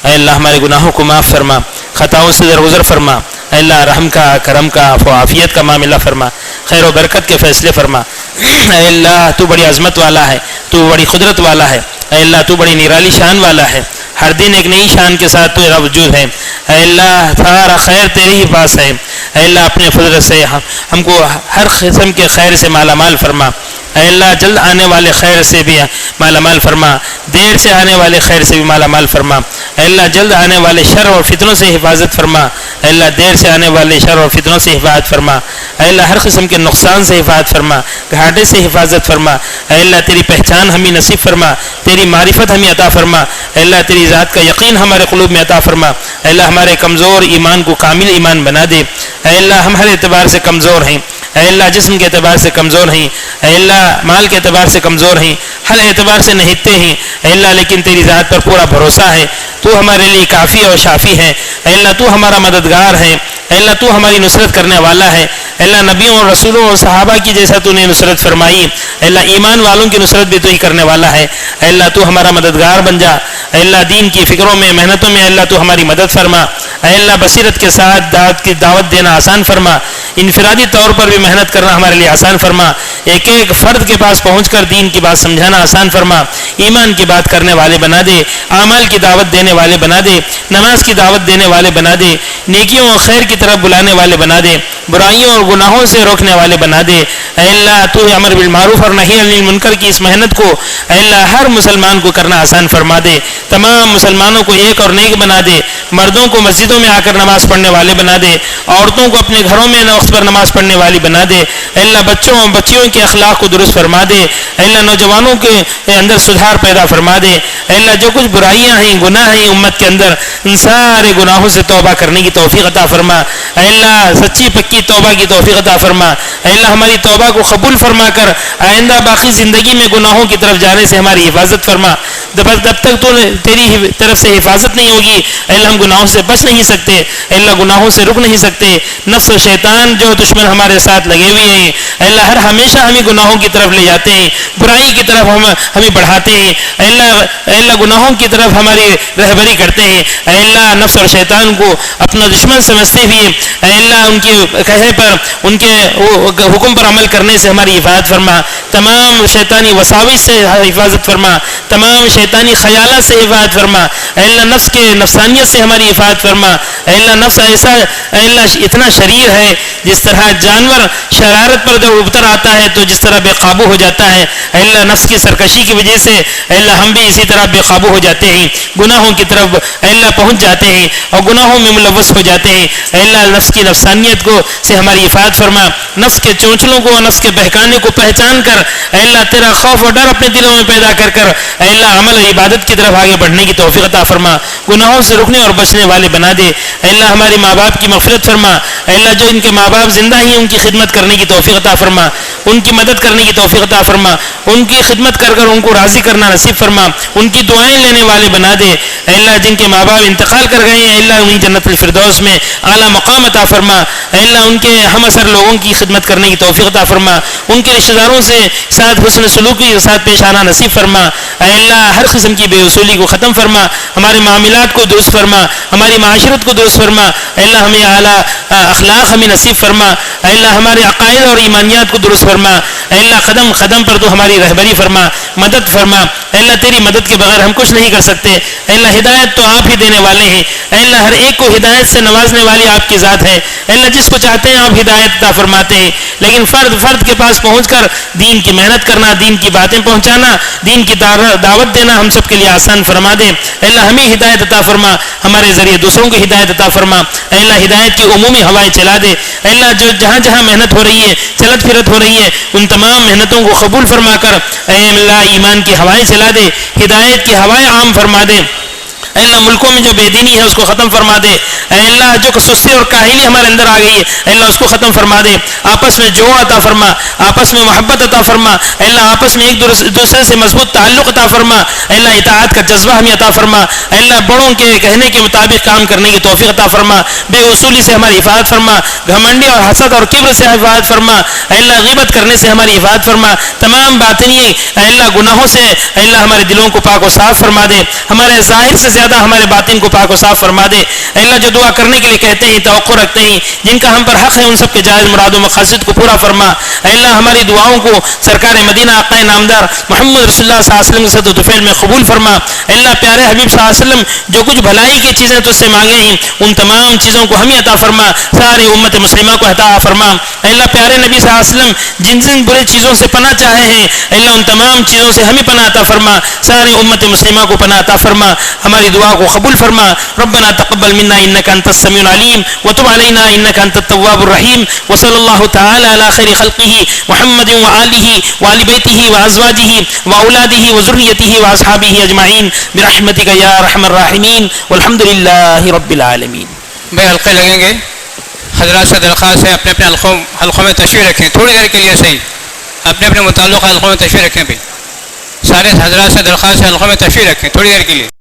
اے اللہ ہمارے گناہوں کو معاف فرما خطاؤں سے درگزر فرما اے اللہ رحم کا کرم کا عفو عافیت کا معاملہ فرما خیر و برکت کے فیصلے فرما اے اللہ تو بڑی عظمت والا ہے تو بڑی قدرت والا ہے اے اللہ تو بڑی نرالی شان والا ہے ہر دن ایک نئی شان کے ساتھ تیرا وجود ہے اے اللہ سارا خیر تیرے ہی پاس ہے اے اللہ اپنے فضل سے ہم کو ہر قسم کے خیر سے مالا مال فرما اے اللہ جلد آنے والے خیر سے بھی مالا مال فرما دیر سے آنے والے خیر سے بھی مالا مال فرما اے اللہ جلد آنے والے شر اور فتنوں سے حفاظت فرما اے اللہ دیر سے آنے والے شر اور فتنوں سے حفاظت فرما اے اللہ ہر قسم کے نقصان سے حفاظت فرما گھاٹے سے حفاظت فرما اے اللہ تیری پہچان ہمیں نصیب فرما تیری معرفت ہمیں عطا فرما اے اللہ تیری ذات کا یقین ہمارے قلوب میں عطا فرما اے اللہ ہمارے کمزور ایمان کو کامل ایمان بنا دے اے اللہ ہم ہر اعتبار سے کمزور ہیں اے اللہ جسم کے اعتبار سے کمزور ہیں اے اللہ مال کے اعتبار سے کمزور ہیں ہر اعتبار سے نہتے ہیں اے اللہ لیکن تیری ذات پر پورا بھروسہ ہے تو ہمارے لیے کافی اور شافی ہے اے اللہ تو ہمارا مددگار ہے اے اللہ تو ہماری نصرت کرنے والا ہے اے اللہ نبیوں اور رسولوں اور صحابہ کی جیسا تو نے نصرت فرمائی اے اللہ ایمان والوں کی نصرت بھی تو ہی کرنے والا ہے اے اللہ تو ہمارا مددگار بن جا اے اللہ دین کی فکروں میں محنتوں میں اللہ تو ہماری مدد فرما اے اللہ بصیرت کے ساتھ دعوت دینا آسان فرما انفرادی طور پر بھی محنت کرنا ہمارے لیے آسان فرما ایک ایک فرد کے پاس پہنچ کر دین کی بات سمجھانا آسان فرما ایمان کی بات کرنے والے بنا دے اعمال کی دعوت دینے والے بنا دے نماز کی دعوت دینے والے بنا دے نیکیوں اور خیر کی طرف بلانے والے بنا دے برائیوں اور گناہوں سے روکنے والے بنا دے اے اللہ تو امر بالمعروف اور نہی عن المنکر کی اس محنت کو اے اللہ ہر مسلمان کو کرنا آسان فرما دے تمام مسلمانوں کو ایک اور نیک بنا دے مردوں کو مسجدوں میں آ کر نماز پڑھنے والے بنا دے عورتوں کو اپنے گھروں میں وقت پر نماز پڑھنے والی بنا دے اے اللہ بچوں اور بچیوں کے اخلاق کو درست فرما دے اے اللہ نوجوانوں کے اندر سدھار پیدا فرما دے اے اللہ جو کچھ برائیاں ہیں گناہ ہیں امت کے اندر ان سارے گناہوں سے توبہ کرنے کی توفیق عطا فرما اے اللہ سچی پکی توبہ کی توفیق عطا فرما اے اللہ ہماری توبہ کو قبول فرما کر آئندہ باقی زندگی میں گناہوں کی طرف جانے سے ہماری حفاظت فرما جب تک تو تیری طرف سے حفاظت نہیں ہوگی اے اللہ ہم گناہوں سے بچ نہیں سکتے اے اللہ گناہوں سے رک نہیں سکتے نفس و شیطان جو دشمن ہمارے ساتھ لگے ہوئے ہیں اے اللہ ہر ہمیشہ ہمیں گناہوں کی طرف لے جاتے ہیں برائی کی طرف ہمیں بڑھاتے ہیں اے اللہ گناہوں کی طرف ہماری رہبری کرتے ہیں اے اللہ نفس اور شیطان کو اپنا دشمن سمجھتے ہوئے اے اللہ ان کے کہے پر ان کے حکم پر عمل کرنے سے ہماری حفاظت فرما تمام شیطانی وساوس سے حفاظت فرما تمام شیطانی خیالات سے حفاظت فرما اے اللہ نفس کے نفسانیت سے ہماری حفاظت فرما اے اللہ نفس ایسا اے اللہ اتنا شریر ہے جس طرح جانور شرارت پر جب ابتر آتا ہے تو جس طرح بے قابو ہو جاتا ہے اے اللہ نفس کی سرکشی کی وجہ سے اے اللہ ہم بھی اسی طرح بے قابو ہو جاتے ہیں گناہوں کی طرف اے اللہ پہنچ جاتے ہیں اور گناہوں میں ملوث ہو جاتے ہیں اے اللہ نفس کی نفسانیت کو سے ہماری حفاظت فرما نفس کے چونچلوں کو نفس کے بہکانے کو پہچان کر اے اللہ تیرا خوف اور ڈر اپنے دلوں میں پیدا کر کر اے اللہ عمل اور عبادت کی طرف آگے بڑھنے کی توفیق عطا فرما گناہوں سے رکنے اور بچنے والے بنا دے اے اللہ ہمارے ماں باپ کی مغفرت فرما اے اللہ جو ان کے ماں باپ زندہ ہی ان کی خدمت کرنے کی توفیق عطا فرما ان کی مدد کرنے کی توفیق عطا فرما ان کی خدمت کر کر ان کو راضی کرنا نصیب فرما ان کی دعائیں لینے والے بنا دے اے اللہ جن کے ماں باپ انتقال کر گئے ہیں اے اللہ انہیں جنت الفردوس میں اعلیٰ مقام عطا فرما اے اللہ ان کے ہم اثر لوگوں کی خدمت کرنے کی توفیق عطا فرما ان کے رشتہ داروں سے ساتھ حسن سلوکی کے ساتھ پیش آنا نصیب فرما اے اللہ ہر قسم کی بے اصولی کو ختم فرما ہمارے معاملات کو درست فرما ہماری معاشرت کو درست فرما اے اللہ ہمیں اعلیٰ اخلاق ہمیں نصیب فرما اے اللہ ہمارے عقائد اور ایمانیات کو درست فرما اے اللہ قدم قدم پر تو ہماری رہبری فرما، مدد فرما، اے اللہ تیری مدد کے بغیر ہم کچھ نہیں کر سکتے، اے اللہ ہدایت تو آپ ہی دینے والے ہیں، اے اللہ ہر ایک کو ہدایت سے نوازنے والی آپ کی ذات ہے، اے اللہ جس کو چاہتے ہیں آپ ہدایت عطا فرماتے ہیں، لیکن فرد کے پاس پہنچ کر دین کی محنت کرنا، دین کی باتیں پہنچانا، دین کی دعوت دینا ہم سب کے لیے آسان فرما دے، اے اللہ ہمیں ہدایت عطا فرما، ہمارے ذریعے دوسروں کو ہدایت عطا فرما، اے اللہ ہدایت کی عمومی ہوائیں چلا دے، اے اللہ جو جہاں جہاں محنت ہو رہی ہے، چلت پھرت ہو رہی ہے، ان تمام محنتوں کو قبول فرما کر اے اللہ ایمان کی ہوائیں چلا دے، ہدایت کی ہوائیں عام فرما دے، اے اللہ ملکوں میں جو بے دینی ہے اس کو ختم فرما دے، اے اللہ جو سستی اور کاہلی ہمارے اندر آ گئی ہے اے اللہ اس کو ختم فرما دے، آپس میں جوڑ عطا فرما، آپس میں محبت عطا فرما، اے اللہ آپس میں ایک دوسرے سے مضبوط تعلق عطا فرما، اے اللہ اطاعت کا جذبہ ہمیں عطا فرما، اے اللہ بڑوں کے کہنے کے مطابق کام کرنے کی توفیق عطا فرما، بے اصولی سے ہماری حفاظت فرما، گھمنڈی اور حسد اور کبر سے حفاظت فرما، اے اللہ غیبت کرنے سے ہماری حفاظت فرما، تمام باطنی اے اللہ گناہوں سے اے اللہ ہمارے دلوں کو پاک و صاف فرما دے، ہمارے ظاہر سے زیادہ ہمارے باطن کو پاک و صاف فرما دے، اے اللہ جو دعا کرنے کے لیے کہتے ہیں، توقع رکھتے ہیں، جن کا ہم پر حق ہے ان سب کے جائز مراد و مقاصد کو پورا فرما، اے اللہ ہماری دعاؤں کو سرکار مدینہ آقا نامدار محمد رسول اللہ صلی اللہ علیہ وسلم کے صد و طفیل میں قبول فرما، اے اللہ پیارے حبیب صلی اللہ علیہ وسلم جو کچھ بھلائی کی چیزیں تجھ سے مانگے ہیں ان تمام چیزوں کو ہمیں عطا فرما، ساری امت مسلمہ کو عطا فرما، اے اللہ پیارے نبی صلی اللہ علیہ وسلم جن جن برے چیزوں سے پناہ چاہے ہیں اے اللہ ان تمام چیزوں سے ہمیں پناہ عطا فرما، ساری امت مسلمہ کو پناہ عطا فرما، ہماری دعا کو قبول فرما، ربنا تقبل منا انك انت السميع العليم وتب علينا انك انت التواب الرحيم، وصلى الله تعالى على خير خلقه محمد وآله وآل بيته وأزواجه وأولاده وذريته وأصحابه أجمعين برحمتك يا أرحم الراحمين والحمد لله رب العالمين۔ بھائی حلقے لگیں گے، حضرات سے درخواست ہے اپنے اپنے حلقوں میں تشریف رکھیں، تھوڑی دیر کے لیے صحیح، اپنے اپنے متعلقہ حلقوں میں تشریف رکھیں، بھائی سارے حضرات سے درخواست ہے حلقوں میں تشریف رکھیں تھوڑی دیر کے لیے۔